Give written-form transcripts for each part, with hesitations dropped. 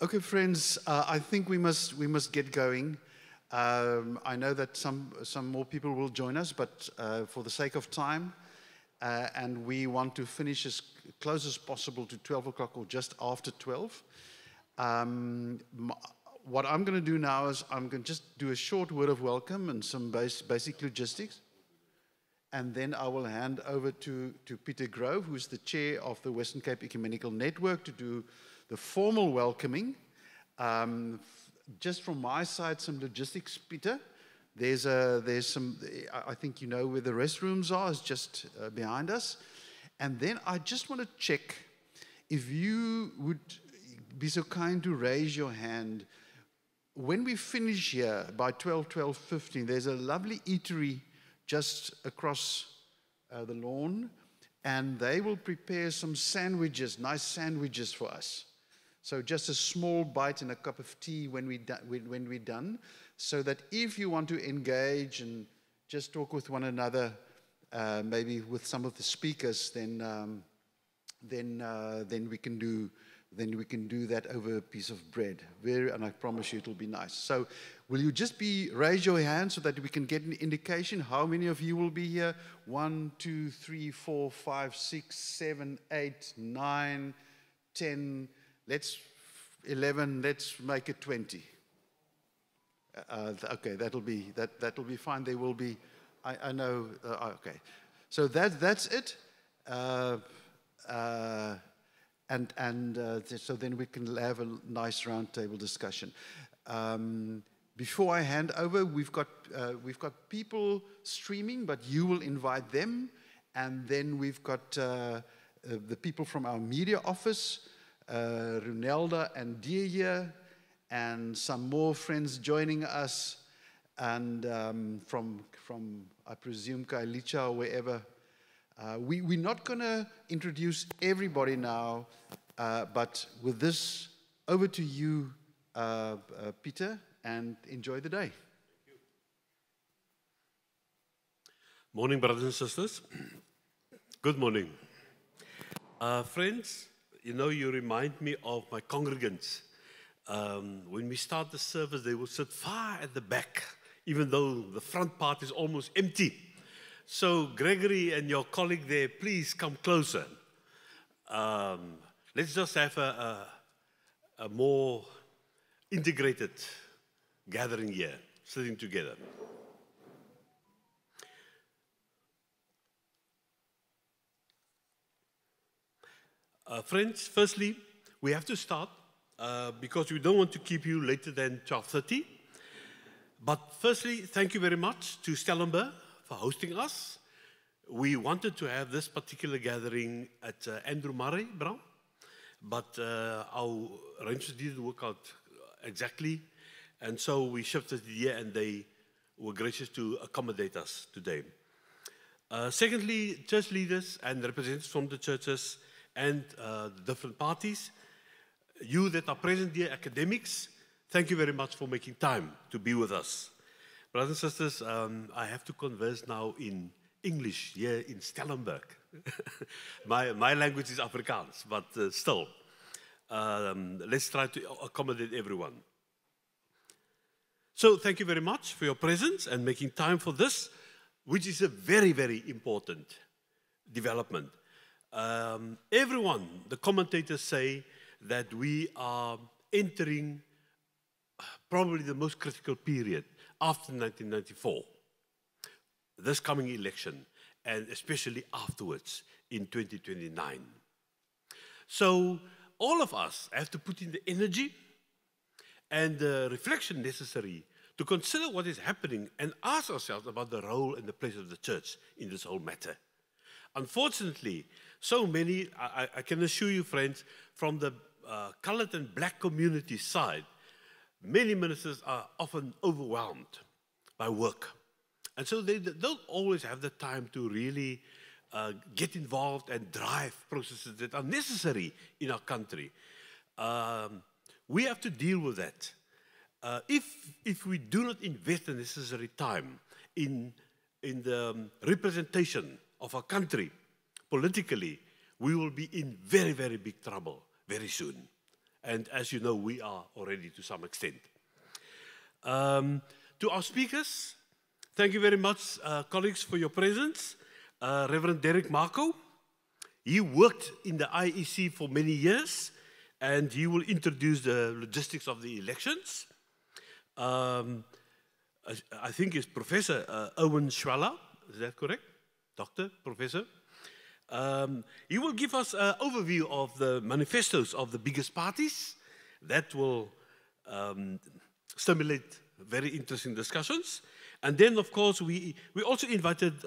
Okay, friends, I think we must get going. I know that some more people will join us, but for the sake of time, and we want to finish as close as possible to 12 o'clock or just after 12. What I'm going to do now is I'm going to just do a short word of welcome and some basic logistics. And then I will hand over to Peter Grove, who's the chair of the Western Cape Ecumenical Network, to do the formal welcoming. Just from my side, some logistics, Peter. There's some, I think you know where the restrooms are, it's just behind us. And then I just want to check if you would be so kind to raise your hand. When we finish here by 12:15, there's a lovely eatery just across the lawn, and they will prepare some sandwiches, nice sandwiches for us. So just a small bite and a cup of tea when we're done, so that if you want to engage and just talk with one another, maybe with some of the speakers, then we can do that over a piece of bread. And I promise you it'll be nice. So will you just raise your hand so that we can get an indication how many of you will be here? 1, 2, 3, 4, 5, 6, 7, 8, 9, 10, 11, let's make it 20. Okay, that'll be fine. There will be, I know, okay. So that's it. So then we can have a nice roundtable discussion. Before I hand over, we've got people streaming, but you will invite them, and then we've got the people from our media office, Runelda and Dia here, and some more friends joining us, and from I presume Kailicha or wherever. We're not going to introduce everybody now, but with this, over to you, Peter, and enjoy the day. Thank you. Morning, brothers and sisters. Good morning. Friends, you know, you remind me of my congregants. When we start the service, they will sit far at the back, even though the front part is almost empty. So, Gregory and your colleague there, please come closer. Let's just have a more integrated gathering here, sitting together. Friends, firstly, we have to start because we don't want to keep you later than 12:30. But firstly, thank you very much to Stellenberg for hosting us. We wanted to have this particular gathering at Andrew Murray, Brown, but our arrangements didn't work out exactly, and so we shifted it here, and they were gracious to accommodate us today. Secondly, church leaders and representatives from the churches and the different parties, you that are present here, academics, thank you very much for making time to be with us. Brothers and sisters, I have to converse now in English here in Stellenberg. my language is Afrikaans, but still, let's try to accommodate everyone. So thank you very much for your presence and making time for this, which is a very, very important development. Everyone, the commentators say that we are entering probably the most critical period after 1994, this coming election, and especially afterwards in 2029. So all of us have to put in the energy and the reflection necessary to consider what is happening and ask ourselves about the role and the place of the church in this whole matter. Unfortunately, so many, I can assure you, friends, from the colored and black community side, many ministers are often overwhelmed by work. And so they don't always have the time to really get involved and drive processes that are necessary in our country. We have to deal with that. If we do not invest the necessary time in the representation of our country politically, we will be in very, very big trouble very soon. And as you know, we are already to some extent. To our speakers, thank you very much, colleagues, for your presence. Reverend Derek Marco, he worked in the IEC for many years, and he will introduce the logistics of the elections. I think it's Professor Owen Schwaller, is that correct? Doctor, Professor? He will give us an overview of the manifestos of the biggest parties. That will stimulate very interesting discussions. And then, of course, we also invited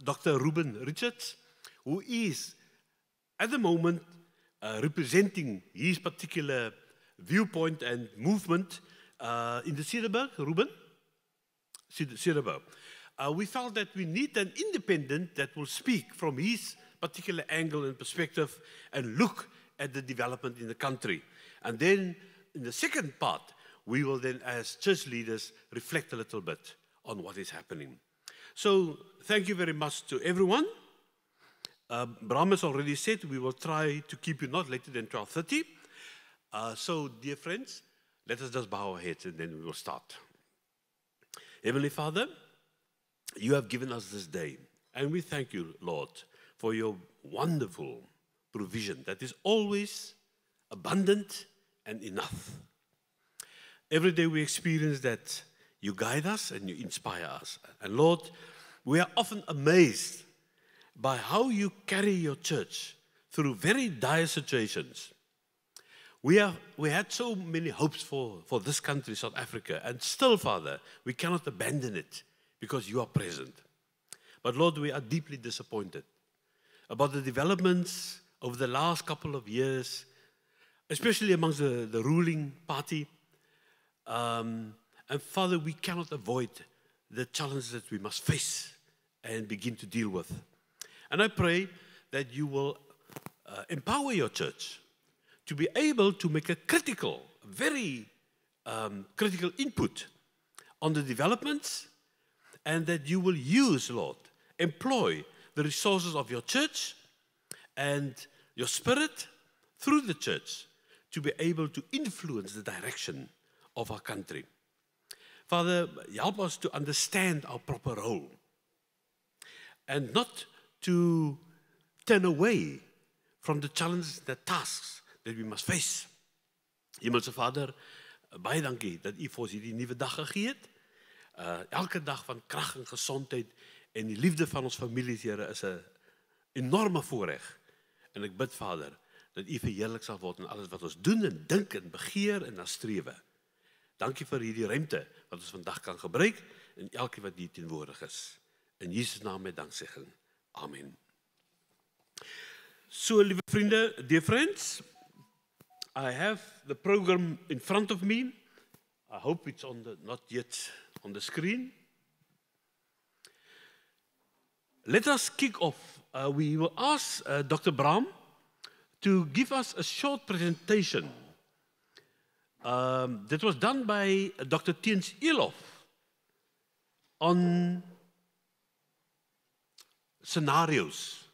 Dr. Ruben Richards, who is, at the moment, representing his particular viewpoint and movement in the Stellenberg, Ruben? Stellenberg. We felt that we need an independent that will speak from his particular angle and perspective and look at the development in the country. And then, in the second part, we will then, as church leaders, reflect a little bit on what is happening. So, thank you very much to everyone. Bram has already said we will try to keep you not later than 12:30. So, dear friends, let us just bow our heads and then we will start. Heavenly Father, you have given us this day, and we thank you, Lord, for your wonderful provision that is always abundant and enough. Every day we experience that you guide us and you inspire us. And Lord, we are often amazed by how you carry your church through very dire situations. We had so many hopes for this country, South Africa, and still, Father, we cannot abandon it because you are present. But Lord, we are deeply disappointed about the developments over the last couple of years, especially amongst the ruling party. And Father, we cannot avoid the challenges that we must face and begin to deal with. And I pray that you will empower your church to be able to make a critical, very critical input on the developments, and that you will use, Lord, employ the resources of your church and your spirit through the church to be able to influence the direction of our country. Father, help us to understand our proper role and not to turn away from the challenges, the tasks that we must face. Hemelse Vader, baie dankie dat u vir ons hierdie nuwe dag gegee het. Elke dag van krag en gesondheid en die liefde van ons families, Here, is 'n enorme voorreg. En ek bid, Vader, dat u verheerlik sal word in alles wat ons doen en dink en begeer en nastrewe. Dankie vir hierdie ruimte wat ons vandag kan gebruik en elkeen wat hier teenwoordig is. In Jesus naam met danksegging. Amen. So, lieve vriende, dear friends, I have the program in front of me. I hope it's not yet on the screen. Let us kick off. We will ask Dr. Bram to give us a short presentation. That was done by Dr. Tiens Elof on scenarios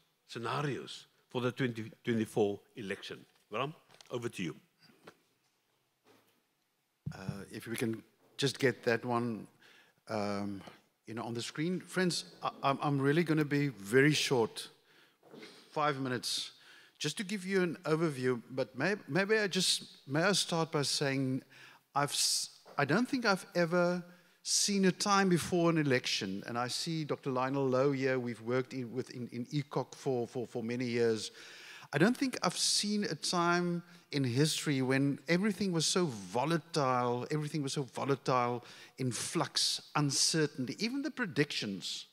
for the 2024 election. Bram, over to you. If we can just get that one on the screen. Friends, I'm really going to be very short, 5 minutes, just to give you an overview. But may I start by saying I don't think I've ever seen a time before an election, and I see Dr. Lionel Lowe here. We've worked in ECOC for many years. I don't think I've seen a time in history when everything was so volatile, in flux, uncertainty. Even the predictions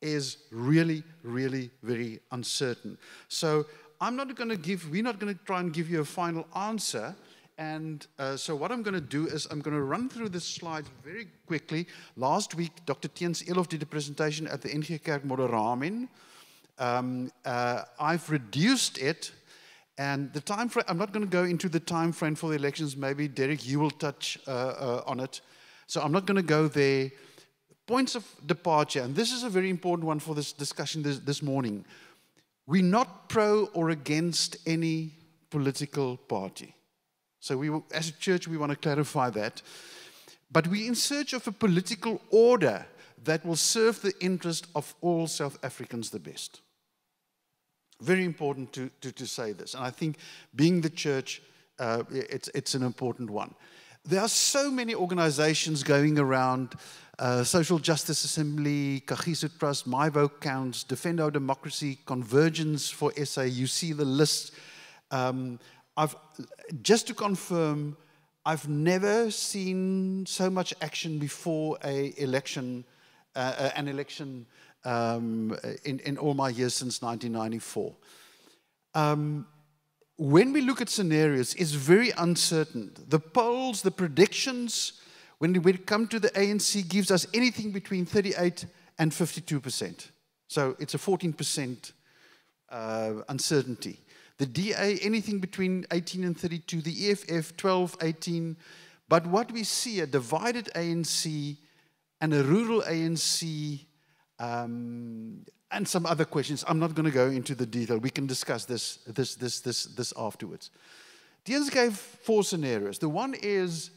is really, really very uncertain. So we're not going to try and give you a final answer. And so what I'm going to do is I'm going to run through the slides very quickly. Last week, Dr. Tiens Elof did a presentation at the NG Kerk Modderramen. I've reduced it, and the time frame, I'm not going to go into the time frame for the elections. Maybe, Derek, you will touch on it. So I'm not going to go there. Points of departure, and this is a very important one for this discussion this morning. We're not pro or against any political party. So as a church, we want to clarify that. But we're in search of a political order that will serve the interest of all South Africans the best. Very important to say this. And I think being the church, it's an important one. There are so many organizations going around, Social Justice Assembly, Kagiso Trust, My Vote Counts, Defend Our Democracy, Convergence for SA. You see the list. Just to confirm, I've never seen so much action before an election in all my years since 1994. When we look at scenarios, it's very uncertain. The polls, the predictions, when we come to the ANC, gives us anything between 38 and 52%. So it's a 14% uncertainty. The DA, anything between 18 and 32. The EFF, 12, 18. But what we see, a divided ANC and a rural ANC, and some other questions. I'm not going to go into the detail. We can discuss this afterwards. Deans gave 4 scenarios. The one is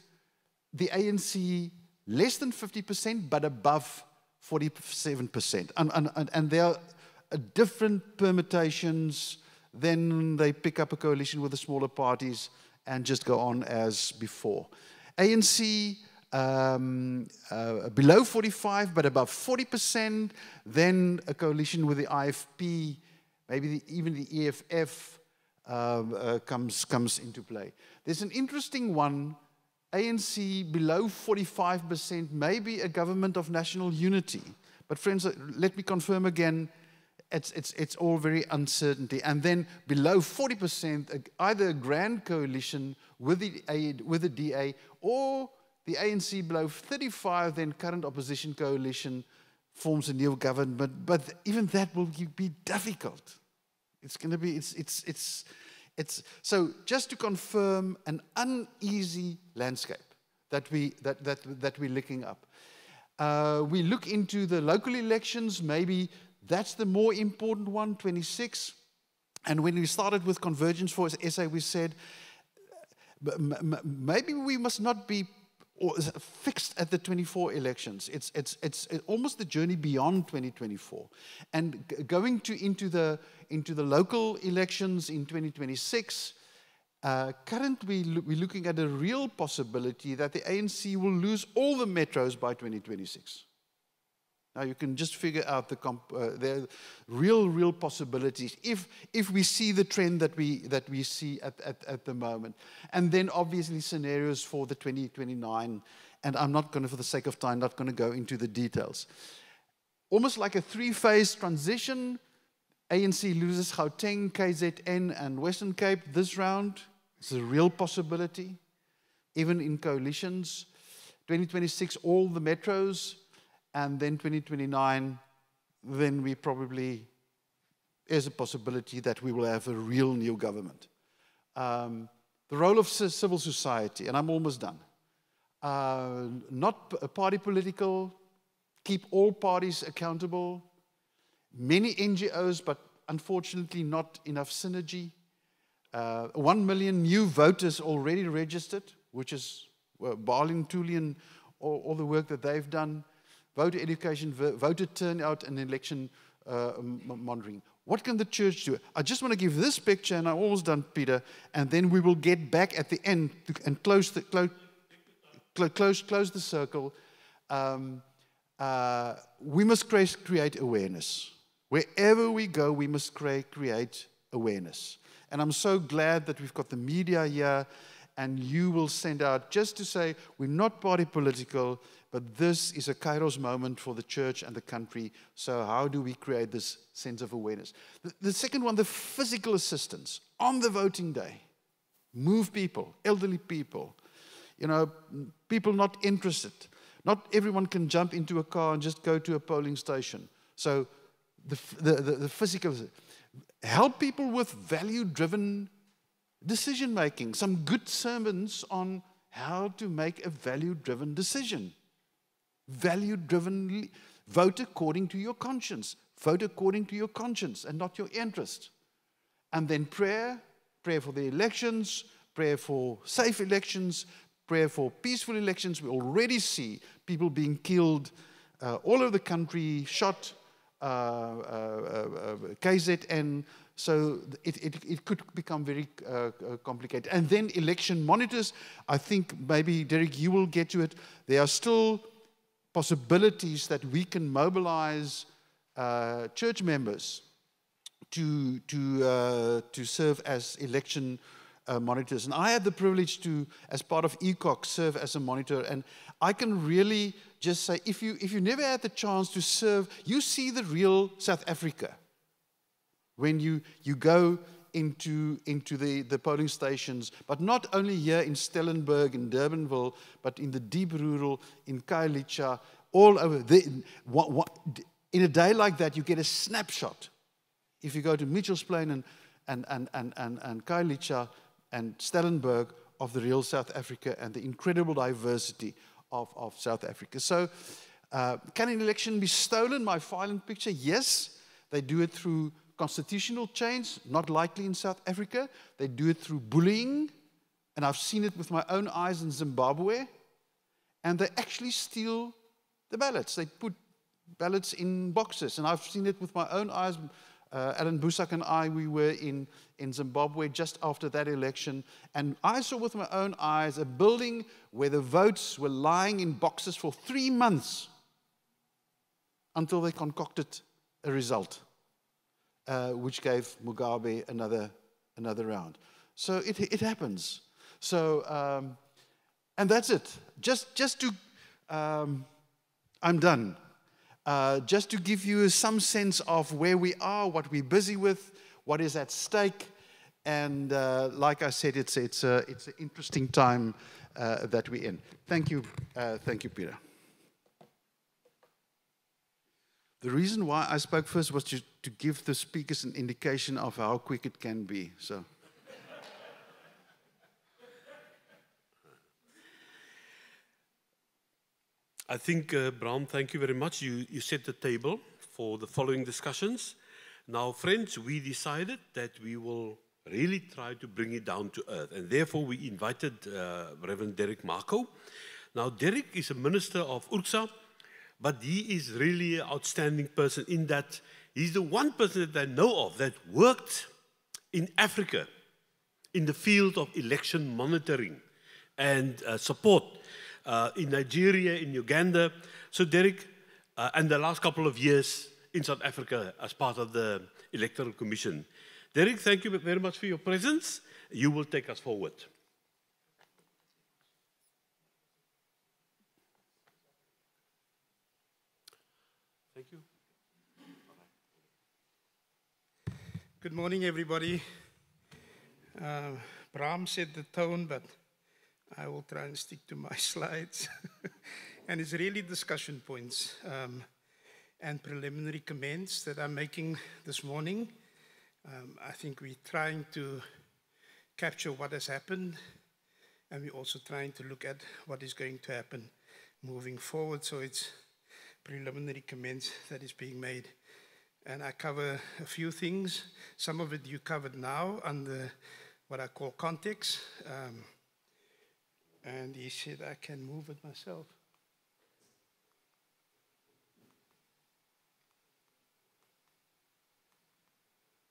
the ANC less than 50%, but above 47%. And there are different permutations. Then they pick up a coalition with the smaller parties and just go on as before. ANC below 45, but above 40%. Then a coalition with the IFP, maybe even the EFF comes into play. There's an interesting one. ANC below 45%, maybe a government of national unity. But friends, let me confirm again, it's all very uncertainty. And then below 40%, either a grand coalition with the DA, or the ANC below 35, then current opposition coalition forms a new government. But even that will be difficult. It's going to be, so just to confirm, an uneasy landscape that we're looking up. We look into the local elections, maybe that's the more important one, 26. And when we started with Convergence for SA, we said, maybe we must not be fixed at the 24 elections. It's almost the journey beyond 2024. And going into the local elections in 2026, currently we're looking at a real possibility that the ANC will lose all the metros by 2026. Now you can just figure out the real possibilities if we see the trend that we see at the moment, and then obviously scenarios for the 2029. And I'm not going to, for the sake of time, not going to go into the details. Almost like a 3-phase transition. ANC loses Gauteng, KZN, and Western Cape this round. It's a real possibility, even in coalitions. 2026, all the metros. And then 2029, then we probably, there's a possibility that we will have a real new government. The role of civil society, and I'm almost done. Not party political, keep all parties accountable. Many NGOs, but unfortunately not enough synergy. 1 million new voters already registered, which is Barling, Tulian, all the work that they've done. Voter education, voter turnout, and election monitoring. What can the church do? I just want to give this picture, and I'm almost done, Peter, and then we will get back at the end and close the circle. We must create awareness. Wherever we go, we must create awareness. And I'm so glad that we've got the media here, and you will send out just to say, we're not party political, but this is a kairos moment for the church and the country. So how do we create this sense of awareness? The second one, the physical assistance on the voting day. Move people, elderly people, people not interested. Not everyone can jump into a car and just go to a polling station. So the physical, help people with value-driven decision-making. Some good sermons on how to make a value-driven decision. Value-driven, vote according to your conscience. Vote according to your conscience and not your interest. And then prayer for the elections, prayer for safe elections, prayer for peaceful elections. We already see people being killed all over the country, shot, KZN. So it could become very complicated. And then election monitors, I think maybe, Derek, you will get to it. There are still possibilities that we can mobilize church members to serve as election monitors. And I had the privilege to, as part of ECOC, serve as a monitor. And I can really just say, if you never had the chance to serve, you see the real South Africa when you go into the polling stations, but not only here in Stellenberg, in Durbanville, but in the deep rural, in Khayelitsha, all over. In a day like that, you get a snapshot. If you go to Mitchell's Plain and Khayelitsha and Stellenberg, of the real South Africa and the incredible diversity of South Africa. So, can an election be stolen? My violent picture, yes. They do it through constitutional change, not likely in South Africa. They do it through bullying, and I've seen it with my own eyes in Zimbabwe. And they actually steal the ballots. They put ballots in boxes, and I've seen it with my own eyes. Alan Busak and I, we were in Zimbabwe just after that election, and I saw with my own eyes a building where the votes were lying in boxes for 3 months until they concocted a result, which gave Mugabe another round. So it happens. So, and that's it. Just to, I'm done. Just to give you some sense of where we are, what we're busy with, what is at stake, and like I said, it's an interesting time that we're in. Thank you, Peter. The reason why I spoke first was to give the speakers an indication of how quick it can be. So. I think, Bram, thank you very much. You set the table for the following discussions. Now, friends, we decided that we will really try to bring it down to earth. And therefore, we invited Reverend Derek Marco. Now, Derek is a minister of URSA, but he is really an outstanding person in that he's the one person that I know of that worked in Africa in the field of election monitoring and support. In Nigeria, in Uganda. So Derek, and the last couple of years in South Africa as part of the Electoral Commission. Derek, thank you very much for your presence. You will take us forward. Thank you. Good morning, everybody. Bram set the tone, but I will try and stick to my slides. And it's really discussion points and preliminary comments that I'm making this morning. I think we're trying to capture what has happened, and we're also trying to look at what is going to happen moving forward. So it's preliminary comments that is being made. And I cover a few things. Some of it you covered now under what I call context. And he said, I can move it myself.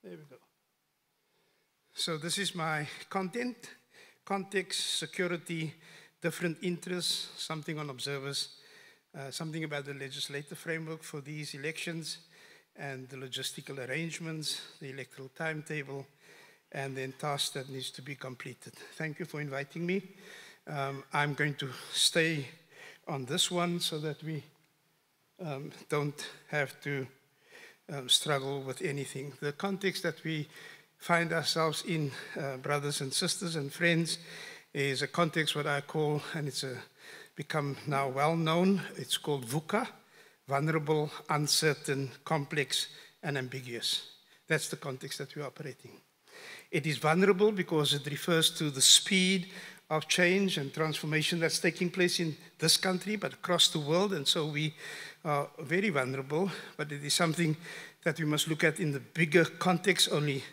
There we go. So this is my content. Context, security, different interests, something on observers, something about the legislative framework for these elections, and the logistical arrangements, the electoral timetable, and then tasks that needs to be completed. Thank you for inviting me. I'm going to stay on this one so that we don't have to struggle with anything. The context that we find ourselves in, brothers and sisters and friends, is a context what I call, and it's become now well known, it's called VUCA, vulnerable, uncertain, complex, and ambiguous. That's the context that we're operating. It is vulnerable because it refers to the speed of change and transformation that's taking place in this country, but across the world, and so we are very vulnerable, but it is something that we must look at in the bigger context only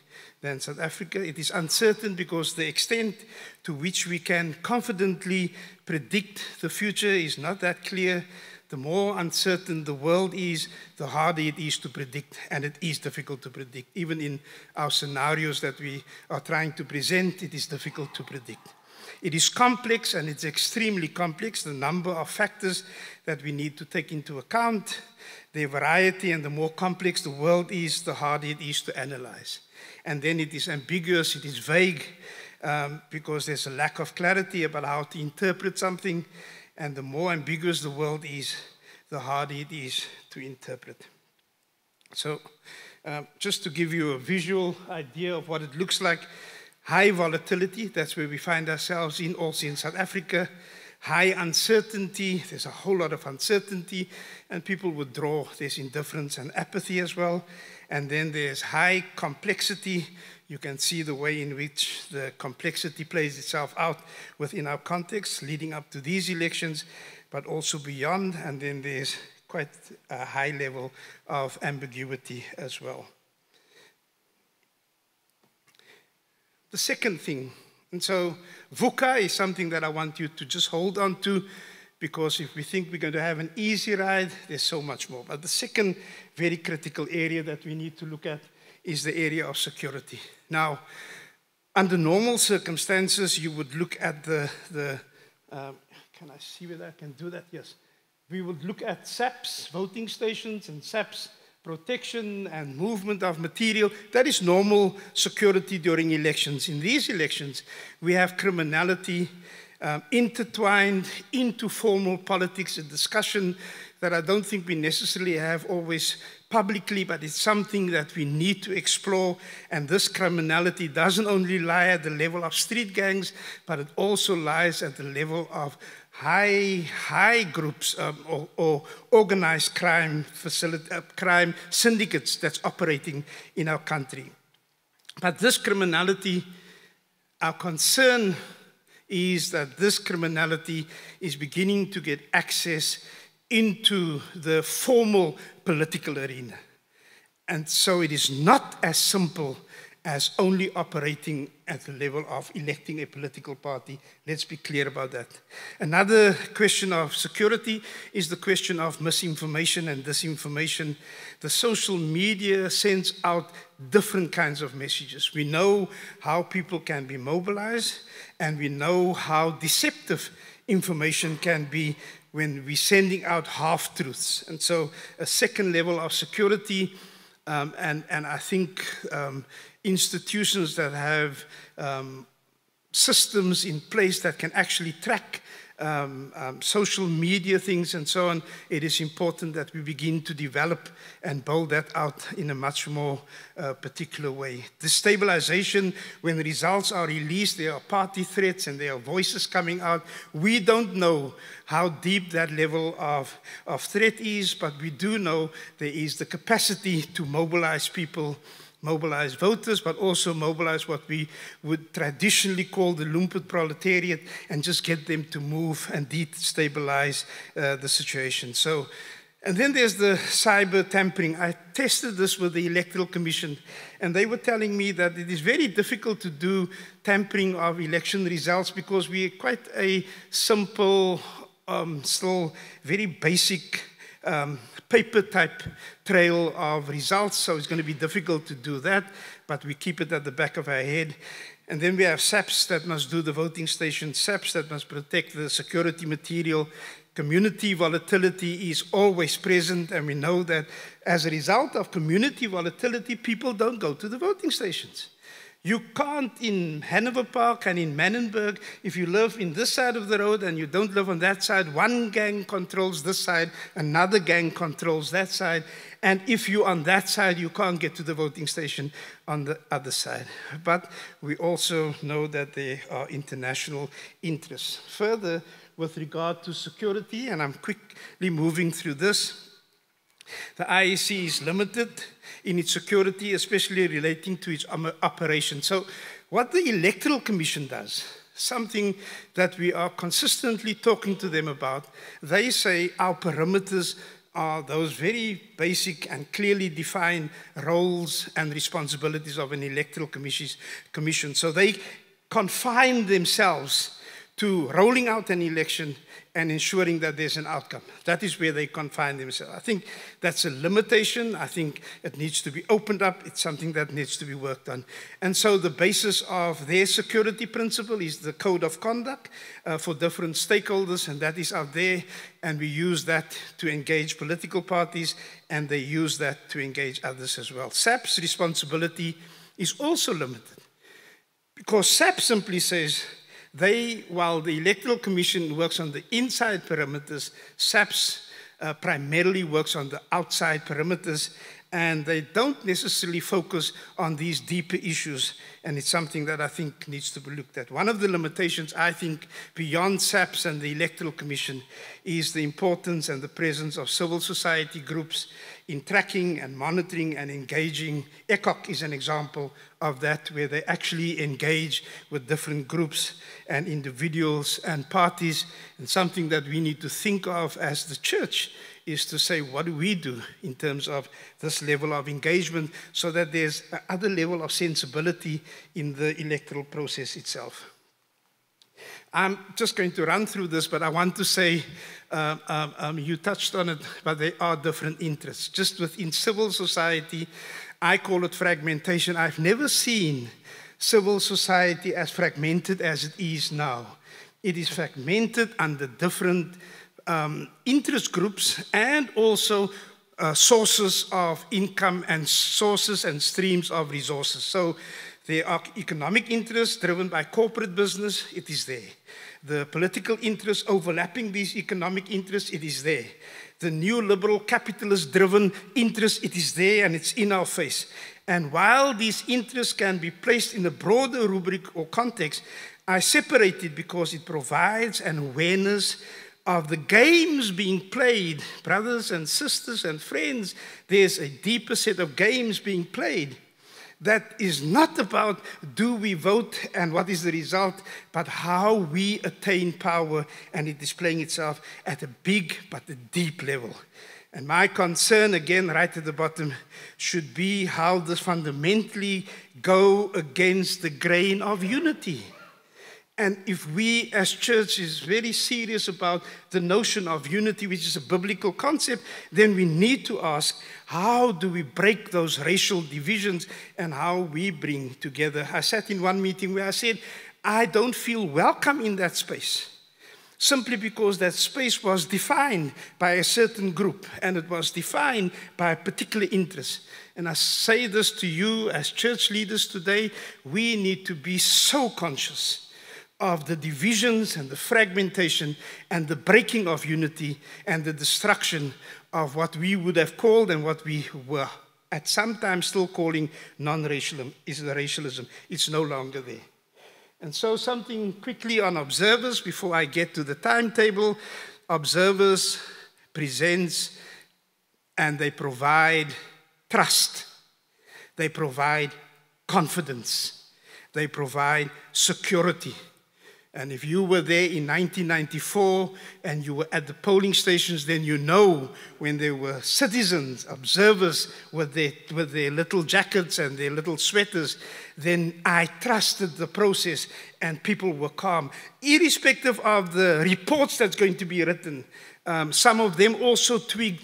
than South Africa. It is uncertain because the extent to which we can confidently predict the future is not that clear. The more uncertain the world is, the harder it is to predict, and it is difficult to predict. Even in our scenarios that we are trying to present, it is difficult to predict. It is complex, and it's extremely complex, the number of factors that we need to take into account. Their variety, and the more complex the world is, the harder it is to analyze. And then it is ambiguous, it is vague, because there's a lack of clarity about how to interpret something. And the more ambiguous the world is, the harder it is to interpret. So, just to give you a visual idea of what it looks like, high volatility, that's where we find ourselves in, also in South Africa. High uncertainty, there's a whole lot of uncertainty, and people withdraw. There's indifference and apathy as well. And then there's high complexity. You can see the way in which the complexity plays itself out within our context, leading up to these elections, but also beyond. And then there's quite a high level of ambiguity as well. The second thing, and so VUCA is something that I want you to just hold on to, because if we think we're going to have an easy ride, there's so much more. But the second very critical area that we need to look at is the area of security. Now, under normal circumstances, you would look at can I see whether I can do that? Yes. We would look at SAPs, voting stations, and SAPs protection and movement of material. That is normal security during elections. In these elections, we have criminality intertwined into formal politics, a discussion that I don't think we necessarily have always publicly, but it's something that we need to explore. And this criminality doesn't only lie at the level of street gangs, but it also lies at the level of high groups or organized crime syndicates that's operating in our country. But this criminality, our concern is that this criminality is beginning to get access into the formal political arena. And so it is not as simple as only operating at the level of electing a political party. Let's be clear about that. Another question of security is the question of misinformation and disinformation. The social media sends out different kinds of messages. We know how people can be mobilized, and we know how deceptive information can be when we're sending out half-truths. And so a second level of security, and I think institutions that have systems in place that can actually track social media things and so on, it is important that we begin to develop and build that out in a much more particular way. Destabilization, when the results are released, there are party threats and there are voices coming out. We don't know how deep that level of threat is, but we do know there is the capacity to mobilize people, mobilize voters, but also mobilize what we would traditionally call the lumpen proletariat, and just get them to move and destabilize the situation. So, and then there's the cyber tampering. I tested this with the Electoral Commission, and they were telling me that it is very difficult to do tampering of election results because we're quite a simple, still very basic paper-type trail of results, so it's going to be difficult to do that, but we keep it at the back of our head. And then we have SAPs that must do the voting station, SAPs that must protect the security material. Community volatility is always present, and we know that as a result of community volatility, people don't go to the voting stations. You can't in Hanover Park and in Manenberg, if you live in this side of the road and you don't live on that side, one gang controls this side, another gang controls that side, and if you're on that side, you can't get to the voting station on the other side. But we also know that there are international interests. Further, with regard to security, and I'm quickly moving through this, the IEC is limited in its security, especially relating to its operations. So what the Electoral Commission does, something that we are consistently talking to them about, they say our perimeters are those very basic and clearly defined roles and responsibilities of an electoral commission. So they confine themselves to rolling out an election and ensuring that there's an outcome. That is where they confine themselves. I think that's a limitation. I think it needs to be opened up. It's something that needs to be worked on. And so the basis of their security principle is the code of conduct for different stakeholders, and that is out there. And we use that to engage political parties, and they use that to engage others as well. SAP's responsibility is also limited, because SAP simply says, while the Electoral Commission works on the inside perimeters, SAPS primarily works on the outside perimeters, and they don't necessarily focus on these deeper issues, and it's something that I think needs to be looked at. One of the limitations, I think, beyond SAPS and the Electoral Commission is the importance and the presence of civil society groups in tracking and monitoring and engaging. ECOC is an example of that, where they actually engage with different groups and individuals and parties. And something that we need to think of as the church is to say, what do we do in terms of this level of engagement, so that there's another level of sensibility in the electoral process itself. I'm just going to run through this, but I want to say, you touched on it, but there are different interests. Just within civil society, I call it fragmentation. I've never seen civil society as fragmented as it is now. It is fragmented under different interest groups and also sources of income and sources and streams of resources. So there are economic interests driven by corporate business, it is there. The political interests overlapping these economic interests, it is there. The new liberal capitalist-driven interest, it is there and it's in our face. And while these interests can be placed in a broader rubric or context, I separate it because it provides an awareness of the games being played. Brothers and sisters and friends, there's a deeper set of games being played that is not about do we vote and what is the result, but how we attain power, and it is playing itself at a big but a deep level. And my concern, again, right at the bottom, should be how this fundamentally go against the grain of unity. And if we as church is very serious about the notion of unity, which is a biblical concept, then we need to ask, how do we break those racial divisions and how we bring together? I sat in one meeting where I said, I don't feel welcome in that space, simply because that space was defined by a certain group and it was defined by a particular interest. And I say this to you as church leaders today, we need to be so conscious of the divisions and the fragmentation and the breaking of unity and the destruction of what we would have called and what we were at some time still calling racialism. It's no longer there. And so something quickly on observers before I get to the timetable. Observers presents and they provide trust. They provide confidence. They provide security. And if you were there in 1994 and you were at the polling stations, then you know when there were citizens, observers with their little jackets and their little sweaters, then I trusted the process and people were calm. Irrespective of the reports that's going to be written, some of them also tweaked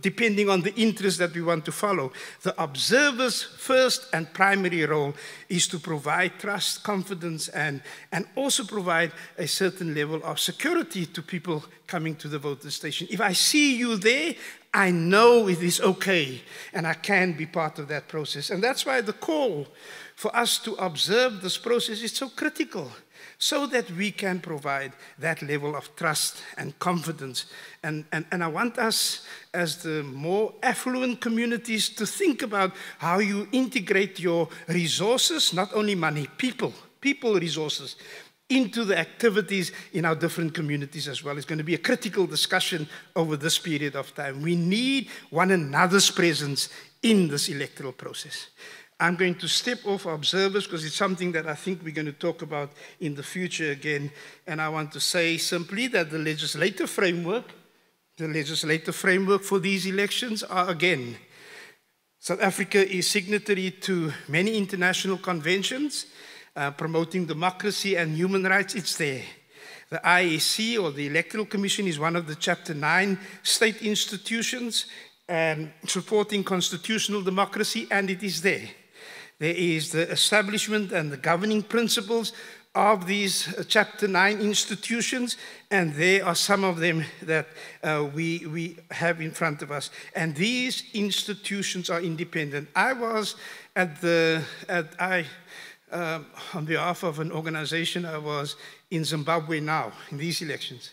depending on the interest that we want to follow. The observer's first and primary role is to provide trust, confidence, and also provide a certain level of security to people coming to the voter station. If I see you there, I know it is okay, and I can be part of that process. And that's why the call for us to observe this process is so critical, so that we can provide that level of trust and confidence. And I want us, as the more affluent communities, to think about how you integrate your resources, not only money, people resources, into the activities in our different communities as well. It's going to be a critical discussion over this period of time. We need one another's presence in this electoral process. I'm going to step off observers because it's something that I think we're going to talk about in the future again. And I want to say simply that the legislative framework The legislative framework for these elections are, again, South Africa is signatory to many international conventions promoting democracy and human rights. It's there. The IEC, or the Electoral Commission, is one of the Chapter 9 state institutions and supporting constitutional democracy, and it is there. There is the establishment and the governing principles of these Chapter 9 institutions, and there are some of them that we have in front of us. And these institutions are independent. I was on behalf of an organization, I was in Zimbabwe now, in these elections.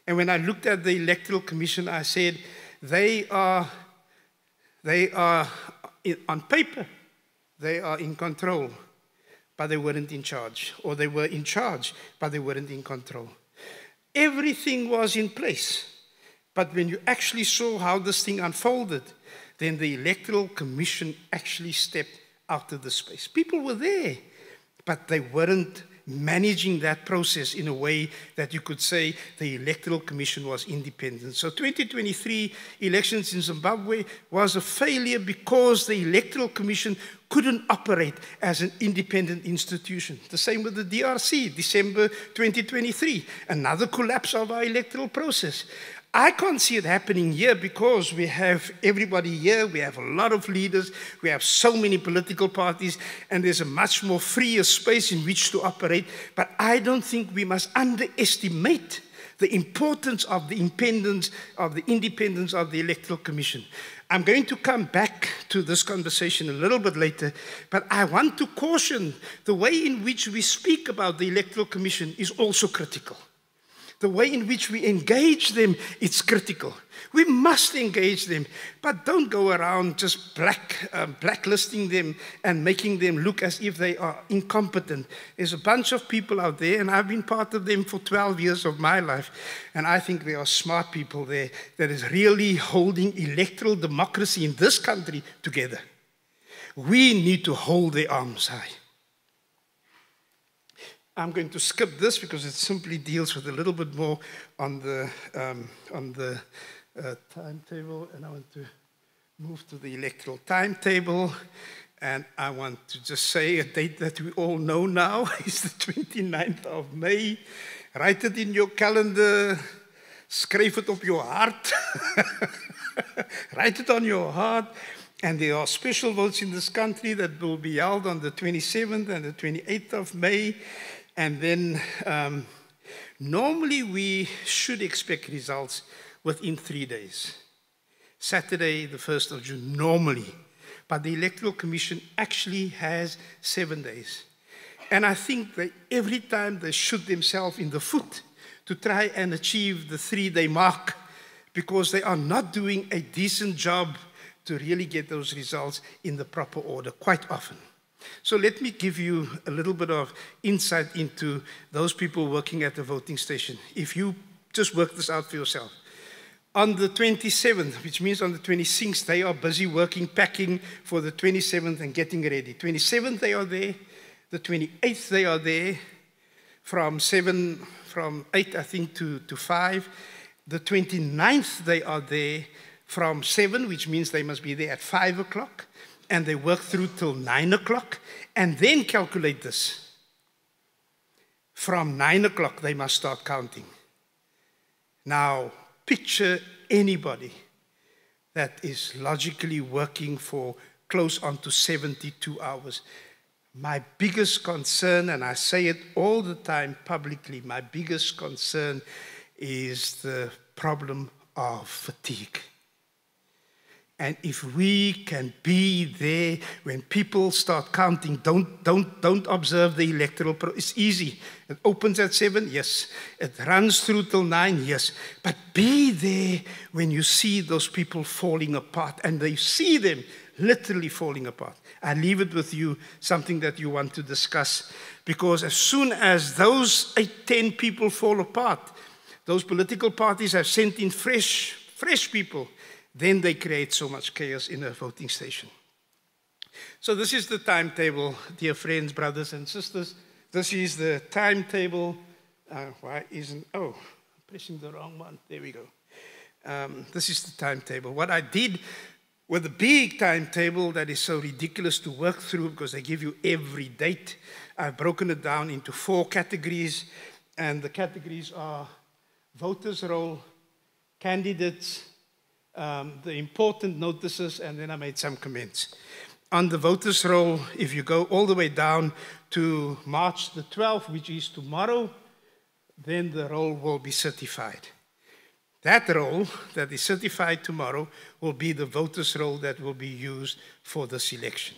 And when I looked at the Electoral Commission, I said, they are on paper, they are in control, but they weren't in charge. Or they were in charge, but they weren't in control. Everything was in place. But when you actually saw how this thing unfolded, then the Electoral Commission actually stepped out of the space. People were there, but they weren't managing that process in a way that you could say the Electoral Commission was independent. So 2023 elections in Zimbabwe was a failure because the Electoral Commission couldn't operate as an independent institution. The same with the DRC, December 2023, another collapse of our electoral process. I can't see it happening here because we have everybody here, we have a lot of leaders, we have so many political parties, and there's a much more freer space in which to operate. But I don't think we must underestimate the importance of the independence of the Electoral Commission. I'm going to come back to this conversation a little bit later, but I want to caution the way in which we speak about the Electoral Commission is also critical. The way in which we engage them, it's critical. We must engage them, but don't go around just blacklisting them and making them look as if they are incompetent. There's a bunch of people out there, and I've been part of them for 12 years of my life, and I think there are smart people there that is really holding electoral democracy in this country together. We need to hold their arms high. I'm going to skip this because it simply deals with a little bit more on the timetable, and I want to move to the electoral timetable, and I want to just say a date that we all know now is the 29th of May. Write it in your calendar, skryf it op your hart, write it on your heart. And there are special votes in this country that will be held on the 27th and the 28th of May. And then normally we should expect results within 3 days. Saturday, the 1st of June, normally. But the Electoral Commission actually has 7 days. And I think that every time they shoot themselves in the foot to try and achieve the 3-day mark because they are not doing a decent job to really get those results in the proper order quite often. So let me give you a little bit of insight into those people working at the voting station. If you just work this out for yourself. On the 27th, which means on the 26th, they are busy working, packing for the 27th and getting ready. 27th, they are there. The 28th, they are there from 8, I think, to 5. The 29th, they are there from 7, which means they must be there at 5 o'clock. And they work through till 9 o'clock, and then calculate this. From 9 o'clock, they must start counting. Now, picture anybody that is logically working for close on to 72 hours. My biggest concern, and I say it all the time publicly, my biggest concern is the problem of fatigue. And if we can be there when people start counting, don't observe the electoral process. It's easy. It opens at 7, yes. It runs through till 9, yes. But be there when you see those people falling apart, and they see them literally falling apart. I leave it with you, something that you want to discuss, because as soon as those 8, 10 people fall apart, those political parties have sent in fresh people. Then they create so much chaos in a voting station. So this is the timetable, dear friends, brothers and sisters. This is the timetable. Why isn't, I'm pressing the wrong one. There we go. This is the timetable. What I did with the big timetable that is so ridiculous to work through because they give you every date, I've broken it down into 4 categories, and the categories are voters' roll, candidates, the important notices, and then I made some comments. On the voters' roll, if you go all the way down to March the 12th, which is tomorrow, then the roll will be certified. That roll that is certified tomorrow will be the voters' roll that will be used for this election.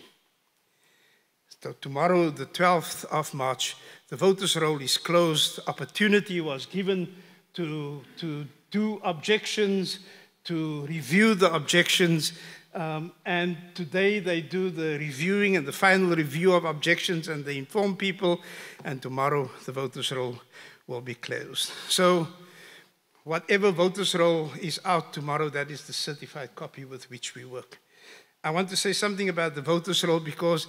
So tomorrow, the 12th of March, the voters' roll is closed. Opportunity was given to do objections, to review the objections, and today they do the reviewing and the final review of objections, and they inform people, and tomorrow the voters' roll will be closed. So whatever voters' roll is out tomorrow, that is the certified copy with which we work. I want to say something about the voters' roll because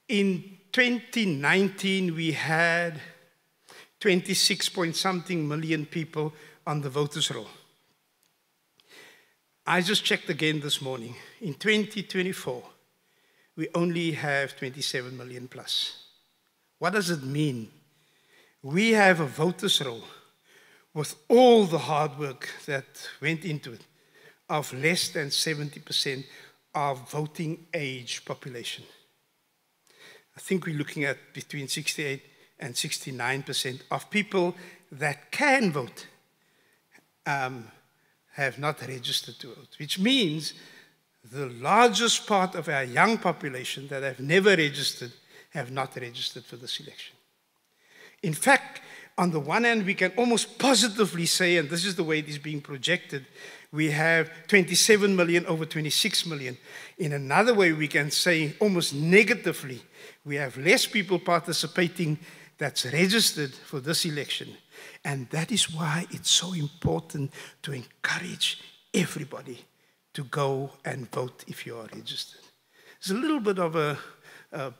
in 2019 we had 26-point-something million people on the voters' roll. I just checked again this morning. In 2024, we only have 27 million plus. What does it mean? We have a voters' roll with all the hard work that went into it of less than 70% of voting age population. I think we're looking at between 68 and 69% of people that can vote have not registered to vote, which means the largest part of our young population that have never registered have not registered for this election. In fact, on the one hand, we can almost positively say, and this is the way it is being projected, we have 27 million over 26 million. In another way, we can say almost negatively, we have less people participating that's registered for this election. And that is why it's so important to encourage everybody to go and vote if you are registered. It's a little bit of a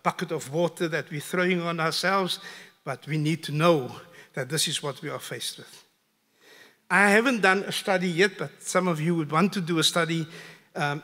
bucket of water that we're throwing on ourselves, but we need to know that this is what we are faced with. I haven't done a study yet, but some of you would want to do a study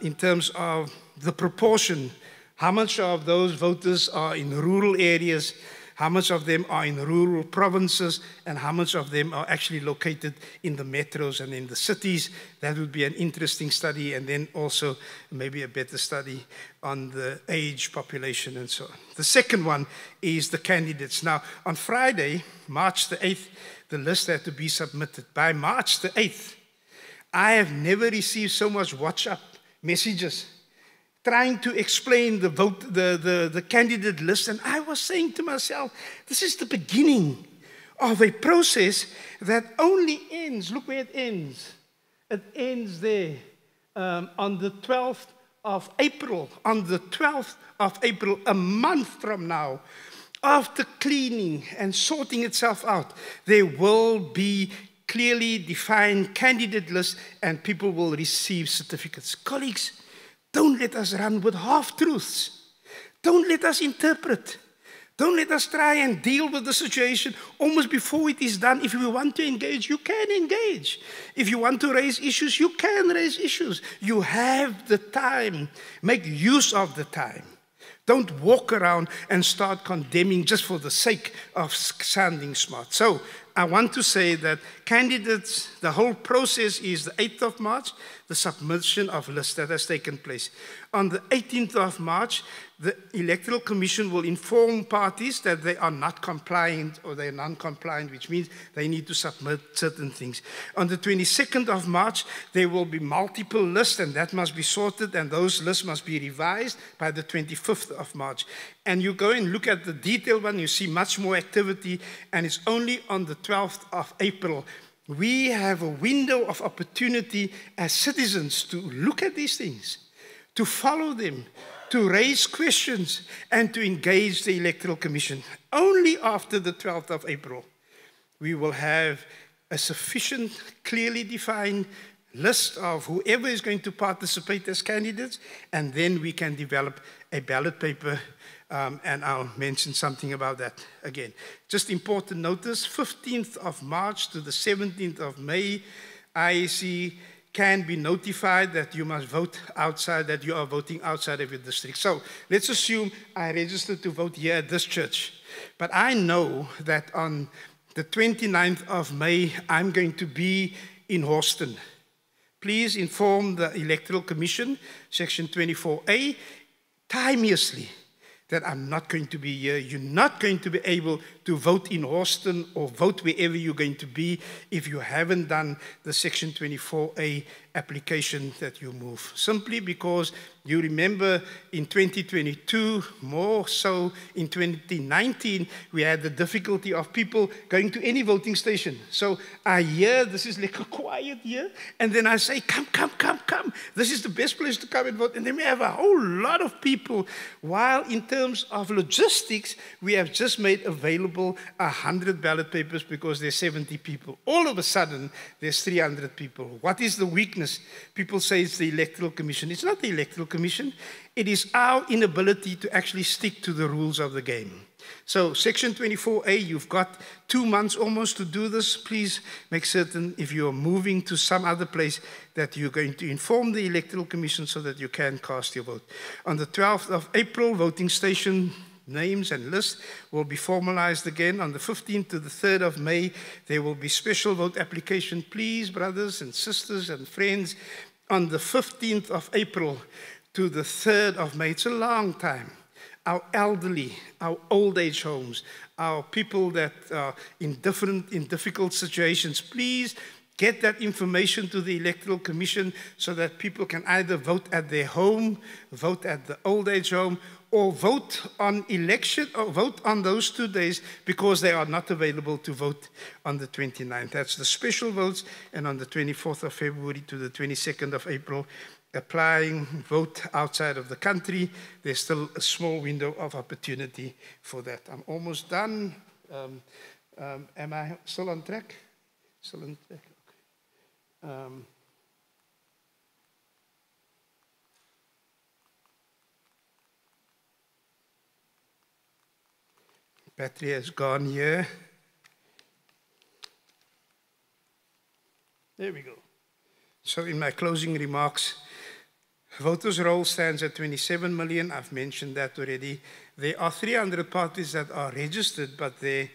in terms of the proportion. How much of those voters are in rural areas, how much of them are in rural provinces, and how much of them are actually located in the metros and in the cities. That would be an interesting study, and then also maybe a better study on the age population and so on. The second one is the candidates. Now, on Friday, March the 8th, the list had to be submitted. By March the 8th, I have never received so much WhatsApp messages trying to explain the candidate list. And I was saying to myself, this is the beginning of a process that only ends, look where it ends. It ends there on the 12th of April. On the 12th of April, a month from now, after cleaning and sorting itself out, there will be clearly defined candidate lists and people will receive certificates. Colleagues, don't let us run with half-truths. Don't let us interpret. Don't let us try and deal with the situation almost before it is done. If you want to engage, you can engage. If you want to raise issues, you can raise issues. You have the time. Make use of the time. Don't walk around and start condemning just for the sake of sounding smart. So I want to say that candidates, the whole process is the 8th of March, the submission of lists that has taken place. On the 18th of March, the Electoral Commission will inform parties that they are not compliant or they are non-compliant, which means they need to submit certain things. On the 22nd of March, there will be multiple lists and that must be sorted and those lists must be revised by the 25th of March. And you go and look at the detailed one, you see much more activity, and it's only on the 12th of April. We have a window of opportunity as citizens to look at these things, to follow them, to raise questions, and to engage the Electoral Commission. Only after the 12th of April, we will have a sufficient, clearly defined list of whoever is going to participate as candidates, and then we can develop a ballot paper. And I'll mention something about that again. Just important notice, 15th of March to the 17th of May, IEC can be notified that you must vote outside, that you are voting outside of your district. So let's assume I registered to vote here at this church. But I know that on the 29th of May, I'm going to be in Houston. Please inform the Electoral Commission, Section 24A, timeously, that I'm not going to be here. You're not going to be able to vote in Houston or vote wherever you're going to be if you haven't done the Section 24A application that you move. Simply because you remember in 2022, more so in 2019, we had the difficulty of people going to any voting station. So I hear this is like a quiet year, and then I say, come. This is the best place to come and vote. And then we have a whole lot of people, while in terms of logistics, we have just made available 100 ballot papers because there's 70 people. All of a sudden, there's 300 people. What is the weakness? People say it's the Electoral Commission. It's not the Electoral Commission. It is our inability to actually stick to the rules of the game. So Section 24A, you've got 2 months almost to do this. Please make certain if you're moving to some other place that you're going to inform the Electoral Commission so that you can cast your vote. On the 12th of April, voting station names and lists will be formalized again. On the 15th to the 3rd of May, there will be special vote application. Please, brothers and sisters and friends, on the 15th of April to the 3rd of May, it's a long time. Our elderly, our old age homes, our people that are in difficult situations, please get that information to the Electoral Commission so that people can either vote at their home, vote at the old age home, or vote on election, or vote on those 2 days because they are not available to vote on the 29th. That's the special votes, and on the 24th of February to the 22nd of April, applying vote outside of the country. There's still a small window of opportunity for that. I'm almost done. Am I still on track? Still on track. Okay. Battery has gone here. There we go. So in my closing remarks, voters' roll stands at 27 million. I've mentioned that already. There are 300 parties that are registered, but they,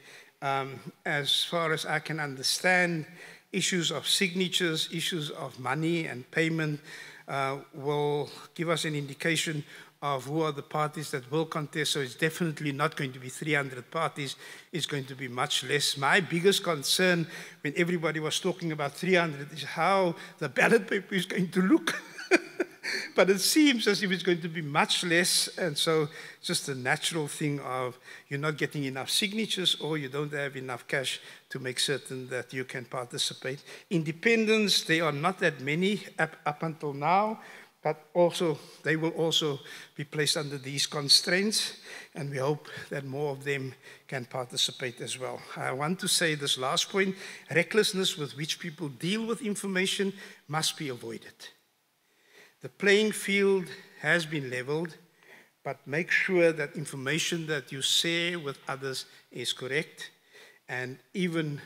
as far as I can understand, issues of signatures, issues of money and payment will give us an indication of who are the parties that will contest. So it's definitely not going to be 300 parties. It's going to be much less. My biggest concern when everybody was talking about 300 is how the ballot paper is going to look. But it seems as if it's going to be much less, and so just the natural thing of you're not getting enough signatures or you don't have enough cash to make certain that you can participate. Independents, there are not that many up until now, but also they will also be placed under these constraints, and we hope that more of them can participate as well. I want to say this last point: recklessness with which people deal with information must be avoided. The playing field has been leveled, but make sure that information that you share with others is correct, and even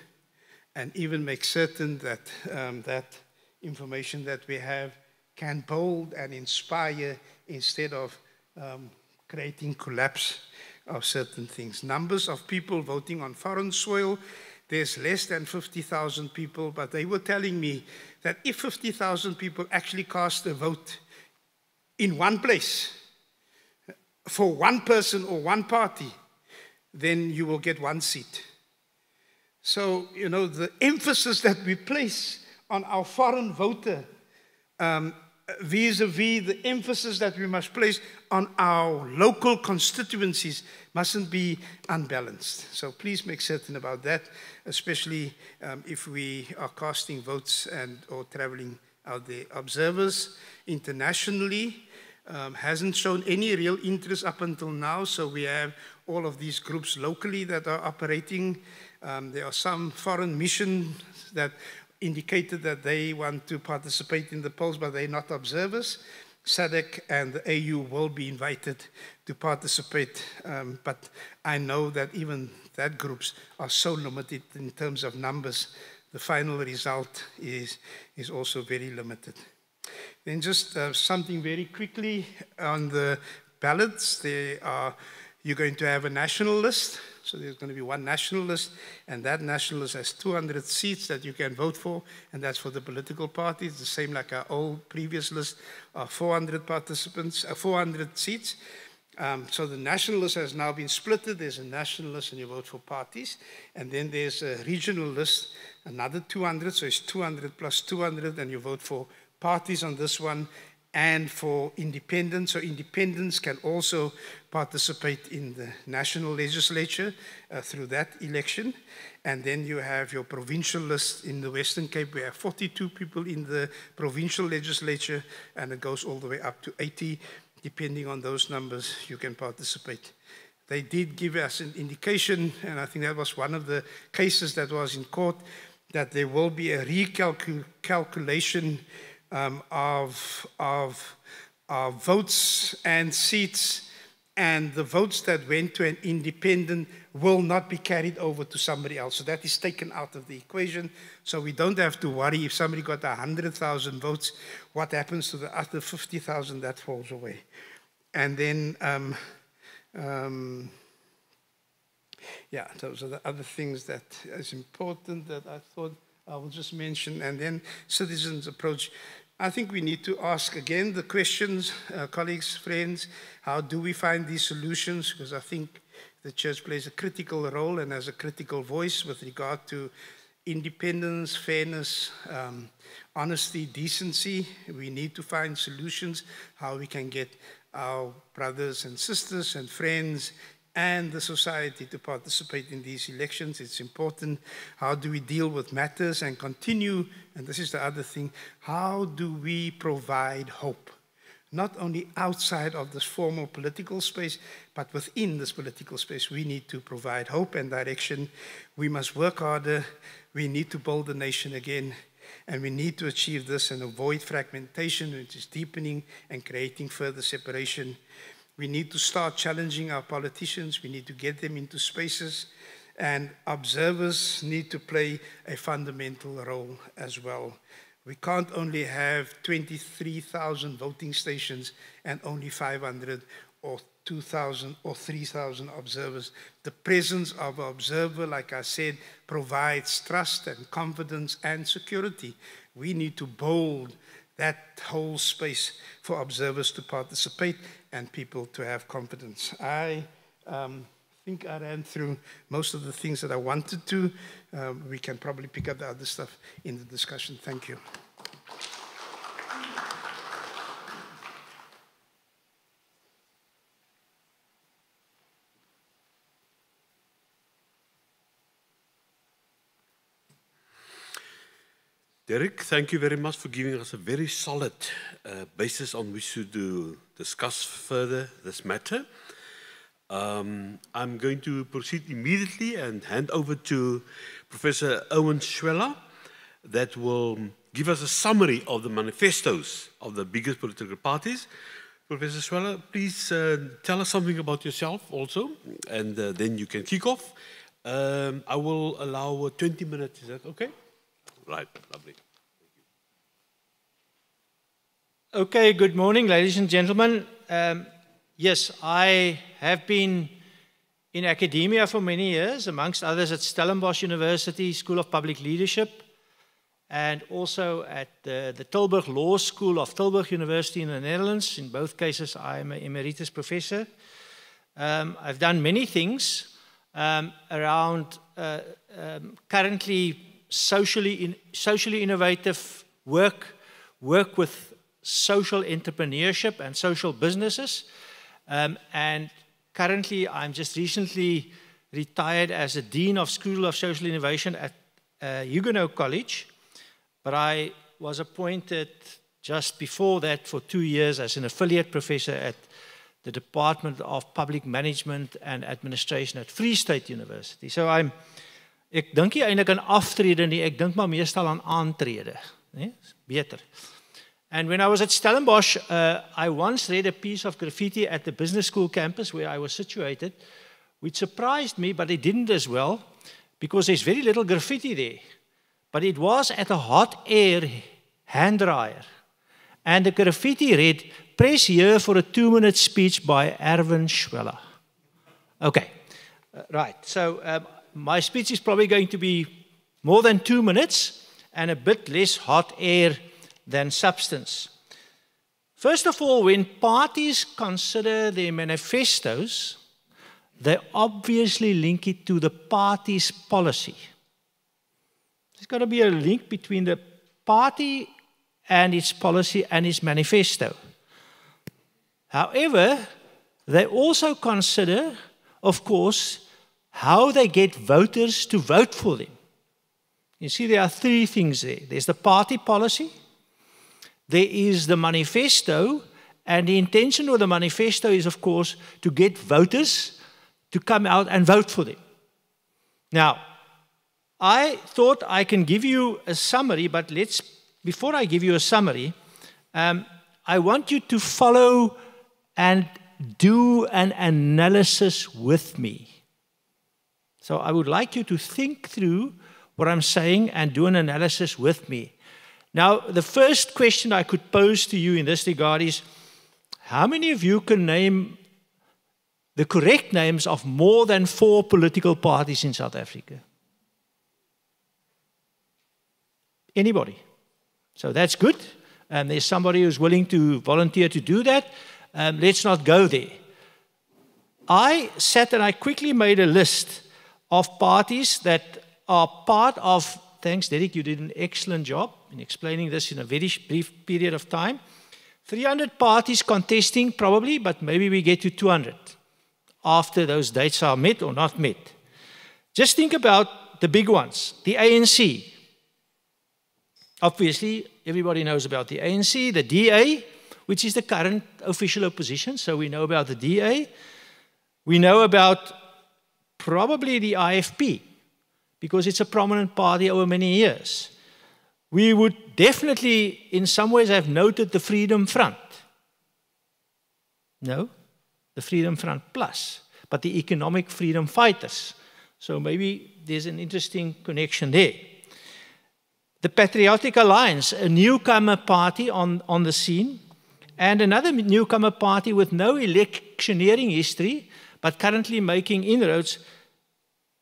make certain that that information that we have can build and inspire instead of creating collapse of certain things. Numbers of people voting on foreign soil, there's less than 50,000 people, but they were telling me that if 50,000 people actually cast a vote in one place for one person or one party, then you will get one seat. So, you know, the emphasis that we place on our foreign voter vis-a-vis the emphasis that we must place on our local constituencies mustn't be unbalanced. So please make certain about that, especially if we are casting votes or traveling out there. Observers internationally hasn't shown any real interest up until now, so we have all of these groups locally that are operating. There are some foreign missions that indicated that they want to participate in the polls, but they're not observers. SADC and the AU will be invited to participate, but I know that even that groups are so limited in terms of numbers the final result is also very limited. Then just something very quickly on the ballots. You're going to have a national list. So there's going to be one national list, and that national list has 200 seats that you can vote for, and that's for the political parties, the same like our old previous list of 400 participants, 400 seats. So the national list has now been split. There's a national list and you vote for parties. And then there's a regional list, another 200. So it's 200 plus 200 and you vote for parties on this one and for independents. So independents can also participate in the national legislature through that election. And then you have your provincial list in the Western Cape. We have 42 people in the provincial legislature and it goes all the way up to 80. Depending on those numbers, you can participate. They did give us an indication, and I think that was one of the cases that was in court, that there will be a recalculation of votes and seats, and the votes that went to an independent will not be carried over to somebody else. So that is taken out of the equation. So we don't have to worry if somebody got 100,000 votes, what happens to the other 50,000 that falls away. And then, yeah, those are the other things that is important that I thought I will just mention. And then citizens' approach. I think we need to ask again the questions, colleagues, friends, how do we find these solutions? Because I think the church plays a critical role and has a critical voice with regard to independence, fairness, honesty, decency. We need to find solutions, how we can get our brothers and sisters and friends and the society to participate in these elections. It's important. How do we deal with matters and continue? And this is the other thing. How do we provide hope? Not only outside of this formal political space, but within this political space, we need to provide hope and direction. We must work harder. We need to build the nation again. And we need to achieve this and avoid fragmentation, which is deepening and creating further separation. We need to start challenging our politicians. We need to get them into spaces. And observers need to play a fundamental role as well. We can't only have 23,000 voting stations and only 500 or 2,000 or 3,000 observers. The presence of an observer, like I said, provides trust and confidence and security. We need to build that whole space for observers to participate and people to have confidence. I think I ran through most of the things that I wanted to. We can probably pick up the other stuff in the discussion. Thank you. Derek, thank you very much for giving us a very solid basis on which to discuss further this matter. I'm going to proceed immediately and hand over to Professor Owen Schweller that will give us a summary of the manifestos of the biggest political parties. Professor Schweller, please tell us something about yourself also, and then you can kick off. I will allow 20 minutes, is that okay? Right, lovely. Okay, good morning, ladies and gentlemen. Yes, I have been in academia for many years, amongst others at Stellenbosch University School of Public Leadership, and also at the Tilburg Law School of Tilburg University in the Netherlands. In both cases, I am an emeritus professor. I've done many things around currently socially innovative work with social entrepreneurship and social businesses. And currently, I'm just recently retired as a Dean of School of Social Innovation at Huguenot College. But I was appointed just before that for 2 years as an affiliate professor at the Department of Public Management and Administration at Free State University. So ek dink nie eintlik aan aftrede nie, ek dink maar meestal aan aantrede, né? Beter. And when I was at Stellenbosch, I once read a piece of graffiti at the business school campus where I was situated, which surprised me, but it didn't as well, because there's very little graffiti there. but it was at a hot air hand dryer. And the graffiti read, "Press here for a 2-minute speech by Erwin Schweller." Okay, right. So my speech is probably going to be more than 2 minutes and a bit less hot air than substance. First of all, when parties consider their manifestos, they obviously link it to the party's policy. There's got to be a link between the party and its policy and its manifesto. However, they also consider, of course, how they get voters to vote for them. You see, there are 3 things there. There's the party policy, there is the manifesto, and the intention of the manifesto is, of course, to get voters to come out and vote for them. Now, I thought I can give you a summary, but before I give you a summary, I want you to follow and do an analysis with me. So I would like you to think through what I'm saying and do an analysis with me. Now, the first question I could pose to you in this regard is, how many of you can name the correct names of more than 4 political parties in South Africa? Anybody? So that's good. There's somebody who's willing to volunteer to do that. Let's not go there. I sat and I quickly made a list of parties that are part of, thanks Derek, you did an excellent job in explaining this in a very brief period of time. 300 parties contesting probably, but maybe we get to 200 after those dates are met or not met. Just think about the big ones. The ANC. Obviously, everybody knows about the ANC, the DA, which is the current official opposition, so we know about the DA. We know about probably the IFP, because it's a prominent party over many years. We would definitely, in some ways, have noted the Freedom Front. No, the Freedom Front Plus, but the Economic Freedom Fighters. So maybe there's an interesting connection there. The Patriotic Alliance, a newcomer party on the scene, and another newcomer party with no electioneering history, but currently making inroads,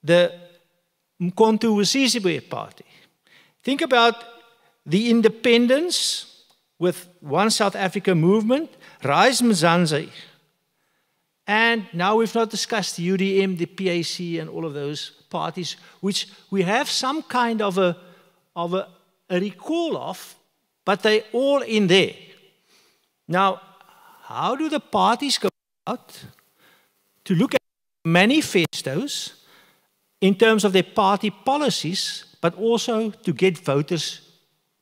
the Mkhonto weSizwe party. Think about the independents with One South Africa movement, Rise Mzansi, and now we've not discussed the UDM, the PAC, and all of those parties, which we have some kind of a recall of, but they're all in there. Now, how do the parties go out to look at manifestos in terms of their party policies, but also to get voters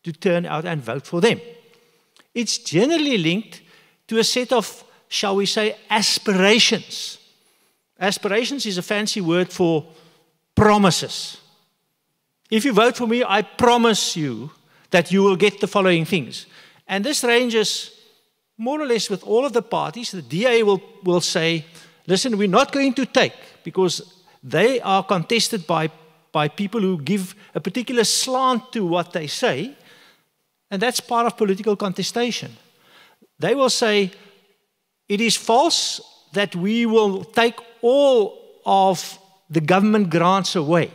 to turn out and vote for them? It's generally linked to a set of, shall we say, aspirations. Aspirations is a fancy word for promises. If you vote for me, I promise you that you will get the following things. And this ranges more or less with all of the parties. The DA will say, listen, we're not going to take, because they are contested by people who give a particular slant to what they say, and that's part of political contestation. They will say, it is false that we will take all of the government grants away,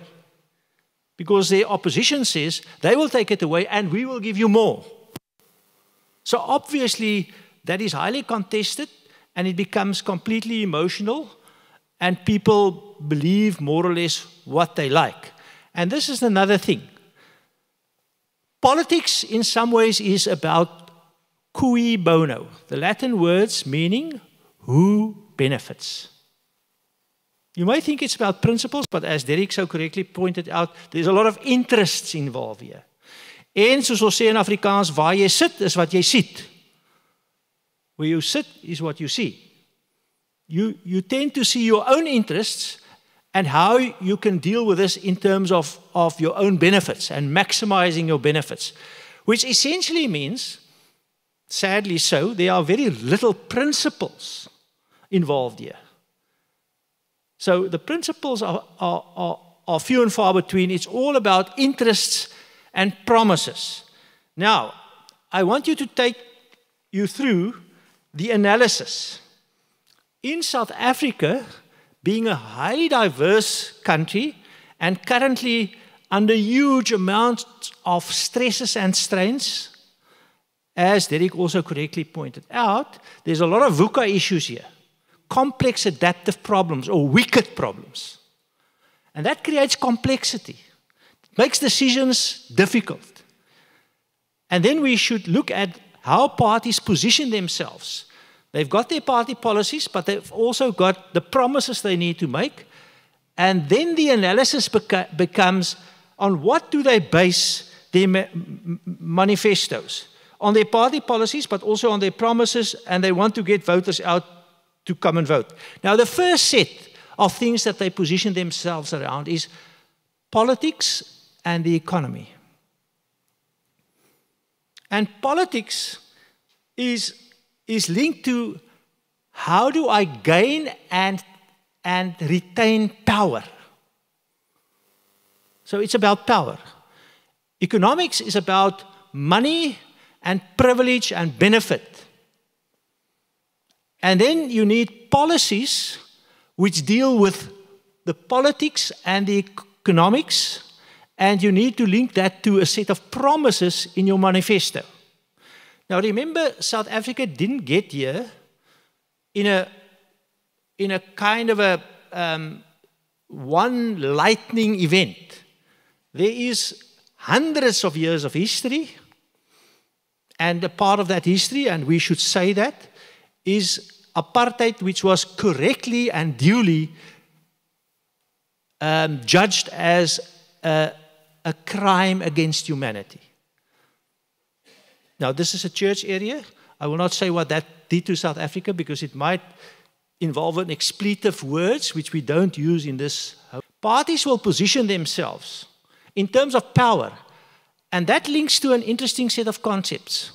because their opposition says they will take it away and we will give you more. So obviously that is highly contested and it becomes completely emotional and people believe more or less what they like. And this is another thing. Politics in some ways is about cui bono, the Latin words meaning who benefits. You may think it's about principles, but as Derek so correctly pointed out, there's a lot of interests involved here. En soos ons sê in Afrikaans, waar jy sit is wat jy siet. Where you sit is what you see. You tend to see your own interests and how you can deal with this in terms of your own benefits and maximizing your benefits, which essentially means, sadly so, there are very little principles involved here. So the principles are few and far between. It's all about interests and promises. Now, I want you to take you through the analysis. In South Africa, being a highly diverse country and currently under huge amounts of stresses and strains, as Derek also correctly pointed out, there's a lot of VUCA issues here. Complex adaptive problems or wicked problems. And that creates complexity. It makes decisions difficult. And then we should look at how parties position themselves. They've got their party policies, but they've also got the promises they need to make. And then the analysis becomes on what do they base their manifestos? On their party policies, but also on their promises, and they want to get voters out to come and vote. Now, the first set of things that they position themselves around is politics and the economy. And politics is linked to how do I gain and retain power. So it's about power. Economics is about money and privilege and benefit. And then you need policies which deal with the politics and the economics, and you need to link that to a set of promises in your manifesto. Now remember, South Africa didn't get here in a kind of a one lightning event. There is hundreds of years of history, and a part of that history, and we should say that, is apartheid, which was correctly and duly judged as a crime against humanity. Now, this is a church area. I will not say what that did to South Africa because it might involve an expletive words, which we don't use in this. Parties will position themselves in terms of power, and that links to an interesting set of concepts.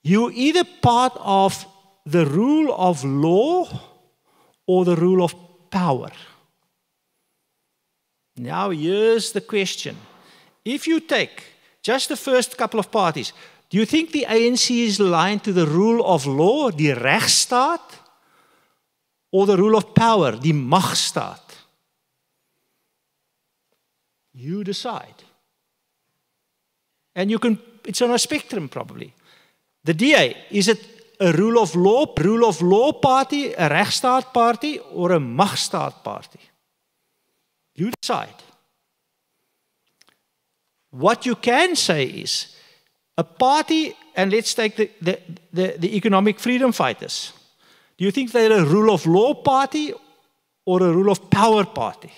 You're either part of the rule of law or the rule of power. Now, here's the question. If you take just the first couple of parties, do you think the ANC is aligned to the rule of law, die rechtsstaat, or the rule of power, die magstaat? You decide. And you can, it's on a spectrum probably. The DA, is it a rule of law party, a rechtsstaat party, or a magstaat party? You decide. What you can say is, a party, and let's take the economic freedom fighters. Do you think they're a rule of law party or a rule of power party?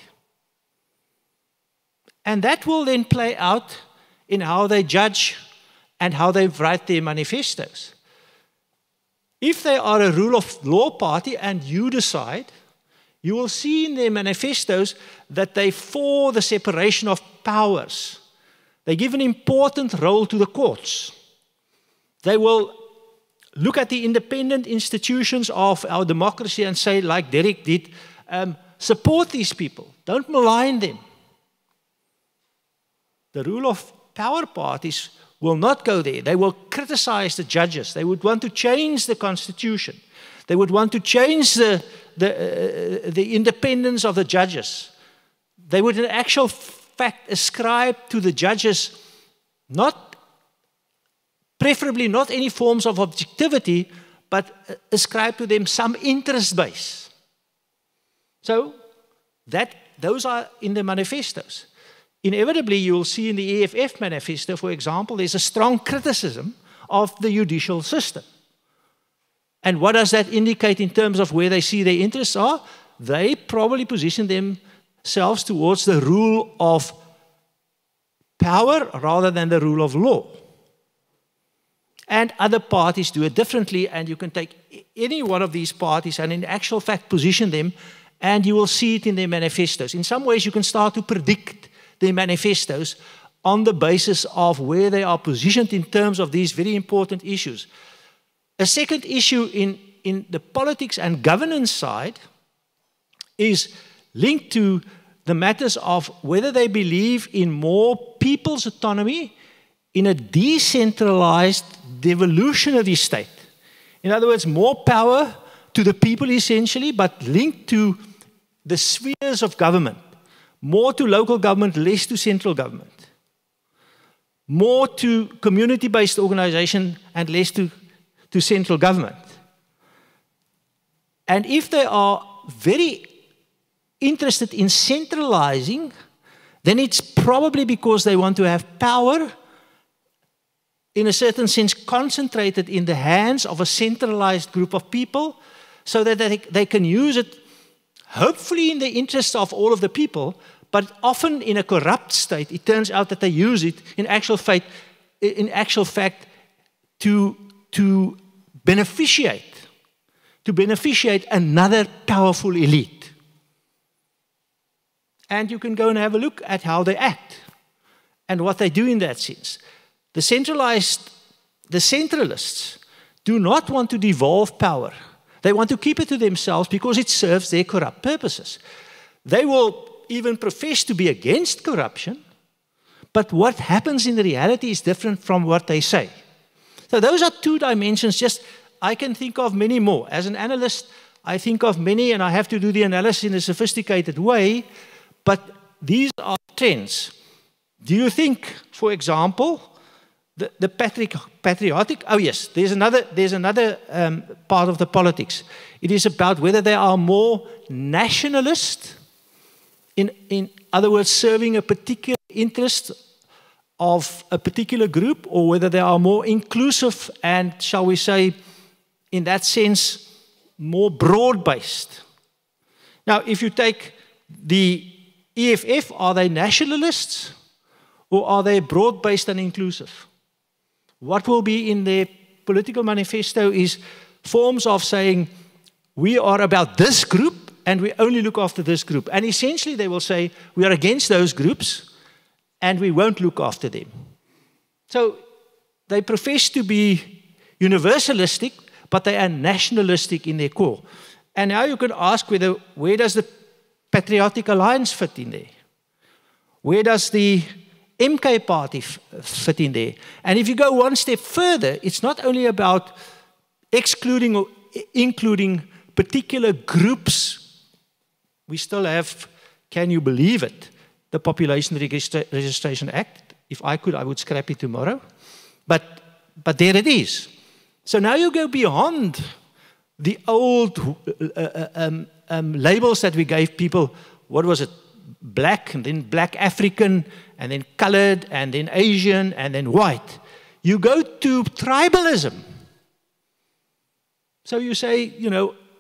And that will then play out in how they judge and how they write their manifestos. If they are a rule of law party and you decide, you will see in their manifestos that they're for the separation of powers. They give an important role to the courts. They will look at the independent institutions of our democracy and say, like Derek did, support these people. Don't malign them. The rule of power parties will not go there. They will criticize the judges. They would want to change the constitution. They would want to change the independence of the judges. They would in actual fact ascribe to the judges preferably not any forms of objectivity, but ascribe to them some interest base. So those are in the manifestos. Inevitably, you will see in the EFF manifesto, for example, there's a strong criticism of the judicial system. And what does that indicate in terms of where they see their interests are? They probably position themselves towards the rule of power rather than the rule of law. And other parties do it differently, and you can take any one of these parties and in actual fact position them, and you will see it in their manifestos. In some ways, you can start to predict their manifestos on the basis of where they are positioned in terms of these very important issues. A second issue in the politics and governance side is linked to the matters of whether they believe in more people's autonomy in a decentralized, devolutionary state. In other words, more power to the people essentially, but linked to the spheres of government. More to local government, less to central government. More to community-based organization and less to central government. And if they are very interested in centralizing, then it's probably because they want to have power, in a certain sense, concentrated in the hands of a centralized group of people, so that they can use it, hopefully in the interest of all of the people, but often in a corrupt state. It turns out that they use it in actual fact to beneficiate another powerful elite. And you can go and have a look at how they act and what they do in that sense. The centralists do not want to devolve power. They want to keep it to themselves because it serves their corrupt purposes. They will even profess to be against corruption, but what happens in the reality is different from what they say. So those are two dimensions. I can think of many more. As an analyst, I think of many, and I have to do the analysis in a sophisticated way, but these are trends. Do you think, for example, the patriotic, oh yes, there's another part of the politics. It is about whether they are more nationalist, in other words, serving a particular interest of a particular group, or whether they are more inclusive and, shall we say, in that sense, more broad-based. Now, if you take the EFF, are they nationalists, or are they broad-based and inclusive? What will be in their political manifesto is forms of saying, we are about this group and we only look after this group. And essentially they will say, we are against those groups and we won't look after them. So they profess to be universalistic, but they are nationalistic in their core. And now you can ask where does the Patriotic Alliance fit in there? Where does the MK party fit in there? And if you go one step further, it's not only about excluding or including particular groups. We still have, can you believe it, the Population Registration Act. If I could, I would scrap it tomorrow. But there it is. So now you go beyond the old labels that we gave people. What was it? Black, and then black African, and then colored, and then Asian, and then white. You go to tribalism. So you say,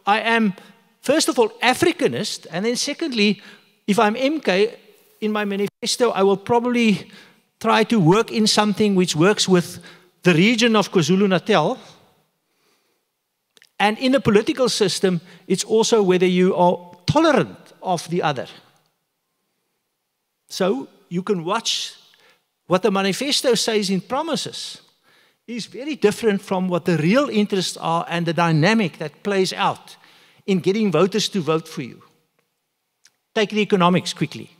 I am, first of all, Africanist, and then secondly, if I'm MK, in my manifesto, I will probably try to work in something which works with the region of KwaZulu-Natal. And in the political system, it's also whether you are tolerant of the other. So you can watch what the manifesto says in promises is very different from what the real interests are and the dynamic that plays out in getting voters to vote for you. Take the economics quickly.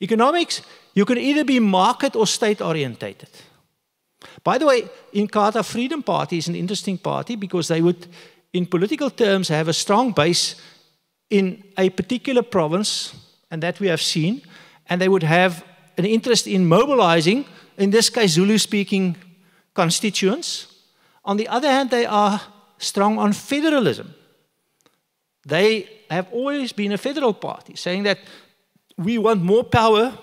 Economics, you can either be market or state-orientated. By the way, Inkatha Freedom Party is an interesting party because they would, in political terms, have a strong base in a particular province, and that we have seen, and they would have an interest in mobilizing, in this case, Zulu-speaking constituents. On the other hand, they are strong on federalism. They have always been a federal party, saying that we want more power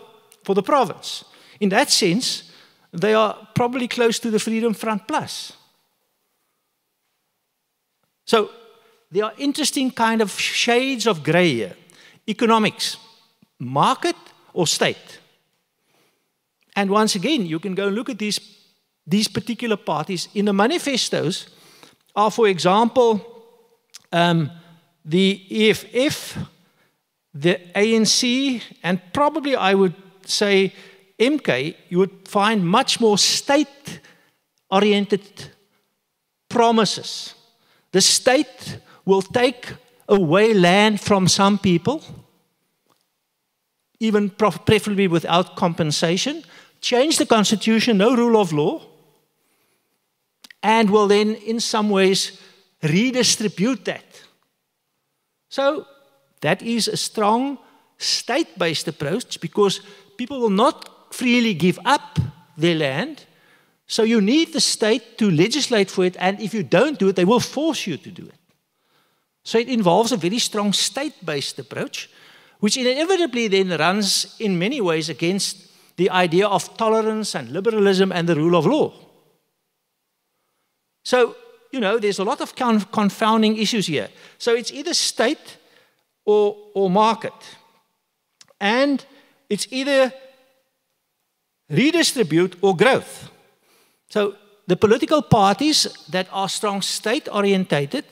for the province. In that sense, they are probably close to the Freedom Front Plus. So there are interesting kind of shades of gray here. Economics, market or state. And once again, you can go and look at these particular parties. In the manifestos are, for example, the EFF, the ANC, and probably I would say MK, you would find much more state-oriented promises. The state will take away land from some people. even preferably without compensation, change the constitution, no rule of law, and will then in some ways redistribute that. So that is a strong state-based approach because people will not freely give up their land. So you need the state to legislate for it, and if you don't do it, they will force you to do it. So it involves a very strong state-based approach, which inevitably then runs in many ways against the idea of tolerance and liberalism and the rule of law. So, you know, there's a lot of confounding issues here. So it's either state or market. And it's either redistribute or growth. So the political parties that are strong state-orientated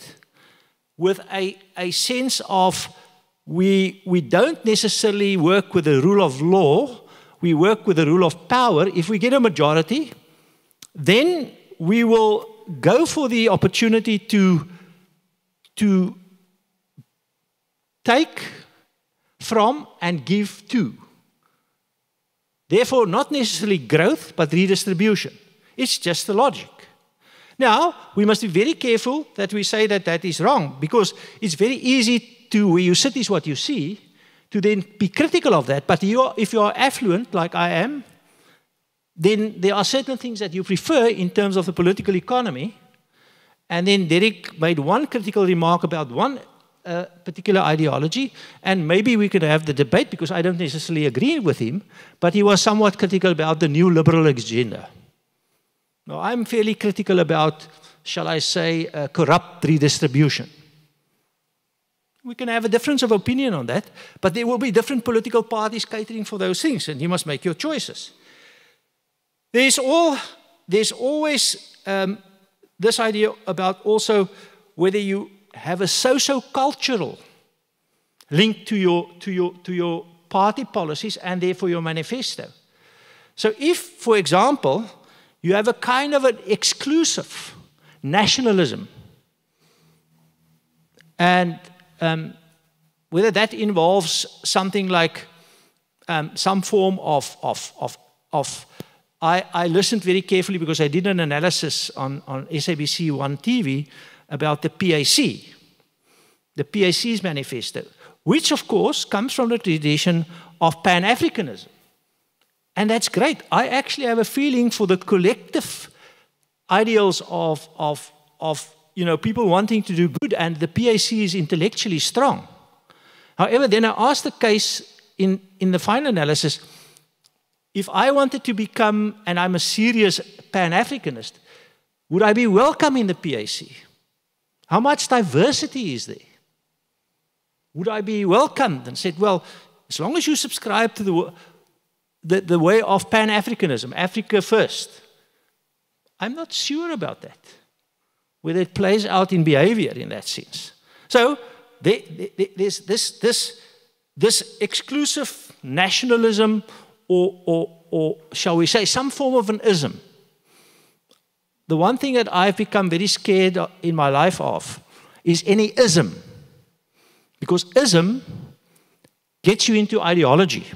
with a sense of we don't necessarily work with the rule of law, we work with the rule of power. If we get a majority, then we will go for the opportunity to take from and give to. Therefore, not necessarily growth, but redistribution. It's just the logic. Now, we must be very careful that we say that that is wrong, because it's very easy to, where you sit is what you see, to then be critical of that. But if you are affluent, like I am, then there are certain things that you prefer in terms of the political economy. And then Derek made one critical remark about one particular ideology, and maybe we could have the debate because I don't necessarily agree with him, but he was somewhat critical about the new liberal agenda. Now, I'm fairly critical about, shall I say, corrupt redistribution. We can have a difference of opinion on that, but there will be different political parties catering for those things, and you must make your choices. There's always this idea about also whether you have a socio-cultural link to your party policies and therefore your manifesto. So if, for example, you have a kind of an exclusive nationalism, and whether that involves something like some form of I listened very carefully because I did an analysis on SABC 1 TV about the PAC's manifesto, which of course comes from the tradition of Pan-Africanism. And that's great. I actually have a feeling for the collective ideals of you know, people wanting to do good, and the PAC is intellectually strong. However, then I asked the case in the final analysis, if I wanted to become, and I'm a serious Pan-Africanist, would I be welcome in the PAC? How much diversity is there? Would I be welcomed? And said, well, as long as you subscribe to the way of Pan-Africanism, Africa first. I'm not sure about that, whether it plays out in behavior in that sense. So there's this exclusive nationalism, or shall we say, some form of an ism. The one thing that I've become very scared in my life of is any ism. Because ism gets you into ideology.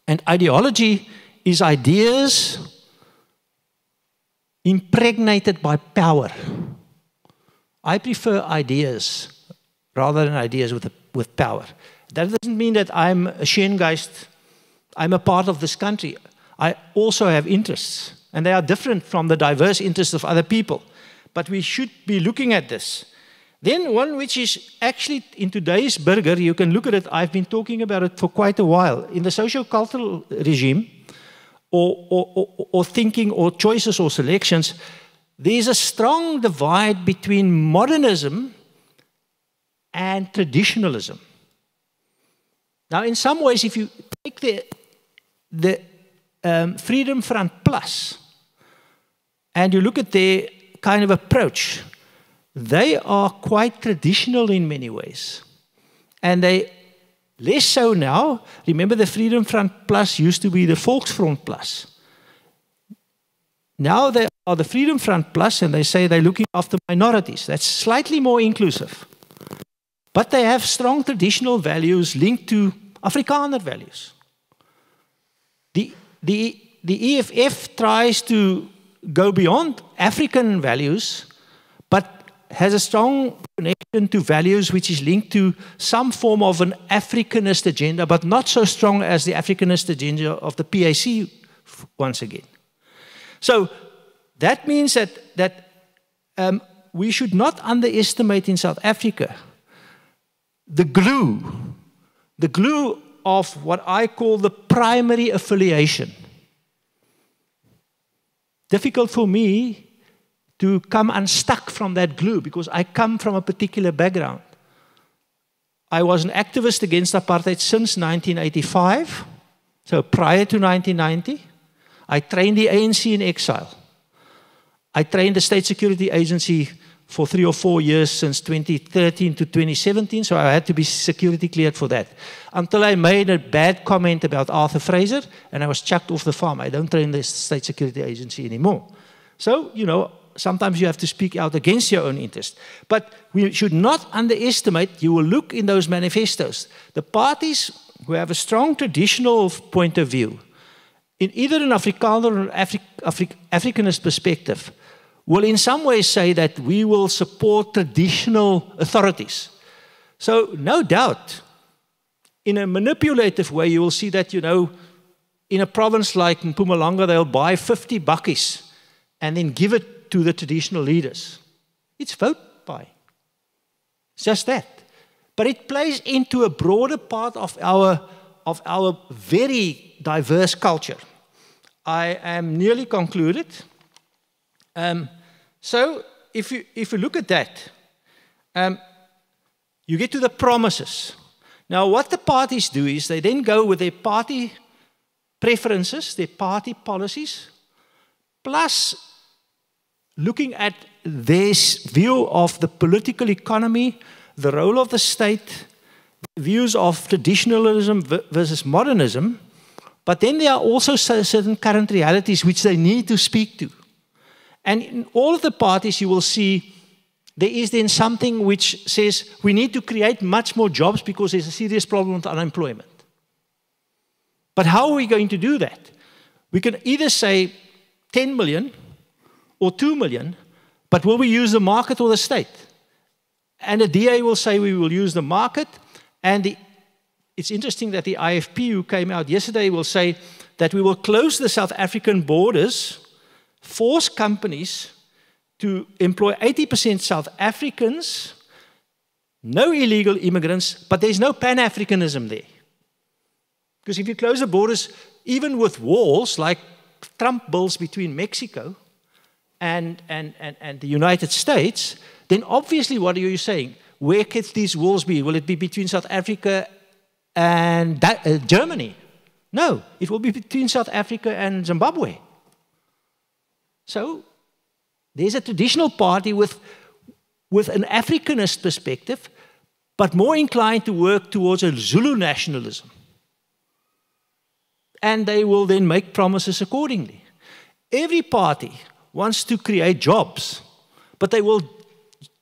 And ideology is ideas impregnated by power. I prefer ideas rather than ideas with power. That doesn't mean that I'm a Scheengeist. I'm a part of this country. I also have interests, and they are different from the diverse interests of other people. But we should be looking at this. Then one which is actually in today's burger, you can look at it, I've been talking about it for quite a while. In the socio-cultural regime, or thinking, or choices, or selections, there's a strong divide between modernism and traditionalism. Now, in some ways, if you take the Freedom Front Plus, and you look at their kind of approach, they are quite traditional in many ways. And they less so now. Remember, the Freedom Front Plus used to be the Volksfront Plus. Now they are the Freedom Front Plus, and they say they're looking after minorities. That's slightly more inclusive. But they have strong traditional values linked to Afrikaner values. The EFF tries to go beyond African values, but has a strong connection to values which is linked to some form of an Africanist agenda, but not so strong as the Africanist agenda of the PAC once again. So that means that we should not underestimate in South Africa the glue of what I call the primary affiliation. Difficult for me to come unstuck from that glue because I come from a particular background. I was an activist against apartheid since 1985, so prior to 1990. I trained the ANC in exile. I trained the State Security Agency for 3 or 4 years since 2013 to 2017, so I had to be security cleared for that. Until I made a bad comment about Arthur Fraser, and I was chucked off the farm. I don't train the State Security Agency anymore. So, you know, sometimes you have to speak out against your own interest. But we should not underestimate, you will look in those manifestos, the parties who have a strong traditional point of view, in either an Afrikaner or Africanist perspective, will in some ways say that we will support traditional authorities. So no doubt, in a manipulative way, you will see that, you know, in a province like Mpumalanga, they'll buy 50 bakkies and then give it to the traditional leaders. It's vote buying. It's just that. But it plays into a broader part of our very diverse culture. I am nearly concluded. So if you look at that, you get to the promises. Now, what the parties do is they then go with their party preferences, their party policies, plus looking at their view of the political economy, the role of the state, views of traditionalism versus modernism, but then there are also certain current realities which they need to speak to. And in all of the parties, you will see there is then something which says we need to create much more jobs because there's a serious problem with unemployment. But how are we going to do that? We can either say 10 million or 2 million, but will we use the market or the state? And the DA will say we will use the market, and it's interesting that the IFP who came out yesterday will say that we will close the South African borders, force companies to employ 80% South Africans, no illegal immigrants, but there's no Pan-Africanism there. Because if you close the borders, even with walls, like Trump bills between Mexico and the United States, then obviously what are you saying? Where could these walls be? Will it be between South Africa and Germany? No, it will be between South Africa and Zimbabwe. So there's a traditional party with an Africanist perspective, but more inclined to work towards a Zulu nationalism. And they will then make promises accordingly. Every party wants to create jobs, but they will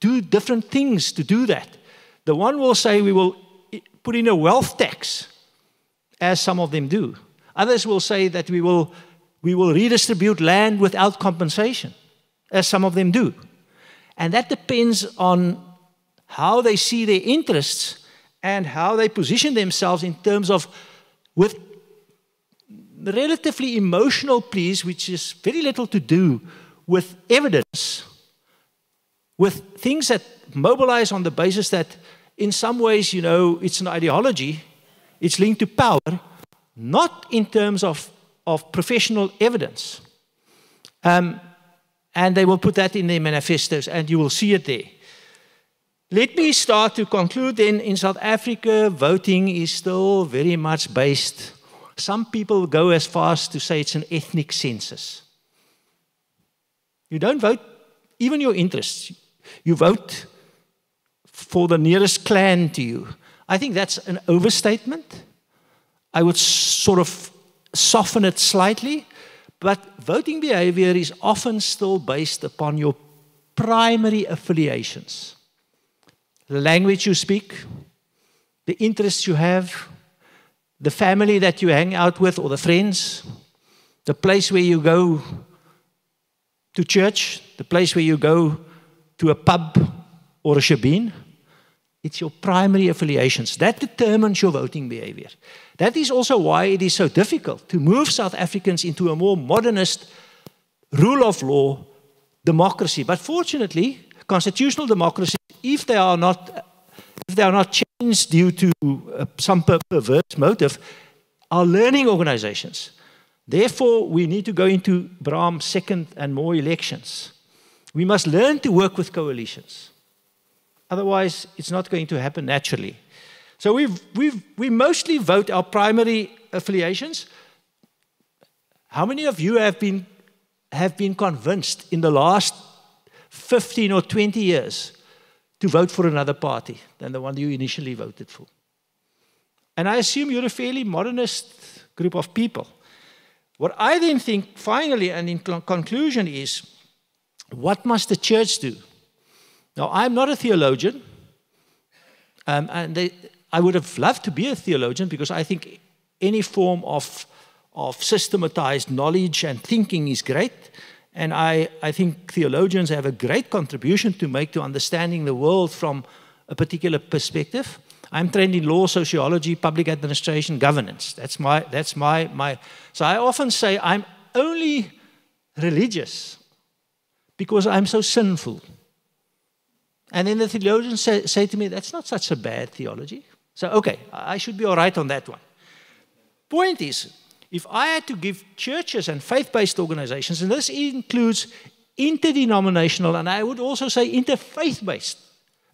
do different things to do that. The one will say we will put in a wealth tax, as some of them do. Others will say that we will redistribute land without compensation, as some of them do. And that depends on how they see their interests and how they position themselves in terms of with relatively emotional pleas, which is very little to do with evidence, with things that mobilize on the basis that in some ways, you know, it's an ideology, it's linked to power, not in terms of professional evidence. And they will put that in their manifestos, and you will see it there. Let me start to conclude then. In South Africa, voting is still very much based. Some people go as far as to say it's an ethnic census. You don't vote, even your interests. You vote for the nearest clan to you. I think that's an overstatement. I would sort of soften it slightly, but voting behavior is often still based upon your primary affiliations. The language you speak, the interests you have, the family that you hang out with or the friends, the place where you go to church, the place where you go to a pub or a shebeen. It's your primary affiliations. That determines your voting behavior. That is also why it is so difficult to move South Africans into a more modernist rule of law democracy. But fortunately, constitutional democracy, if they are not changed due to some perverse motive, are learning organizations. Therefore, we need to go into Braam's second and more elections. We must learn to work with coalitions. Otherwise, it's not going to happen naturally. So we mostly vote our primary affiliations. How many of you have been convinced in the last 15 or 20 years to vote for another party than the one you initially voted for? And I assume you're a fairly modernist group of people. What I then think, finally, and in conclusion, is what must the church do? Now, I'm not a theologian, and I would have loved to be a theologian because I think any form of systematized knowledge and thinking is great. And I think theologians have a great contribution to make to understanding the world from a particular perspective. I'm trained in law, sociology, public administration, governance. That's my. So I often say I'm only religious because I'm so sinful. And then the theologians say to me, that's not such a bad theology. So, okay, I should be all right on that one. Point is, if I had to give churches and faith-based organizations, and this includes interdenominational, and I would also say interfaith-based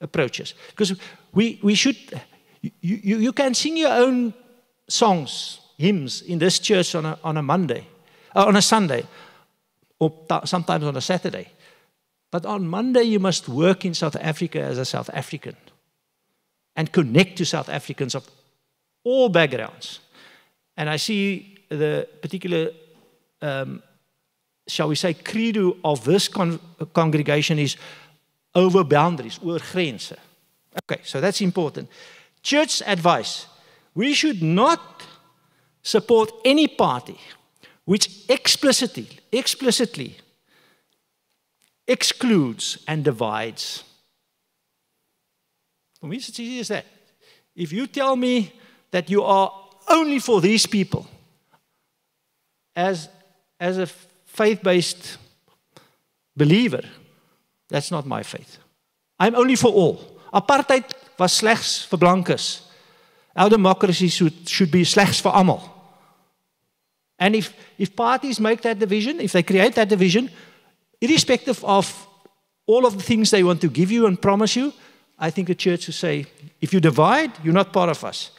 approaches, because we should, you can sing your own songs, hymns in this church on a Monday, on a Sunday, or sometimes on a Saturday. But on Monday, you must work in South Africa as a South African and connect to South Africans of all backgrounds. And I see the particular, shall we say, credo of this congregation is over boundaries, oor grense. Okay, so that's important. Church advice. We should not support any party which explicitly excludes and divides. For me, it's as easy as that. If you tell me that you are only for these people, as a faith-based believer, that's not my faith. I'm only for all. Apartheid was slegs vir blankes. Our democracy should be slegs vir almal. And if parties make that division, if they create that division, irrespective of all of the things they want to give you and promise you, I think the church should say, if you divide, you're not part of us.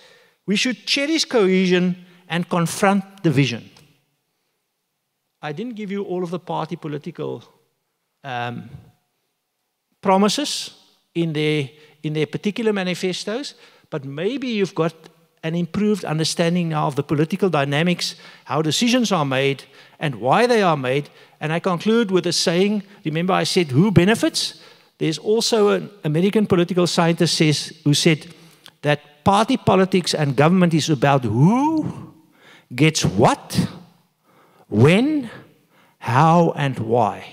We should cherish cohesion and confront division. I didn't give you all of the party political promises in their particular manifestos, but maybe you've got an improved understanding now of the political dynamics, how decisions are made, and why they are made. And I conclude with a saying, remember I said, who benefits? There's also an American political scientist who said that party politics and government is about who gets what, when, how, and why.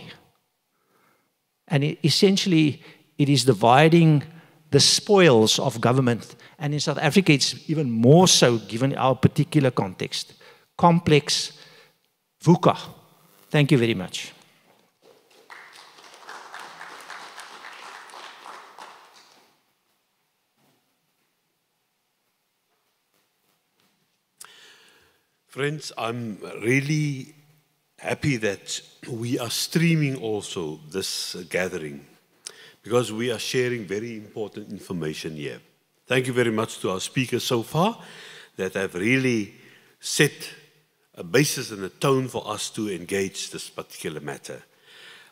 And essentially, it is dividing the spoils of government. And in South Africa, it's even more so given our particular context. Complex, VUCA. Thank you very much. Friends, I'm really happy that we are streaming also this gathering, because we are sharing very important information here. Thank you very much to our speakers so far that have really set a basis and a tone for us to engage this particular matter.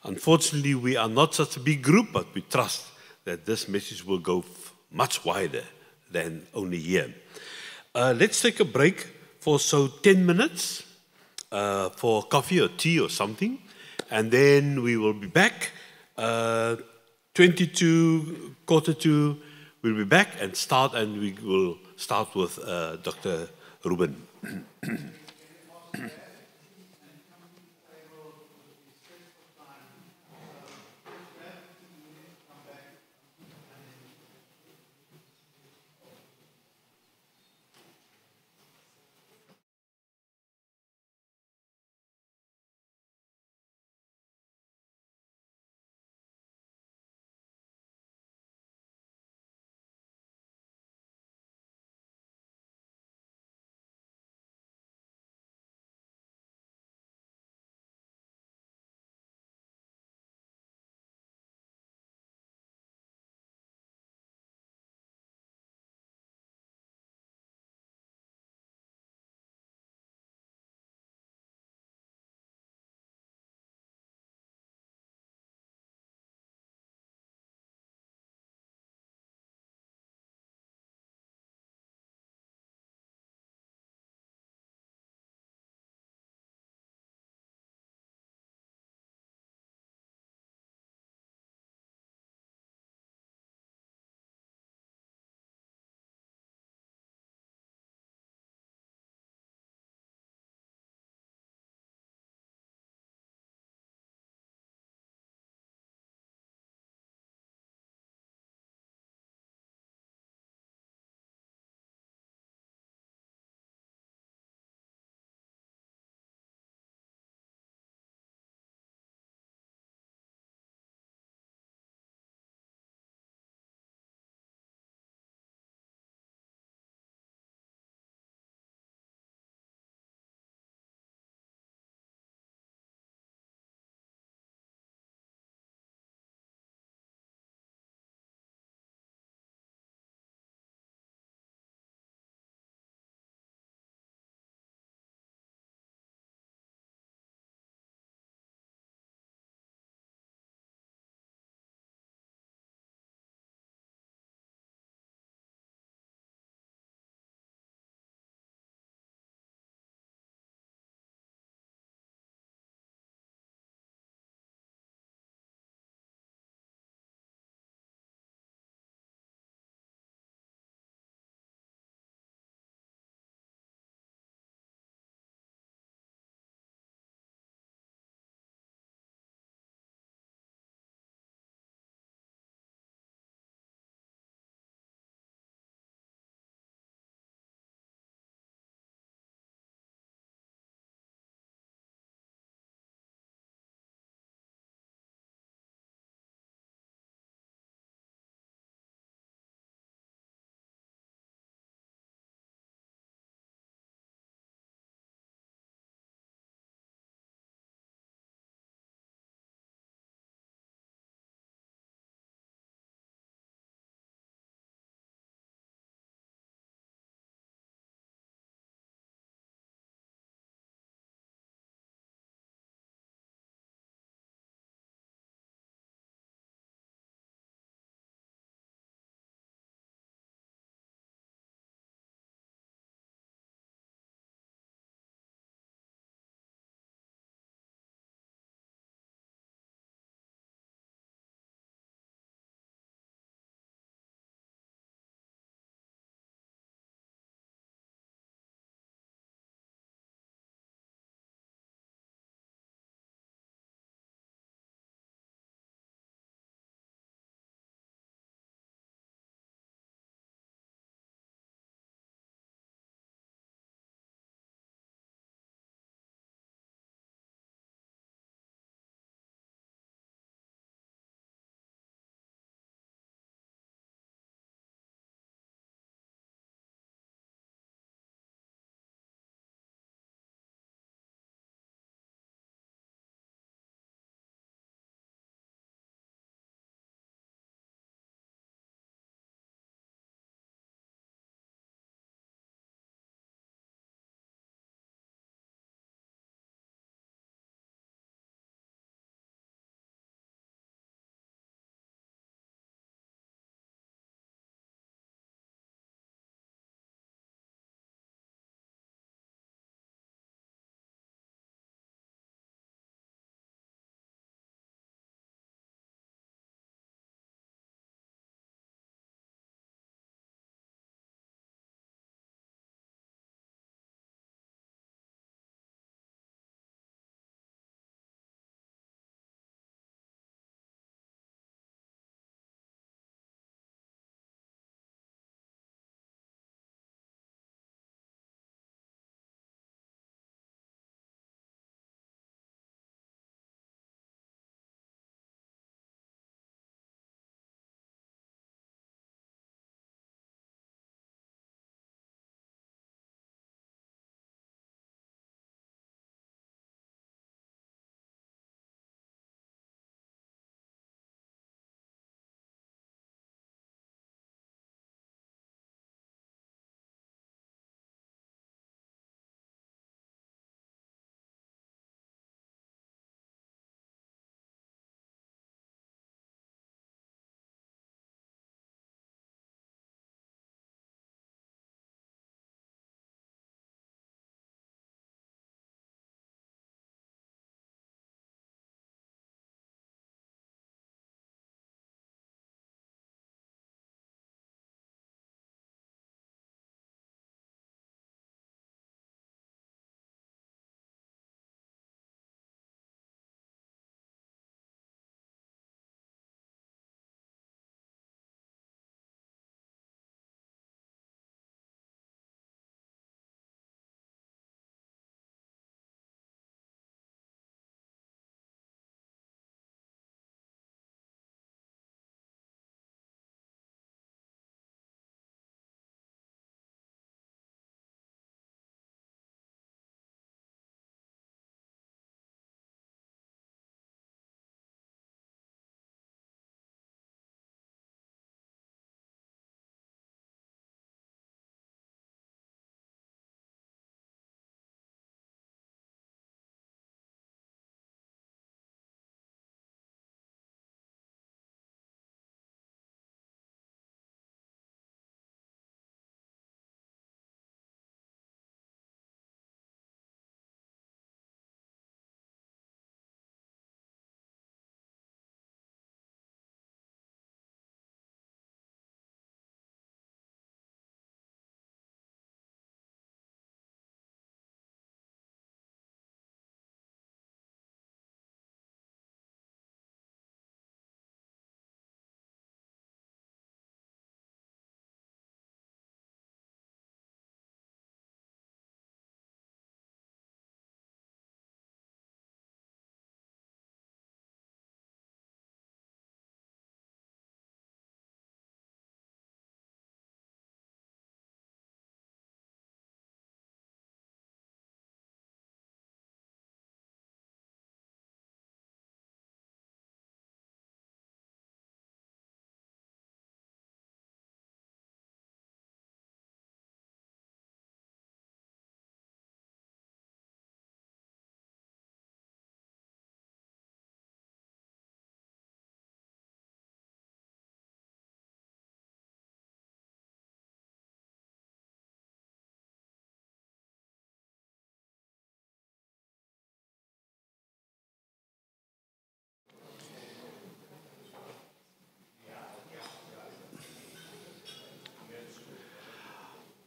Unfortunately, we are not such a big group, but we trust that this message will go much wider than only here. Let's take a break for 10 minutes for coffee or tea or something, and then we will be back. 22, quarter to, we'll be back and we will start with Dr. Ruben.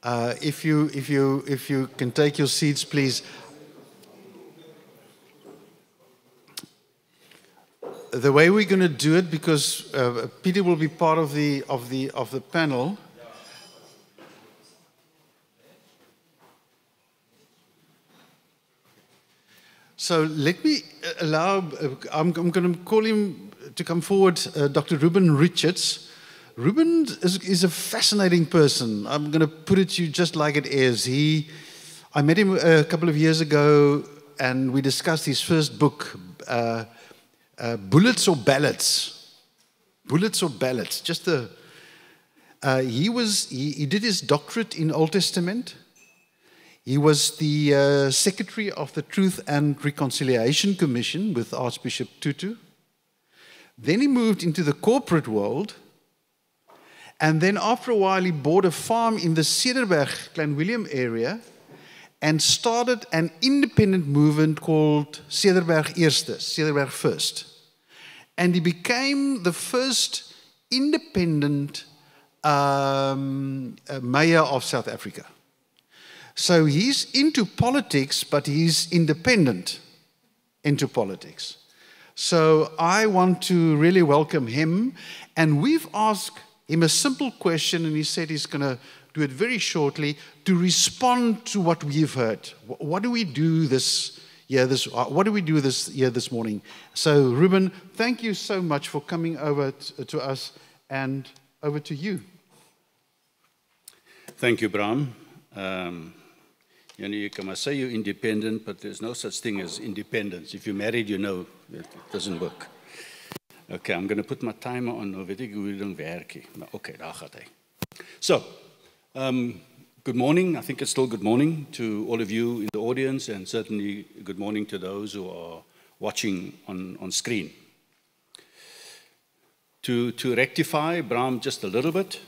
If you can take your seats, please. The way we're going to do it, because Peter will be part of the panel. So let me allow. I'm going to call him to come forward, Dr. Ruben Richards. Ruben is a fascinating person. I'm going to put it to you just like it is. I met him a couple of years ago, and we discussed his first book. Bullets or Ballads? Bullets or Ballads? He did his doctorate in Old Testament. He was the secretary of the Truth and Reconciliation Commission with Archbishop Tutu. Then he moved into the corporate world. And then after a while, he bought a farm in the Stellenberg, Klein Willem area and started an independent movement called Stellenberg First. And he became the first independent mayor of South Africa. So he's into politics, but he's independent into politics. So I want to really welcome him. And we've asked him a simple question, and he said he's going to do it very shortly to respond to what we've heard. What do we do this morning? So, Ruben, thank you so much for coming over to us, and over to you. Thank you, Bram. You can say you're independent, but there's no such thing as independence. If you're married, you know it doesn't work. Okay, I'm going to put my timer on. Nou weet ek hoe dit werk. Okay, daar gaat hy. So, good morning. I think it's still good morning to all of you in the audience, and certainly good morning to those who are watching on screen. To rectify Bram just a little bit,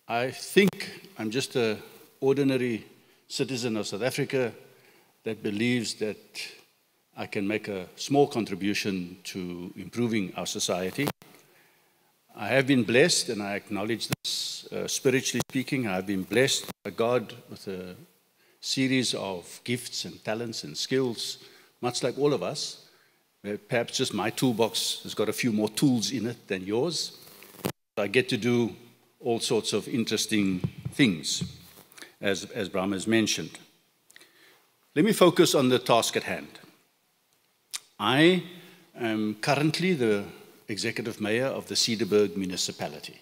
I think I'm just an ordinary citizen of South Africa that believes that I can make a small contribution to improving our society. I have been blessed, and I acknowledge this, spiritually speaking, I have been blessed by God with a series of gifts and talents and skills, much like all of us. Perhaps just my toolbox has got a few more tools in it than yours. I get to do all sorts of interesting things, as Bram has mentioned. Let me focus on the task at hand. I am currently the executive mayor of the Stellenberg municipality.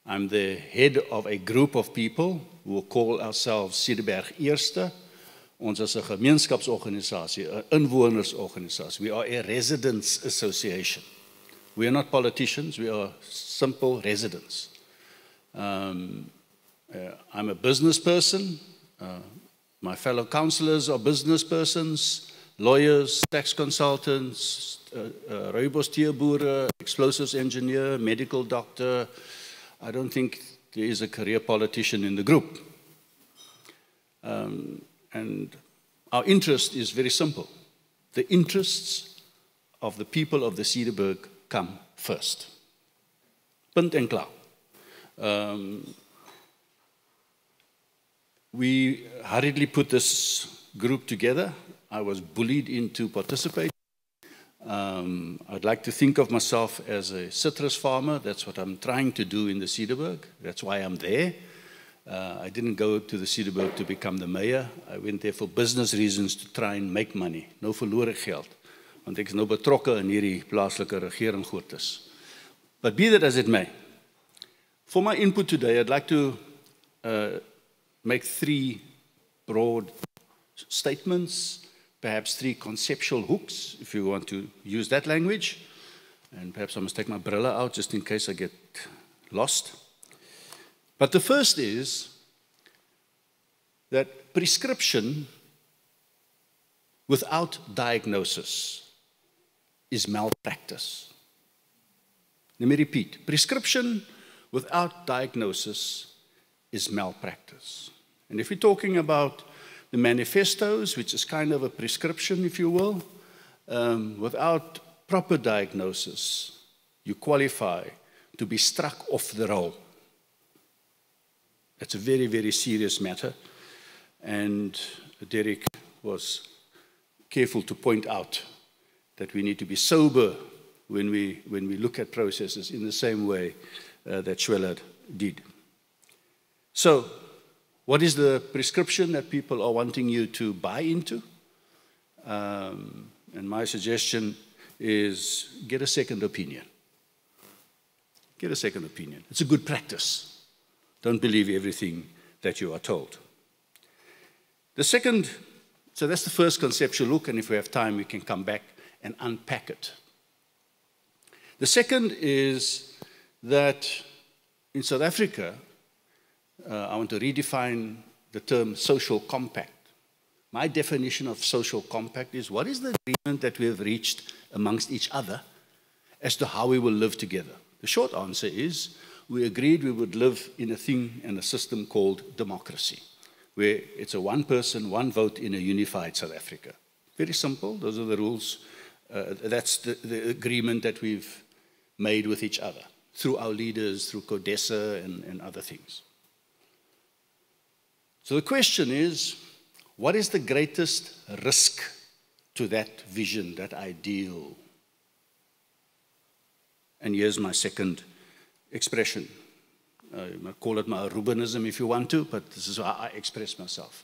I'm the head of a group of people who will call ourselves Stellenberg Eerste. Ons is 'n gemeenskapsorganisasie, 'n inwonersorganisasie. We are a residents association. We are not politicians, we are simple residents. I'm a business person. My fellow councillors are business persons, lawyers, tax consultants, rooibos teeboere, explosives engineer, medical doctor. I don't think there is a career politician in the group. And our interest is very simple. The interests of the people of the Stellenberg come first. Punt en klaar. We hurriedly put this group together. I was bullied into participating. I'd like to think of myself as a citrus farmer. That's what I'm trying to do in the Stellenberg. That's why I'm there. I didn't go to the Stellenberg to become the mayor. I went there for business reasons to try and make money. Nou verloor ek geld, want ek is nou betrokke in hierdie plaaslike regering goedes. But be that as it may, for my input today, I'd like to make three broad statements, perhaps three conceptual hooks, if you want to use that language. And perhaps I must take my brille out just in case I get lost. But the first is that prescription without diagnosis is malpractice. Let me repeat. Prescription without diagnosis is malpractice. And if we're talking about the manifestos, which is kind of a prescription, if you will, without proper diagnosis, you qualify to be struck off the roll. It's a very, very serious matter. And Derek was careful to point out that we need to be sober when we look at processes in the same way that Schwellert did. So, what is the prescription that people are wanting you to buy into? And my suggestion is get a second opinion. Get a second opinion. It's a good practice. Don't believe everything that you are told. The second, so that's the first conceptual look, and if we have time, we can come back and unpack it. The second is that in South Africa, I want to redefine the term social compact. My definition of social compact is what is the agreement that we have reached amongst each other as to how we will live together? The short answer is we agreed we would live in a thing and a system called democracy, where it's a one person, one vote in a unified South Africa. Very simple. Those are the rules. That's the agreement that we've made with each other through our leaders, through CODESA and other things. So the question is, what is the greatest risk to that vision, that ideal? And here's my second expression. You might call it my Rubenism if you want to, but this is how I express myself.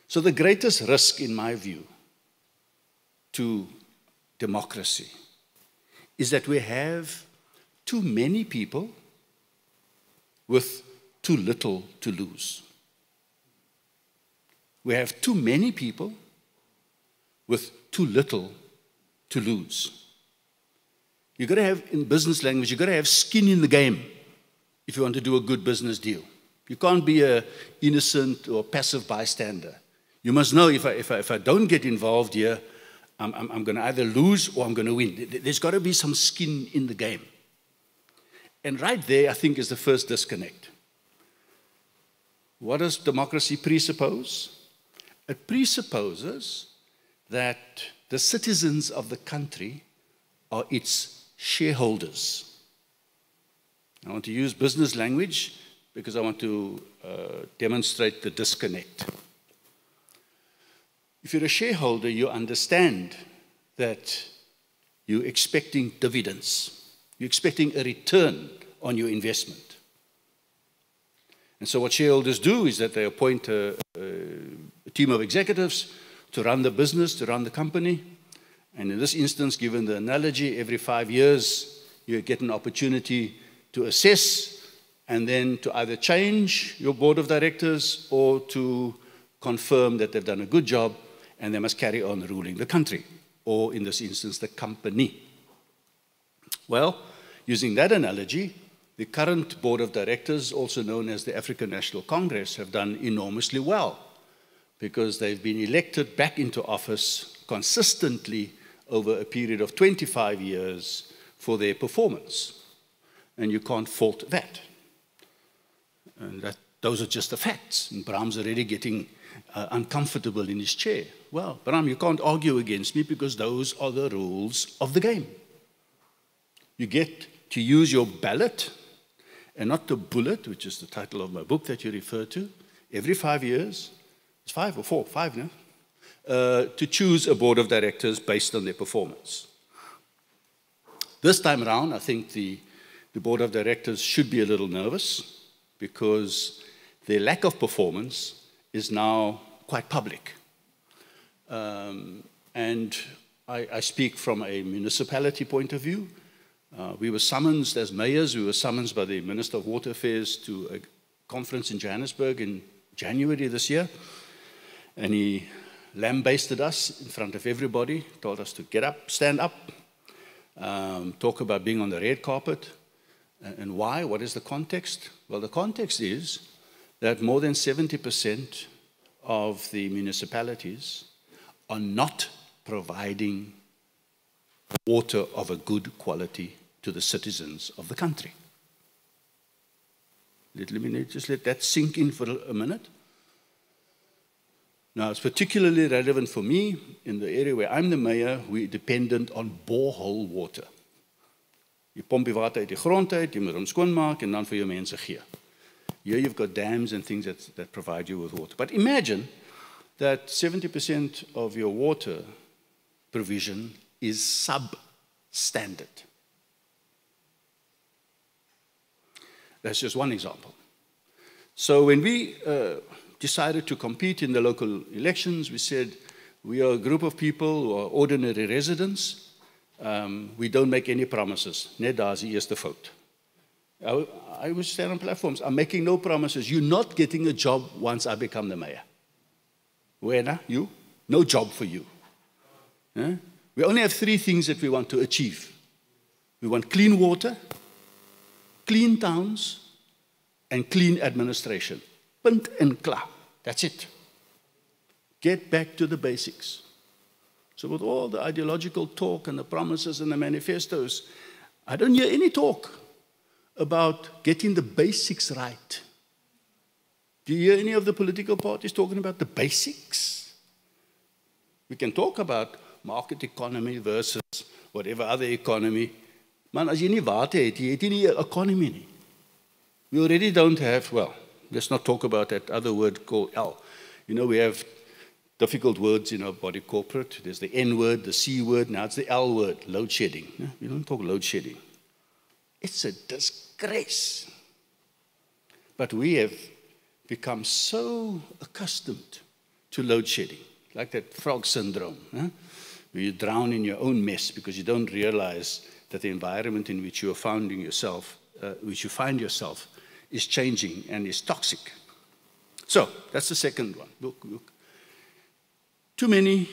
So the greatest risk, in my view, to democracy is that we have too many people with too little to lose. We have too many people with too little to lose. You've got to have, in business language, you've got to have skin in the game if you want to do a good business deal. You can't be an innocent or passive bystander. You must know if I don't get involved here, I'm going to either lose or I'm going to win. There's got to be some skin in the game. And right there, I think, is the first disconnect. What does democracy presuppose? It presupposes that the citizens of the country are its shareholders. I want to use business language because I want to demonstrate the disconnect. If you're a shareholder, you understand that you're expecting dividends. You're expecting a return on your investment. And so what shareholders do is that they appoint a team of executives to run the business, to run the company. And in this instance, given the analogy, every 5 years, you get an opportunity to assess and then to either change your board of directors or to confirm that they've done a good job and they must carry on ruling the country, or in this instance, the company. Well, using that analogy, the current board of directors, also known as the African National Congress, have done enormously well because they've been elected back into office consistently over a period of 25 years for their performance. And you can't fault that. And those are just the facts. And Bram's already getting uncomfortable in his chair. Well, Bram, you can't argue against me because those are the rules of the game. You get to use your ballot and not the bullet, which is the title of my book that you refer to, every 5 years. It's 5 or 4, 5 now. To choose a board of directors based on their performance. This time around, I think the board of directors should be a little nervous because their lack of performance is now quite public. And I speak from a municipality point of view. We were summoned as mayors, we were summoned by the Minister of Water Affairs to a conference in Johannesburg in January this year. And he lambasted us in front of everybody, told us to get up, stand up, talk about being on the red carpet. And why? What is the context? Well, the context is that more than 70% of the municipalities are not providing water of a good quality to the citizens of the country. Let me just let that sink in for a minute. Now, it's particularly relevant for me in the area where I'm the mayor. We're dependent on borehole water. Jy pomp die water uit die grond uit, jy moet hom skoonmaak en dan vir jou mense gee. Here you've got dams and things that provide you with water. But imagine that 70% of your water provision is substandard. That's just one example. So when we decided to compete in the local elections, we said, we are a group of people who are ordinary residents. We don't make any promises. Net daar is die eerste fout. I would stand on platforms. I'm making no promises. You're not getting a job once I become the mayor. Where, you? No job for you. We only have 3 things that we want to achieve. We want clean water, clean towns, and clean administration. Punt en klaar. That's it. Get back to the basics. So with all the ideological talk and the promises and the manifestos, I don't hear any talk about getting the basics right. Do you hear any of the political parties talking about the basics? We can talk about market economy versus whatever other economy. Man, as jy nie water het, jy het nie 'n economy nie. We already don't have, well, let's not talk about that other word called L. You know, we have difficult words in our body corporate. There's the N word, the C word, now it's the L word, load shedding. We don't talk load shedding. It's a disgrace. But we have become so accustomed to load shedding, like that frog syndrome, where you drown in your own mess because you don't realize that the environment in which you are finding yourself, which you find yourself, is changing and is toxic. So that's the second one. Look. Too many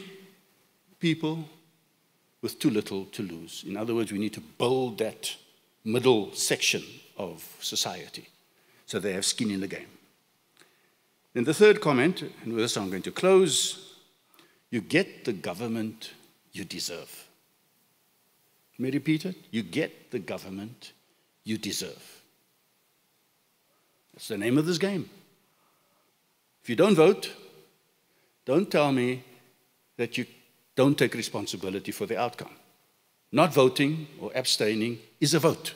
people with too little to lose. In other words, we need to build that middle section of society so they have skin in the game. Then the third comment, and with this I'm going to close, you get the government you deserve. Let me repeat it. You get the government you deserve. That's the name of this game. If you don't vote, don't tell me that you don't take responsibility for the outcome. Not voting or abstaining is a vote.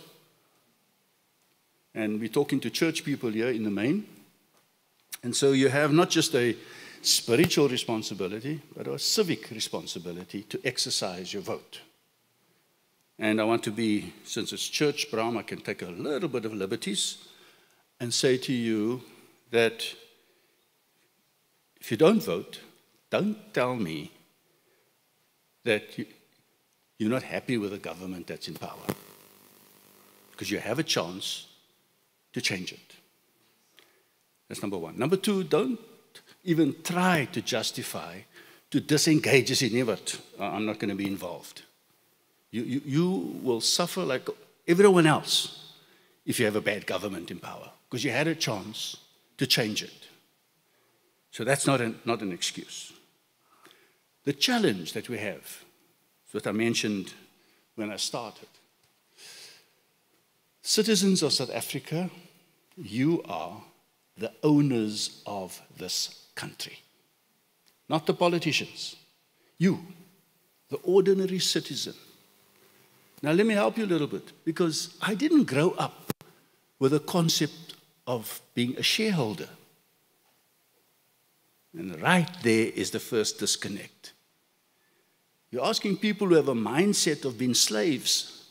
And we're talking to church people here in the main. And so you have not just a spiritual responsibility, but a civic responsibility to exercise your vote. And I want to be, since it's church, Bram, I can take a little bit of liberties and say to you that if you don't vote, don't tell me that you're not happy with the government that's in power, because you have a chance to change it. That's number one. Number two, don't even try to justify to disengage as in what I'm not going to be involved. You will suffer like everyone else if you have a bad government in power, because you had a chance to change it. So that's not an excuse. The challenge that we have is what I mentioned when I started. Citizens of South Africa, you are the owners of this country, not the politicians. You, the ordinary citizen. Now let me help you a little bit, because I didn't grow up with a concept of being a shareholder. And right there is the first disconnect. You're asking people who have a mindset of being slaves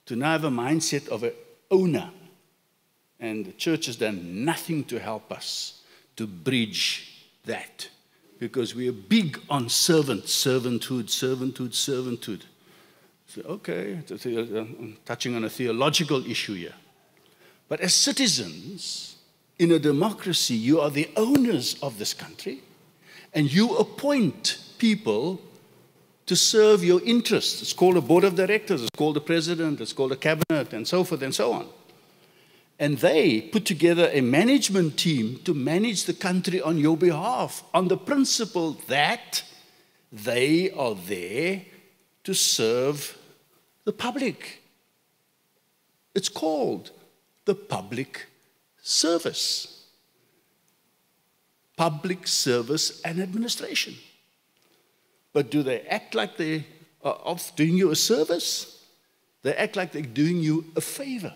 to now have a mindset of an owner. And the church has done nothing to help us to bridge that, because we are big on servanthood. So, okay, I'm touching on a theological issue here. But as citizens in a democracy, you are the owners of this country, and you appoint people to serve your interests. It's called a board of directors, it's called the president, it's called a cabinet, and so forth and so on. And they put together a management team to manage the country on your behalf, on the principle that they are there to serve the public. It's called the public service. Public service and administration. But do they act like they are doing you a service? They act like they're doing you a favor.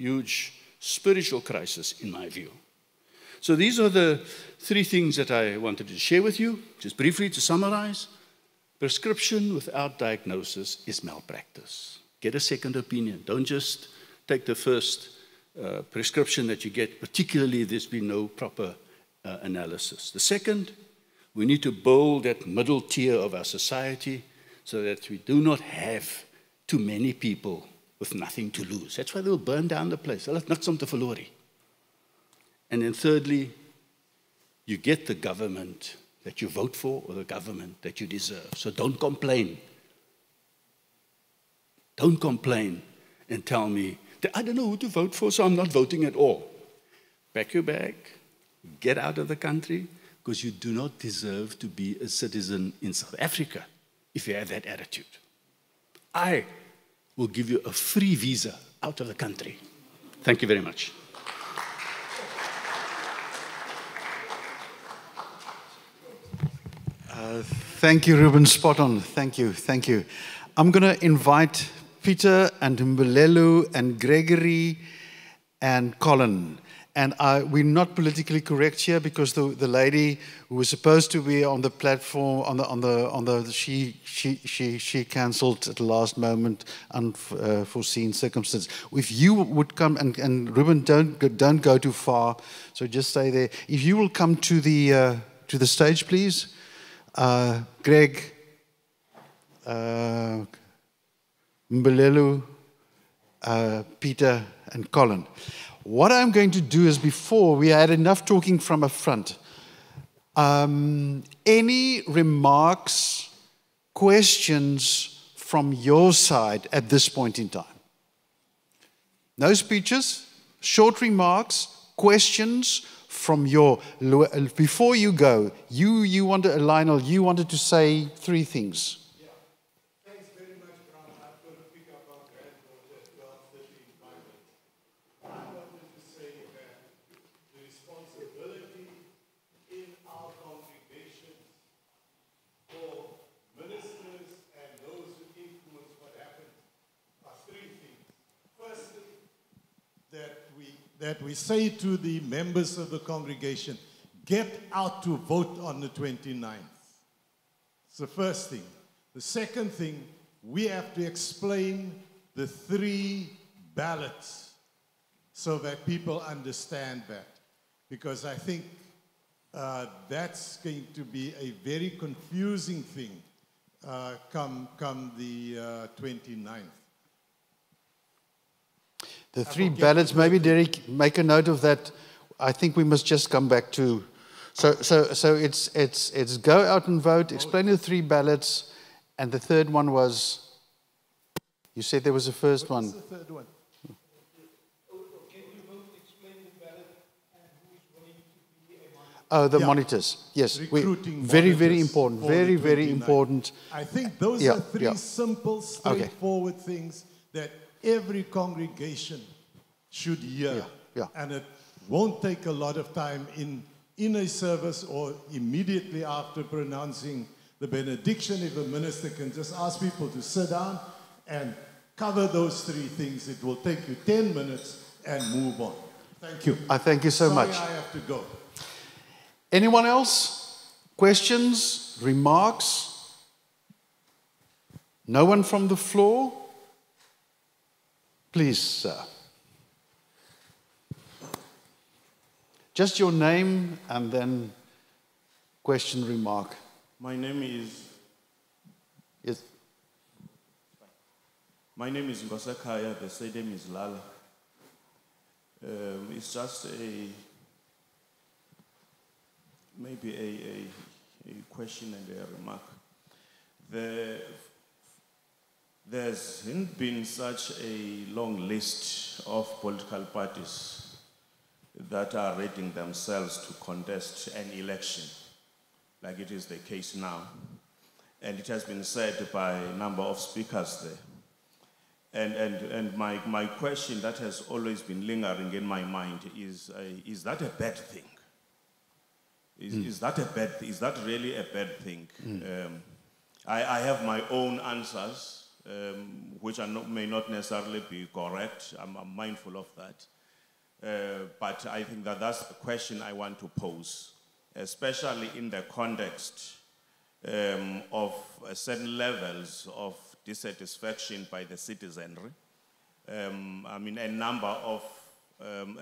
huge spiritual crisis, in my view. So these are the three things that I wanted to share with you. Just briefly to summarize, prescription without diagnosis is malpractice. Get a second opinion. Don't just take the first prescription that you get, particularly if there's been no proper analysis. The second, we need to build that middle tier of our society so that we do not have too many people with nothing to lose. That's why they'll burn down the place. Hulle het niks om te verloor. And then thirdly, you get the government that you vote for or the government that you deserve. So don't complain. Don't complain and tell me, I don't know who to vote for, so I'm not voting at all. Pack your bag, get out of the country, because you do not deserve to be a citizen in South Africa if you have that attitude. I will give you a free visa out of the country. Thank you very much. Thank you, Ruben. Spot on. Thank you. Thank you. I'm going to invite Peter and Mbulelo and Gregory and Colin. And we're not politically correct here because the lady who was supposed to be on the platform, she cancelled at the last moment, unforeseen circumstance. If you would come, and Ruben, don't go too far, so just stay there. If you will come to the stage, please. Greg, Mbulelo, Peter, and Colin. What I'm going to do is, before we had enough talking from up front, any remarks, questions from your side at this point in time? No speeches, short remarks, questions from your, before you go, you wanted, Lionel, you wanted to say three things. Yeah. Thanks very much, Bram. I'm going to pick up our granddaughter at 12:30 private. I wanted to say that the responsibility in our congregations for ministers and those who influence what happens are three things. Firstly, that we say to the members of the congregation, get out to vote on the 29th. It's the first thing. The second thing, we have to explain the three ballots so that people understand that. Because I think that's going to be a very confusing thing come the 29th. The three ballots, maybe Derek, make a note of that. I think we must just come back to, so it's go out and vote, explain the three ballots, and the third one was, you said there was a first one. What's the third one? Can you both explain the ballot and who is willing to be a monitor? Oh, the monitors, yes. Recruiting very, very monitors important, for very, the very 29th. important. I think those are three simple, straightforward things that every congregation should hear. And it won't take a lot of time in a service or immediately after pronouncing the benediction. If a minister can just ask people to sit down and cover those three things, it will take you 10 minutes and move on. Thank you. I thank you so much. Sorry, I have to go. Anyone else? Questions? Remarks? No one from the floor? Please, sir. Just your name and then question, remark. My name is... Yes. My name is Ngosekaya, the surname is Lala. It's just maybe a question and a remark. There hasn't been such a long list of political parties that are readying themselves to contest an election, like it is the case now. And it has been said by a number of speakers there. And my question that has always been lingering in my mind is that a bad thing? Is that really a bad thing? I have my own answers which may not necessarily be correct. I'm mindful of that. But I think that that's the question I want to pose, especially in the context of certain levels of dissatisfaction by the citizenry. I mean, a number of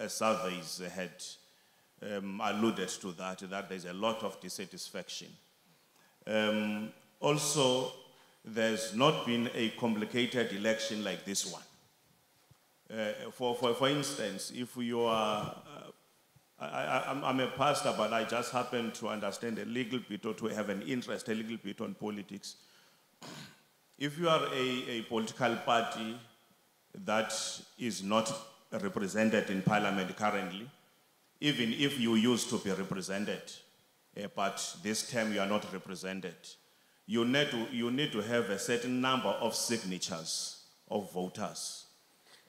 surveys had alluded to that there's a lot of dissatisfaction. Also, there's not been a complicated election like this one. For instance, if you are, I'm a pastor, but I just happen to understand a little bit or to have an interest a little bit on politics. If you are a political party that is not represented in parliament currently, even if you used to be represented, but this time you are not represented, you need to have a certain number of signatures of voters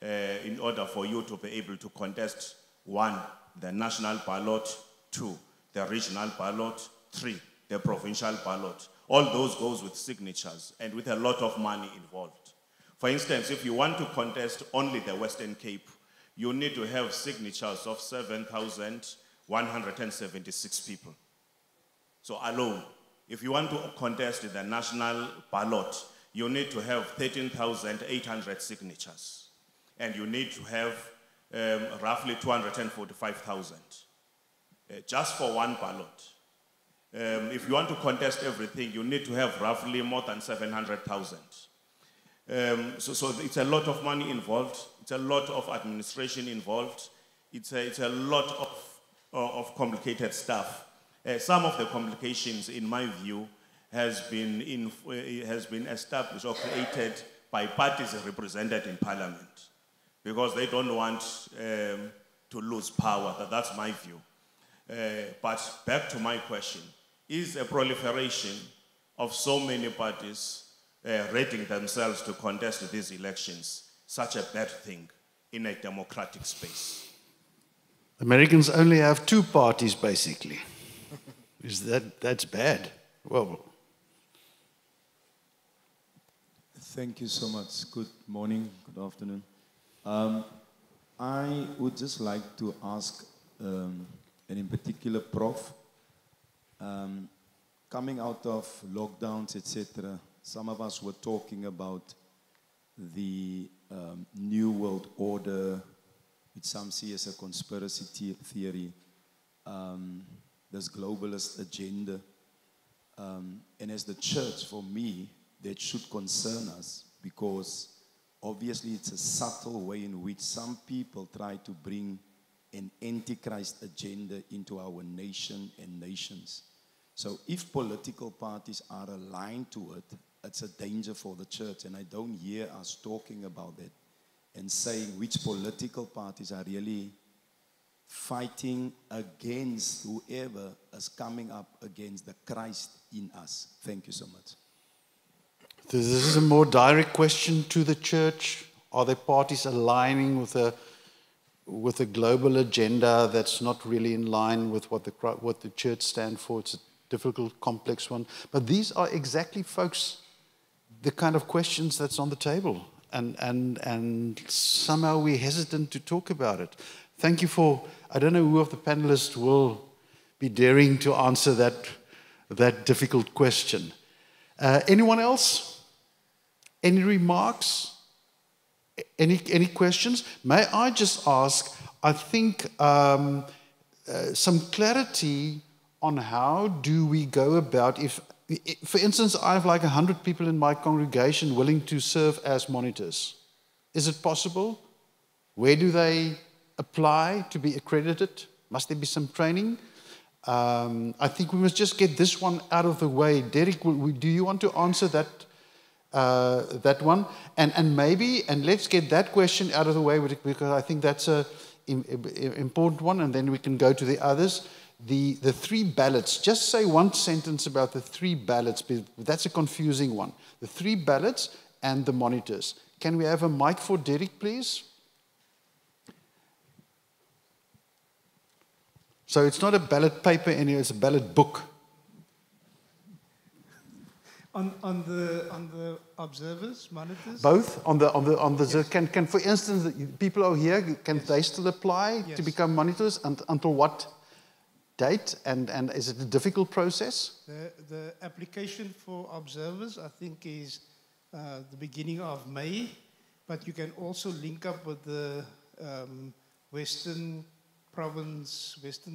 in order for you to be able to contest, 1, the national ballot, 2, the regional ballot, 3, the provincial ballot. All those goes with signatures and with a lot of money involved. For instance, if you want to contest only the Western Cape, you need to have signatures of 7,176 people. So alone, if you want to contest the national ballot, you need to have 13,800 signatures. And you need to have roughly 245,000 just for one ballot. If you want to contest everything, you need to have roughly more than 700,000. So it's a lot of money involved. It's a lot of administration involved. It's a lot of complicated stuff. Some of the complications, in my view, has been established or created by parties represented in parliament, because they don't want to lose power. That's my view. But back to my question, is a proliferation of so many parties rating themselves to contest these elections such a bad thing in a democratic space? Americans only have 2 parties, basically. That's bad? Well, thank you so much. Good morning, good afternoon. I would just like to ask, and in particular, Prof, coming out of lockdowns, etc., some of us were talking about the New World Order, which some see as a conspiracy theory, this globalist agenda. And as the church, for me, that should concern us, because obviously it's a subtle way in which some people try to bring an antichrist agenda into our nation and nations. So if political parties are aligned to it, it's a danger for the church. And I don't hear us talking about that and saying which political parties are really fighting against whoever is coming up against the Christ in us. Thank you so much. This is a more direct question to the church. Are there parties aligning with a global agenda that's not really in line with what the church stands for? It's a difficult, complex one. But these are exactly, folks, the kind of questions that's on the table. And somehow we're hesitant to talk about it. Thank you for, I don't know who of the panelists will be daring to answer that difficult question. Anyone else? Any remarks? Any questions? May I just ask, I think some clarity on how do we go about, if for instance, I have like 100 people in my congregation willing to serve as monitors. Is it possible? Where do they apply to be accredited? Must there be some training? I think we must just get this one out of the way. Derek, do you want to answer that one? And maybe, and let's get that question out of the way, because I think that's an important one, and then we can go to the others. The 3 ballots, just say one sentence about the 3 ballots, because that's a confusing one. The 3 ballots and the monitors. Can we have a mic for Derek, please? So it's not a ballot paper anymore, it's a ballot book. On the observers, monitors? Both on the yes. Can for instance, people over here, can yes. they still apply yes. to become monitors until what date? And is it a difficult process? The application for observers, I think, is the beginning of May, but you can also link up with the Western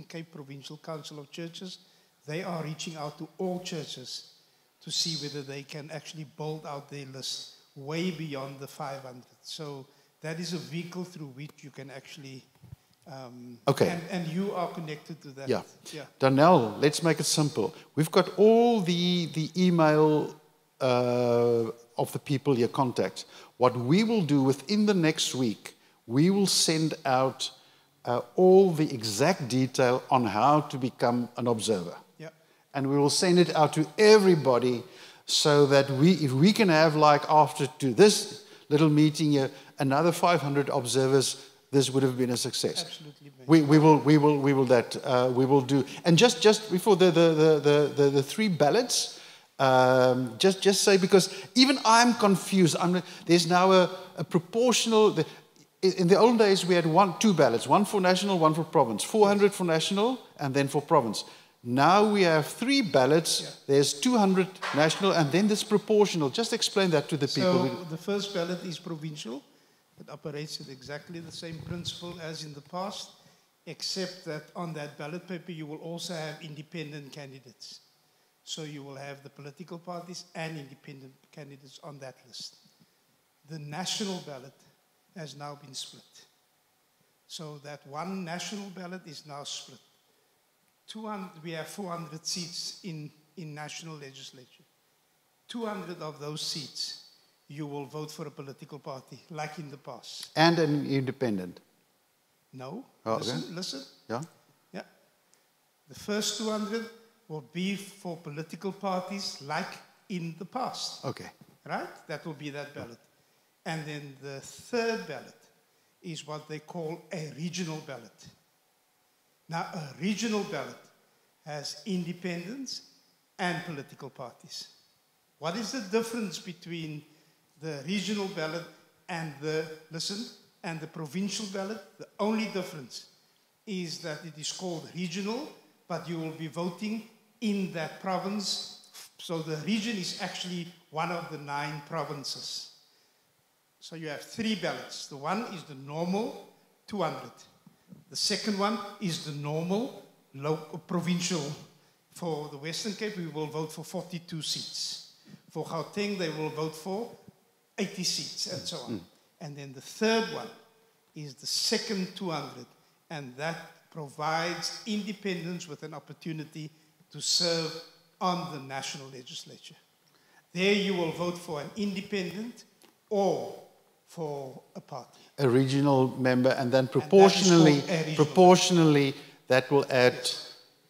Cape Provincial Council of Churches. They are reaching out to all churches to see whether they can actually build out their list way beyond the 500. So that is a vehicle through which you can actually, okay. And you are connected to that. Yeah. Yeah. Darnell, let's make it simple. We've got all the email of the people your contact. What we will do within the next week, we will send out all the exact detail on how to become an observer. And we will send it out to everybody so that if we can have, like, after to this little meeting here, another 500 observers, this would have been a success. Absolutely. We will do. And just before the 3 ballots, just say, because even I'm confused. There's now a proportional. In the old days, we had 2 ballots, one for national, one for province, 400 for national, and then for province. Now we have 3 ballots. Yeah. There's 200 national, and then this proportional. Just explain that to the people. So the first ballot is provincial. It operates at exactly the same principle as in the past, except that on that ballot paper you will also have independent candidates. So you will have the political parties and independent candidates on that list. The national ballot has now been split. So that one national ballot is now split. We have 400 seats in national legislature. 200 of those seats, you will vote for a political party, like in the past. And an independent? No. Oh, listen. Yeah? Yeah. The first 200 will be for political parties, like in the past. Okay. Right? That will be that ballot. And then the third ballot is what they call a regional ballot. Now, a regional ballot has independents and political parties. What is the difference between the regional ballot and the provincial ballot? The only difference is that it is called regional, but you will be voting in that province. So the region is actually one of the 9 provinces. So you have 3 ballots. The one is the normal, 200. The second one is the normal, local, provincial. For the Western Cape, we will vote for 42 seats. For Gauteng, they will vote for 80 seats, and so on. And then the third one is the second 200, and that provides independents with an opportunity to serve on the national legislature. There you will vote for an independent or for a party. A regional member, and then proportionally, that will add,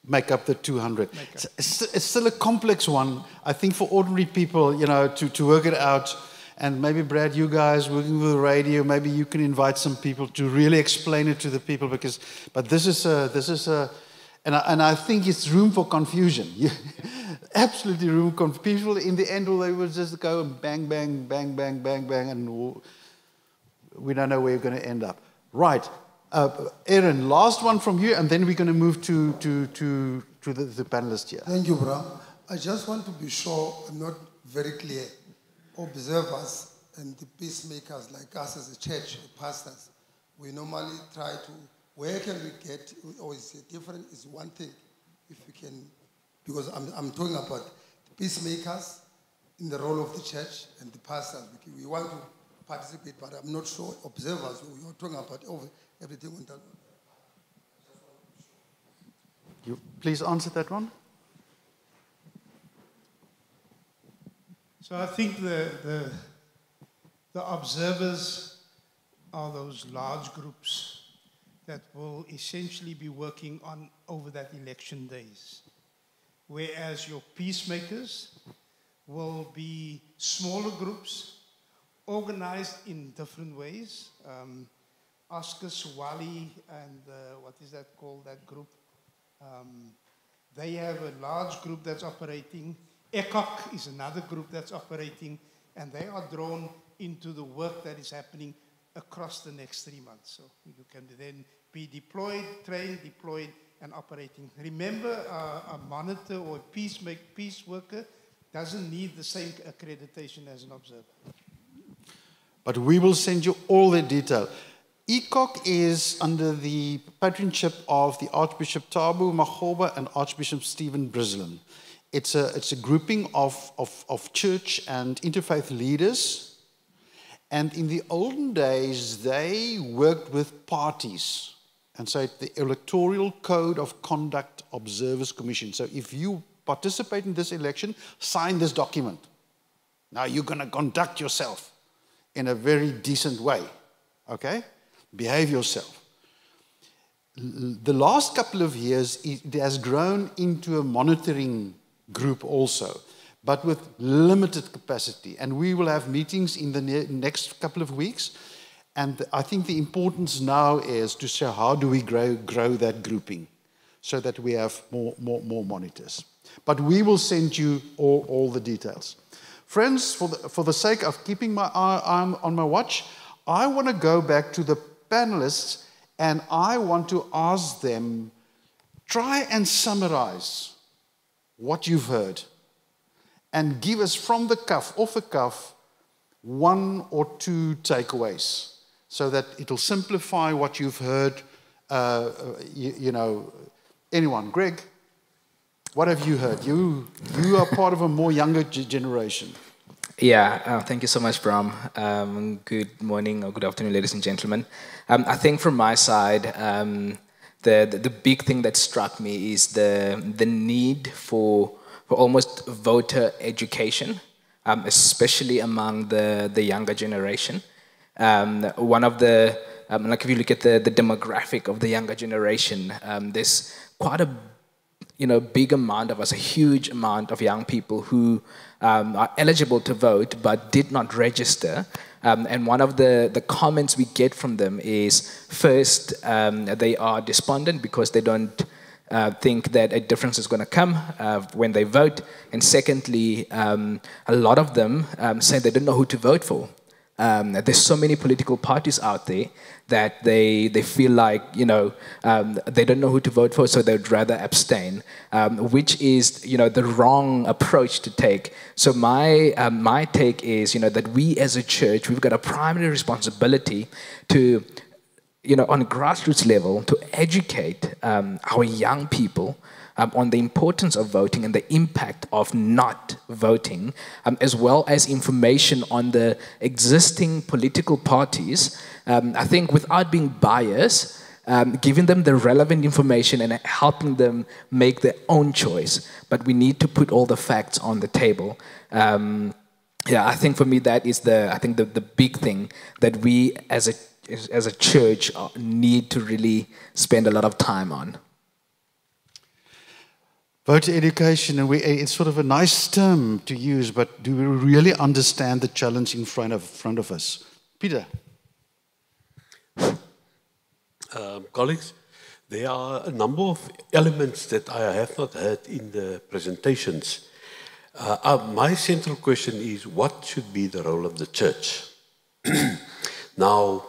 make up the 200. It's still a complex one, I think, for ordinary people, to work it out. And maybe, Brad, you guys working with the radio, maybe you can invite some people to really explain it to the people, but this is and I think it's room for confusion. Absolutely room for confusion. People in the end, they will just go and bang, bang, bang, bang, bang, bang, and we don't know where you're going to end up. Right. Aaron, last one from you, and then we're going to move to the panelist here. Thank you, Bram. I just want to be sure I'm not very clear. Observers and the peacemakers like us as a church, pastors, we normally try to, where can we get, or is it different? Is one thing, if we can, because I'm talking about the peacemakers in the role of the church and the pastors. We want to participate, but I'm not sure observers, we are talking about everything on that. You please answer that one. So I think the observers are those large groups that will essentially be working on over that election days. Whereas your peacemakers will be smaller groups organized in different ways. Oscar Suwali and what is that called, that group? They have a large group that's operating ECOC is another group that's operating, and they are drawn into the work that is happening across the next 3 months. So you can then be deployed, trained, deployed, and operating. Remember, a monitor or a peace worker doesn't need the same accreditation as an observer. But we will send you all the detail. ECOC is under the patronship of the Archbishop Thabo Makgoba and Archbishop Stephen Brislin. It's a grouping of church and interfaith leaders. And in the olden days, they worked with parties. And so it's the Electoral Code of Conduct Observers Commission. So if you participate in this election, sign this document. Now you're going to conduct yourself in a very decent way. Okay? Behave yourself. The last couple of years, it has grown into a monitoring group also, but with limited capacity. And we will have meetings in the next couple of weeks. And I think the importance now is to say, how do we grow that grouping so that we have more monitors. But we will send you all the details. Friends, for the sake of keeping my eye on my watch, I want to go back to the panelists and I want to ask them, try and summarize what you've heard and give us from the cuff, off the cuff, 1 or 2 takeaways so that it'll simplify what you've heard. You know, anyone? Greg, what have you heard? You are part of a more younger generation. Yeah, thank you so much, Bram. Good morning or good afternoon, ladies and gentlemen. I think from my side, the big thing that struck me is the need for almost voter education, especially among the younger generation. One of the, like if you look at the demographic of the younger generation, there's quite a big amount of us, a huge amount of young people who are eligible to vote but did not register. And one of the comments we get from them is, first, they are despondent because they don't think that a difference is going to come when they vote. And secondly, a lot of them say they don't know who to vote for. There's so many political parties out there that they feel like, they don't know who to vote for, so they'd rather abstain, which is, the wrong approach to take. So my take is, that we as a church, we've got a primary responsibility to, on a grassroots level, to educate our young people on the importance of voting and the impact of not voting, as well as information on the existing political parties. I think without being biased, giving them the relevant information and helping them make their own choice. But we need to put all the facts on the table. I think for me that is the big thing that we as a church need to really spend a lot of time on. Voter education, and it's sort of a nice term to use, but do we really understand the challenge in front of us? Peter. Colleagues, there are a number of elements that I have not heard in the presentations. My central question is, what should be the role of the church? Now,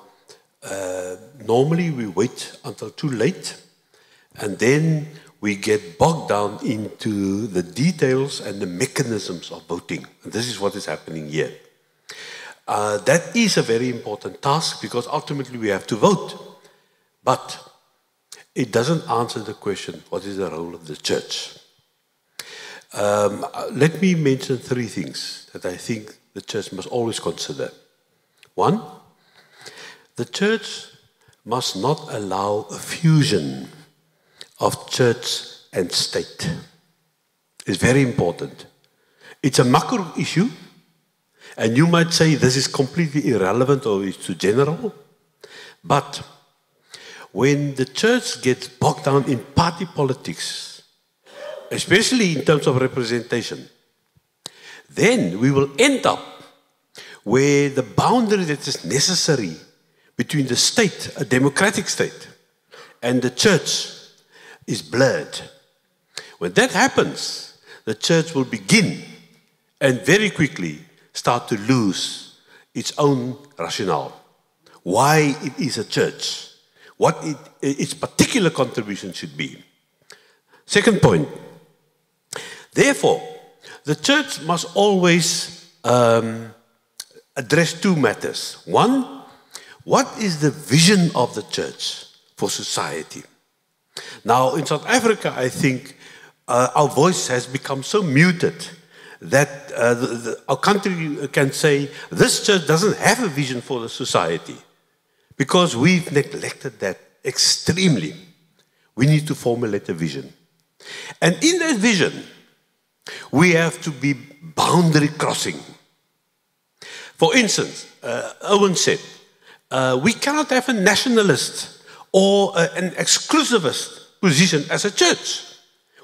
normally we wait until too late, and then we get bogged down into the details and the mechanisms of voting. And this is what is happening here. That is a very important task because ultimately we have to vote. But it doesn't answer the question, what is the role of the church? Let me mention 3 things that I think the church must always consider. 1, the church must not allow a fusion of church and state. It's very important. It's a macro issue, and you might say this is completely irrelevant or it's too general, but when the church gets bogged down in party politics, especially in terms of representation, then we will end up where the boundary that is necessary between the state, a democratic state, and the church is blurred. When that happens, the church will begin and very quickly start to lose its own rationale. Why it is a church, what its particular contribution should be. Second point, therefore, the church must always address two matters. One, what is the vision of the church for society? Now, in South Africa, I think our voice has become so muted that our country can say, this church doesn't have a vision for the society, because we've neglected that extremely. We need to formulate a vision. And in that vision, we have to be boundary crossing. For instance, Owen said, we cannot have a nationalist or an exclusivist position as a church.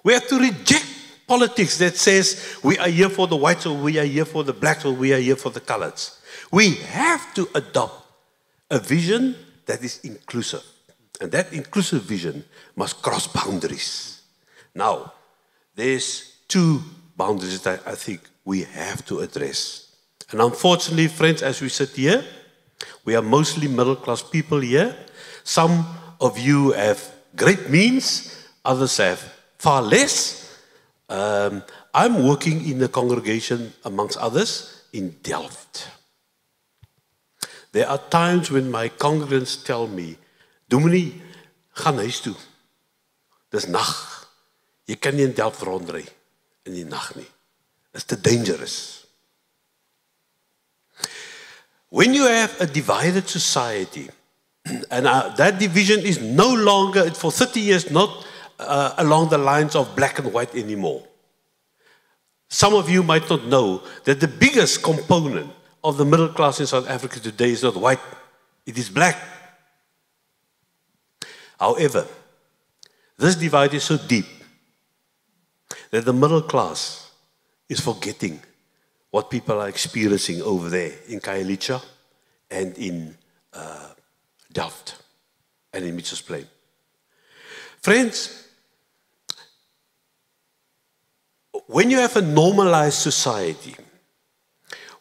We have to reject politics that says we are here for the whites, or we are here for the blacks, or we are here for the coloreds. We have to adopt a vision that is inclusive. And that inclusive vision must cross boundaries. Now, there's two boundaries that I think we have to address. And unfortunately, friends, as we sit here, we are mostly middle-class people here. Some of you have great means, others have far less. I'm working in a congregation, amongst others, in Delft. There are times when my congregants tell me, Dominee, gaan huis toe. Dis nag. Jy kan nie in Delft rondry in die nag nie. It's too dangerous. When you have a divided society, and that division is no longer, for 30 years, not along the lines of black and white anymore. Some of you might not know that the biggest component of the middle class in South Africa today is not white, it is black. However, this divide is so deep that the middle class is forgetting what people are experiencing over there in Khayelitsha and in Delft and in Mitchell's Plain. Friends, when you have a normalized society,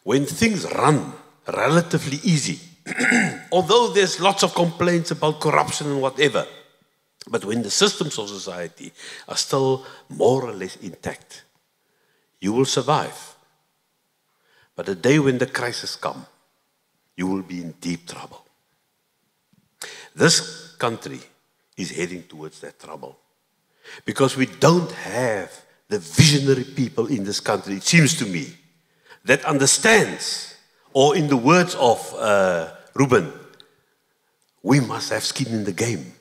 when things run relatively easy, although there's lots of complaints about corruption and whatever, but when the systems of society are still more or less intact, you will survive. But the day when the crisis comes, you will be in deep trouble. This country is heading towards that trouble because we don't have the visionary people in this country, it seems to me, that understands, or in the words of Ruben, we must have skin in the game.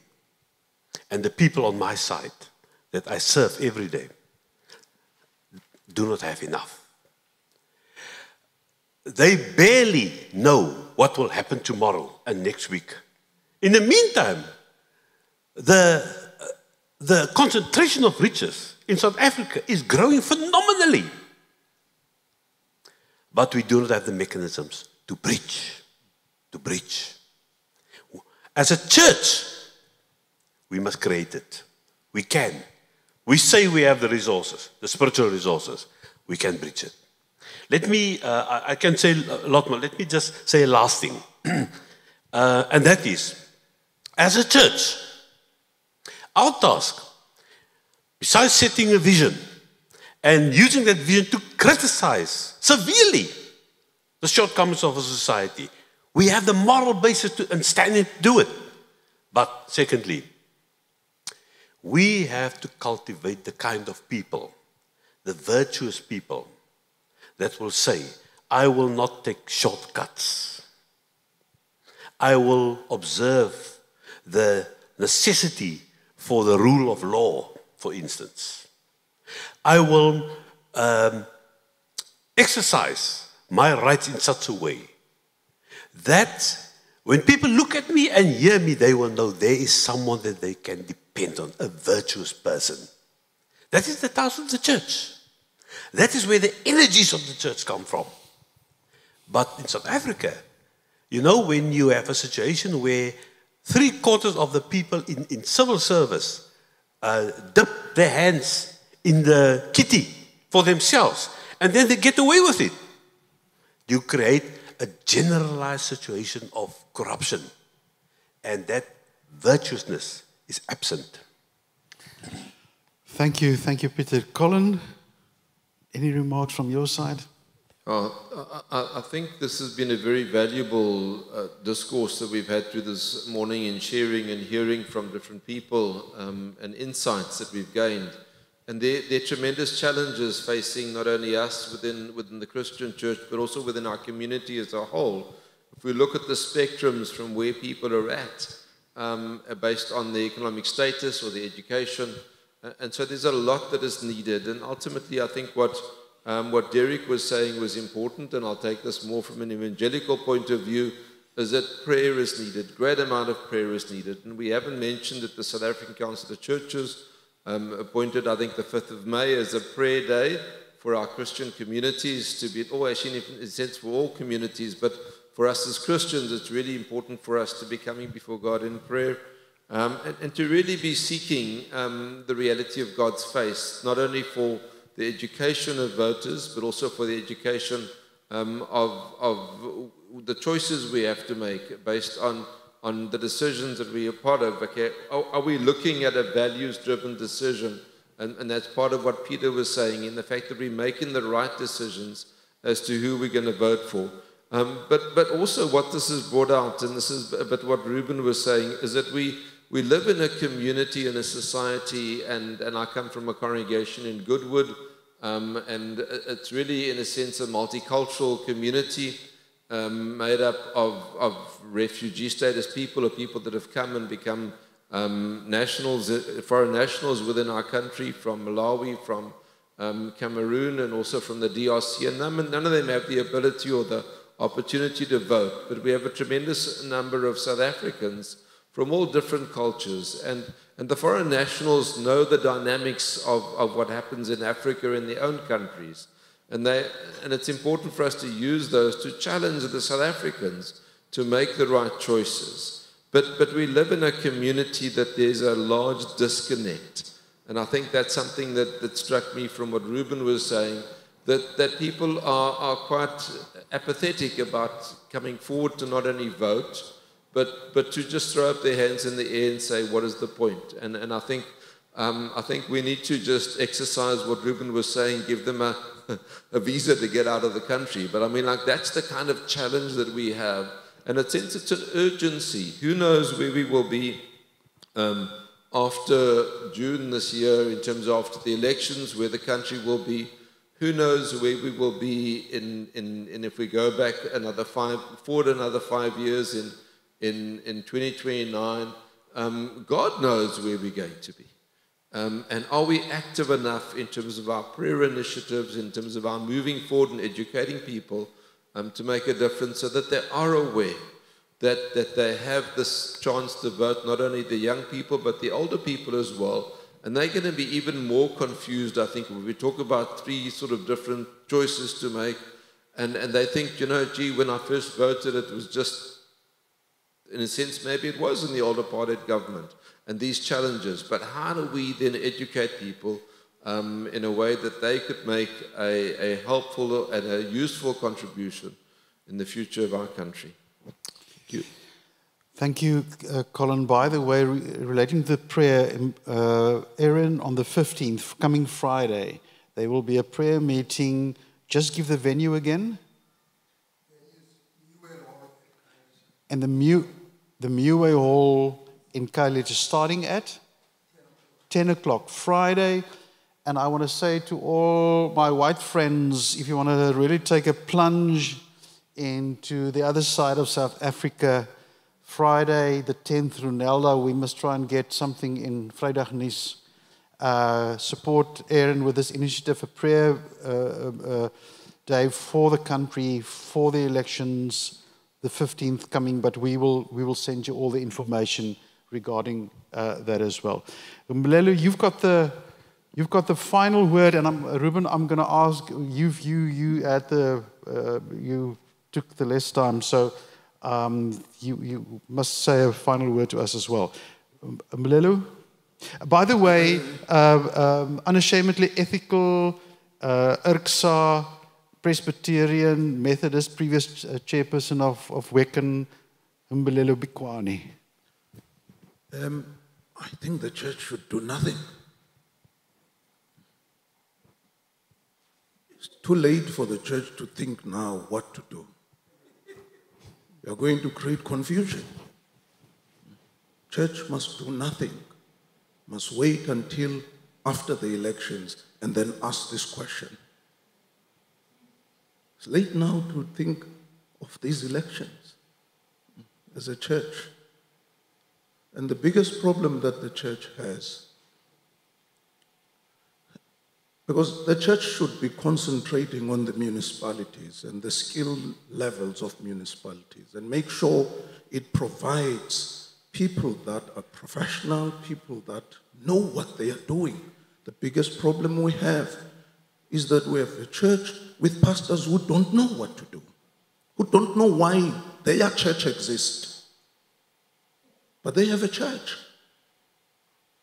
And the people on my side that I serve every day do not have enough. They barely know what will happen tomorrow and next week. In the meantime, the concentration of riches in South Africa is growing phenomenally. But we do not have the mechanisms to breach. As a church, we must create it. We can. We say we have the resources, the spiritual resources. We can breach it. Let me, I can say a lot more. Let me just say a last thing. And that is, as a church, our task, besides setting a vision and using that vision to criticize severely the shortcomings of a society, we have the moral basis to and stand and do it. But secondly, we have to cultivate the kind of people, the virtuous people, that will say, I will not take shortcuts. I will observe the necessity for the rule of law, for instance. I will exercise my rights in such a way that when people look at me and hear me, they will know there is someone that they can depend on, a virtuous person. That is the task of the church. That is where the energies of the church come from. But in South Africa, you know, when you have a situation where 3/4 of the people in civil service dip their hands in the kitty for themselves, and then they get away with it. You create a generalized situation of corruption, and that virtuousness is absent. Thank you, Peter. Colin, any remarks from your side? I think this has been a very valuable discourse that we've had through this morning in sharing and hearing from different people and insights that we've gained. And there are tremendous challenges facing not only us within the Christian church, but also within our community as a whole. If we look at the spectrums from where people are at, based on their economic status or their education, and so there's a lot that is needed. And ultimately, I think what Derek was saying was important, and I'll take this more from an evangelical point of view, is that prayer is needed, great amount of prayer is needed. And we haven't mentioned that the South African Council of Churches appointed, I think, the 5th of May as a prayer day for our Christian communities to be, actually in a sense for all communities, but for us as Christians, it's really important for us to be coming before God in prayer and to really be seeking the reality of God's face, not only for the education of voters, but also for the education of the choices we have to make based on the decisions that we are part of. Okay, are we looking at a values-driven decision? And that's part of what Peter was saying, in the fact that we're making the right decisions as to who we're going to vote for. But also what this has brought out, and this is a bit what Ruben was saying, is that we live in a community, in a society, and I come from a congregation in Goodwood, and it's really, in a sense, a multicultural community made up of refugee status people, or people that have come and become nationals, foreign nationals within our country, from Malawi, from Cameroon, and also from the DRC. And none of them have the ability or the opportunity to vote, but we have a tremendous number of South Africans from all different cultures, and the foreign nationals know the dynamics of what happens in Africa in their own countries, and it's important for us to use those to challenge the South Africans to make the right choices. But we live in a community that there's a large disconnect, and I think that's something that struck me from what Ruben was saying, that people are quite apathetic about coming forward to not only vote, but to just throw up their hands in the air and say, what is the point? And I think we need to just exercise what Ruben was saying, give them a visa to get out of the country. But I mean, like, that's the kind of challenge that we have. And it's an urgency. Who knows where we will be after June this year, in terms of after the elections, where the country will be. Who knows where we will be in if we go back another 5 years in 2029. God knows where we're going to be. And are we active enough in terms of our prayer initiatives, in terms of our moving forward and educating people to make a difference, so that they are aware that they have this chance to vote, not only the young people, but the older people as well. And they're going to be even more confused, I think, when we talk about 3 sort of different choices to make. And they think, gee, when I first voted, it was just, in a sense, maybe it was in the old apartheid government and these challenges. But how do we then educate people in a way that they could make a helpful and a useful contribution in the future of our country? Thank you. Thank you, Colin. By the way, relating to the prayer, Aaron, on the 15th, coming Friday, there will be a prayer meeting. Just give the venue again. And the Muway Hall in Khayelitsha, starting at 10 o'clock Friday. And I want to say to all my white friends, if you want to really take a plunge into the other side of South Africa, Friday, the 10th, Ronaldo, we must try and get something in Vrydag-nuus. Support Aaron with this initiative, a prayer day for the country, for the elections, the 15th coming, but we will send you all the information regarding that as well. Mlelo, you've got the final word, and Ruben, I'm going to ask you took the less time, so you must say a final word to us as well. Mlelo? By the way, unashamedly ethical IRCSA, Presbyterian, Methodist, previous chairperson of Wecken, Mbelelo Bikwani. I think the church should do nothing. It's too late for the church to think now what to do. You're going to create confusion. Church must do nothing, must wait until after the elections and then ask this question. It's late now to think of these elections as a church. And the biggest problem that the church has, because the church should be concentrating on the municipalities and the skill levels of municipalities and make sure it provides people that are professional, people that know what they are doing. The biggest problem we have is that we have a church with pastors who don't know what to do, who don't know why their church exists. But they have a church.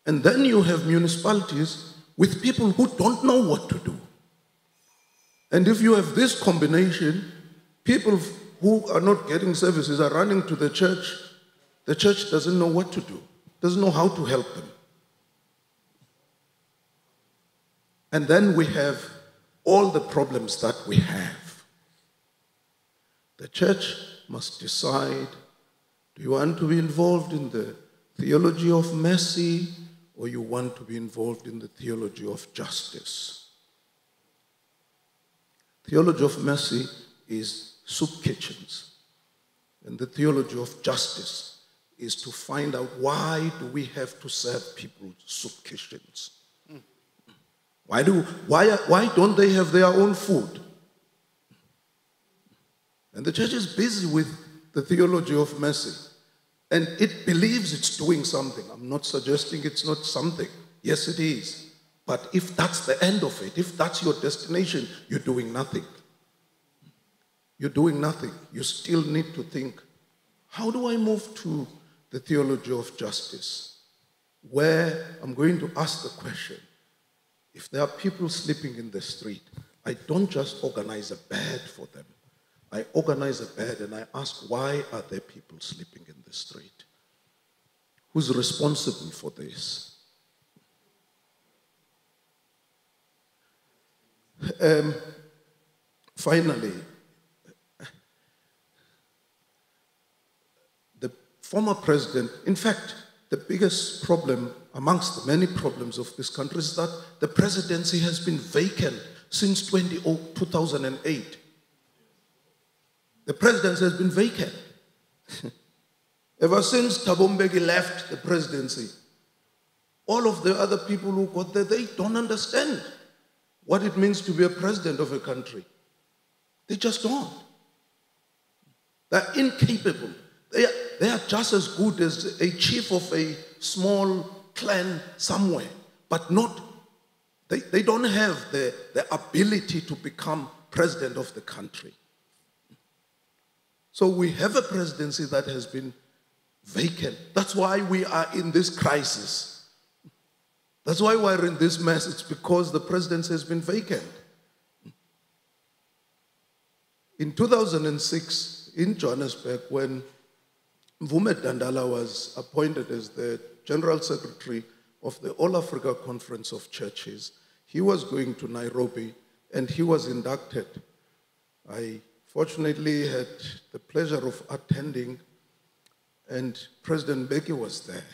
And then you have municipalities with people who don't know what to do. And if you have this combination, people who are not getting services are running to the church doesn't know what to do, doesn't know how to help them. And then we have all the problems that we have. The church must decide, do you want to be involved in the theology of mercy, or you want to be involved in the theology of justice? Theology of mercy is soup kitchens. And the theology of justice is to find out, why do we have to serve people soup kitchens? Why don't they have their own food? And the church is busy with the theology of mercy. And it believes it's doing something. I'm not suggesting it's not something. Yes, it is. But if that's the end of it, if that's your destination, you're doing nothing. You're doing nothing. You still need to think, how do I move to the theology of justice? Where I'm going to ask the question, if there are people sleeping in the street, I don't just organize a bed for them. I organize a bed and I ask, why are there people sleeping in the street? Who's responsible for this? Finally, the former president, in fact, the biggest problem amongst the many problems of this country is that the presidency has been vacant since 2008. The presidency has been vacant. Ever since Thabo Mbeki left the presidency, all of the other people who got there, they don't understand what it means to be a president of a country. They just don't. They're incapable. They are just as good as a chief of a small clan somewhere, but they don't have the ability to become president of the country. So we have a presidency that has been vacant. That's why we are in this crisis. That's why we're in this mess. It's because the presidency has been vacant. In 2006, in Johannesburg, when Mvume Dandala was appointed as the General Secretary of the All Africa Conference of Churches, he was going to Nairobi and he was inducted. I fortunately had the pleasure of attending, and President Mbeki was there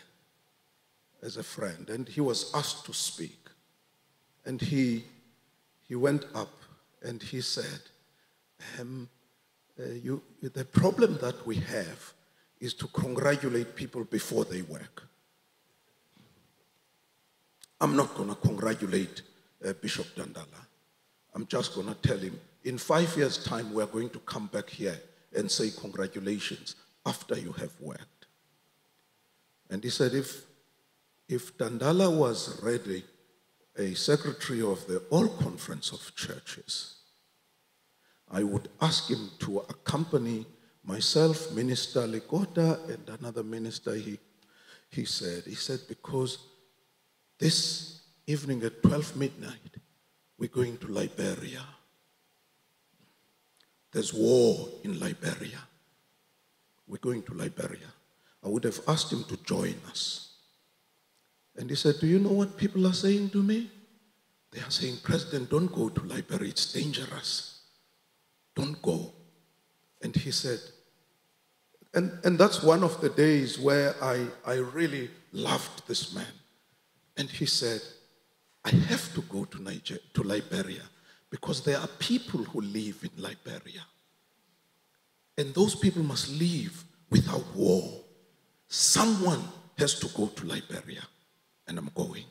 as a friend, and he was asked to speak. And he went up and he said, the problem that we have is to congratulate people before they work. I'm not going to congratulate Bishop Dandala. I'm just going to tell him, in 5 years' time, we're going to come back here and say congratulations after you have worked. And he said, if Dandala was already a secretary of the All Conference of Churches, I would ask him to accompany myself, Minister Lekota, and another minister, he said, because this evening at 12 midnight, we're going to Liberia. There's war in Liberia. We're going to Liberia. I would have asked him to join us. And he said, do you know what people are saying to me? They are saying, President, don't go to Liberia. It's dangerous. Don't go. And he said, and that's one of the days where I really loved this man. And he said, I have to go to Liberia because there are people who live in Liberia. And those people must live without war. Someone has to go to Liberia, and I'm going.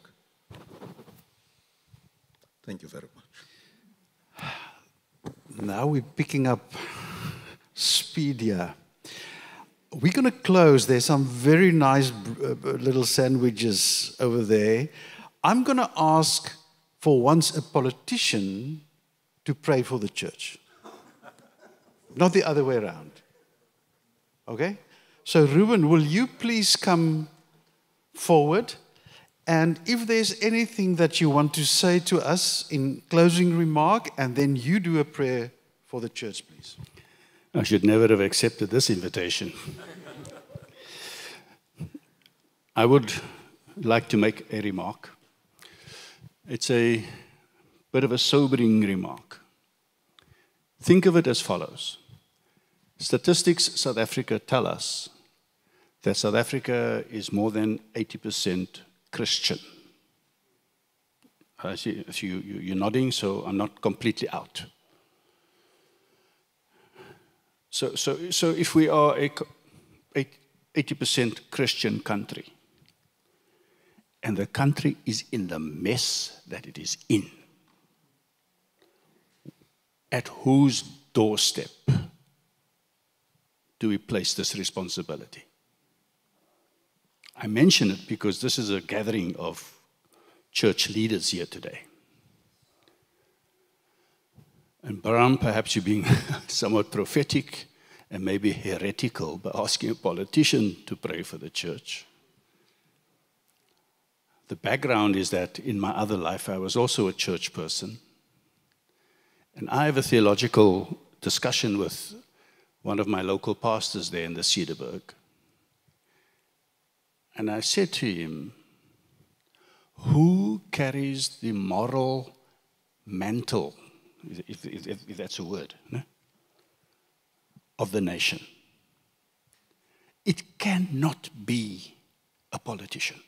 Thank you very much. Now we're picking up speed here. We're going to close. There's some very nice little sandwiches over there. I'm going to ask for once a politician to pray for the church. Not the other way around. Okay? So, Ruben, will you please come forward? And if there's anything that you want to say to us in closing remark, and then you do a prayer for the church, please. I should never have accepted this invitation. I would like to make a remark. It's a bit of a sobering remark. Think of it as follows. Statistics South Africa tell us that South Africa is more than 80% Christian. I see you're nodding, so I'm not completely out. So if we are a 80% Christian country, and the country is in the mess that it is in, at whose doorstep do we place this responsibility? I mention it because this is a gathering of church leaders here today. And Bram, perhaps you're being somewhat prophetic and maybe heretical by asking a politician to pray for the church. The background is that in my other life, I was also a church person. And I have a theological discussion with one of my local pastors there in the Cederberg. And I said to him, who carries the moral mantle, if that's a word, no? Of the nation? It cannot be a politician.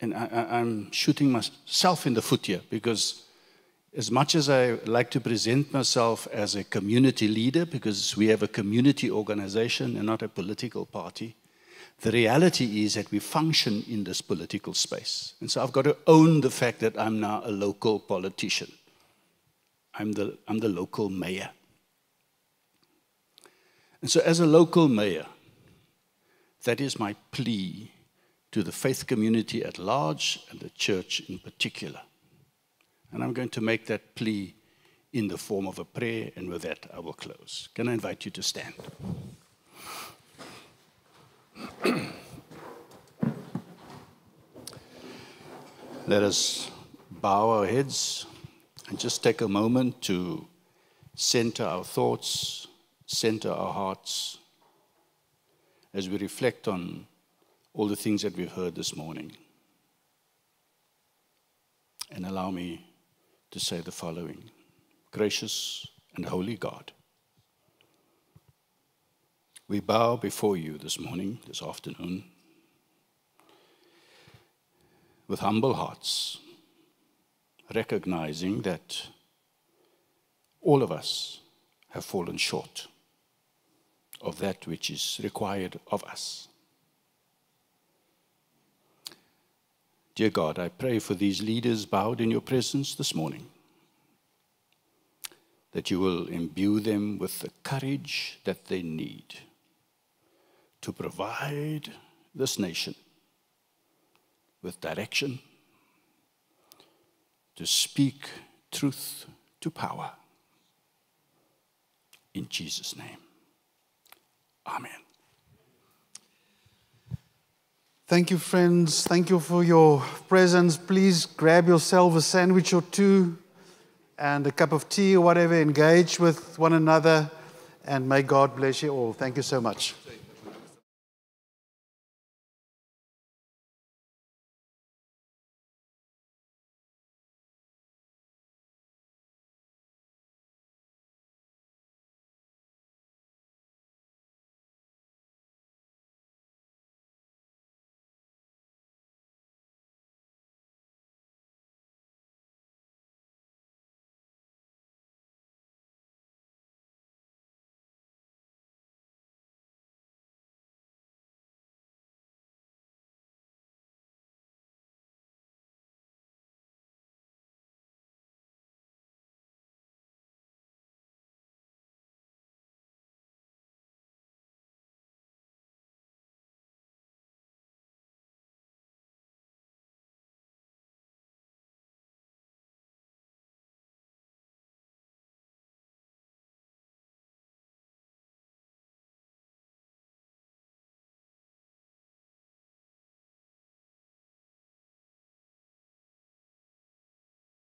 And I'm shooting myself in the foot here because as much as I like to present myself as a community leader, because we have a community organization and not a political party, the reality is that we function in this political space. And so I've got to own the fact that I'm now a local politician. I'm the local mayor. And so as a local mayor, that is my plea to the faith community at large and the church in particular. And I'm going to make that plea in the form of a prayer, and with that I will close. Can I invite you to stand? Let us bow our heads and just take a moment to center our thoughts, center our hearts as we reflect on all the things that we've heard this morning. And allow me to say the following. Gracious and holy God, we bow before you this morning, this afternoon, with humble hearts, recognizing that all of us have fallen short of that which is required of us. Dear God, I pray for these leaders bowed in your presence this morning, that you will imbue them with the courage that they need to provide this nation with direction, to speak truth to power. In Jesus' name, amen. Thank you, friends. Thank you for your presence. Please grab yourself a sandwich or two and a cup of tea or whatever. Engage with one another, and may God bless you all. Thank you so much.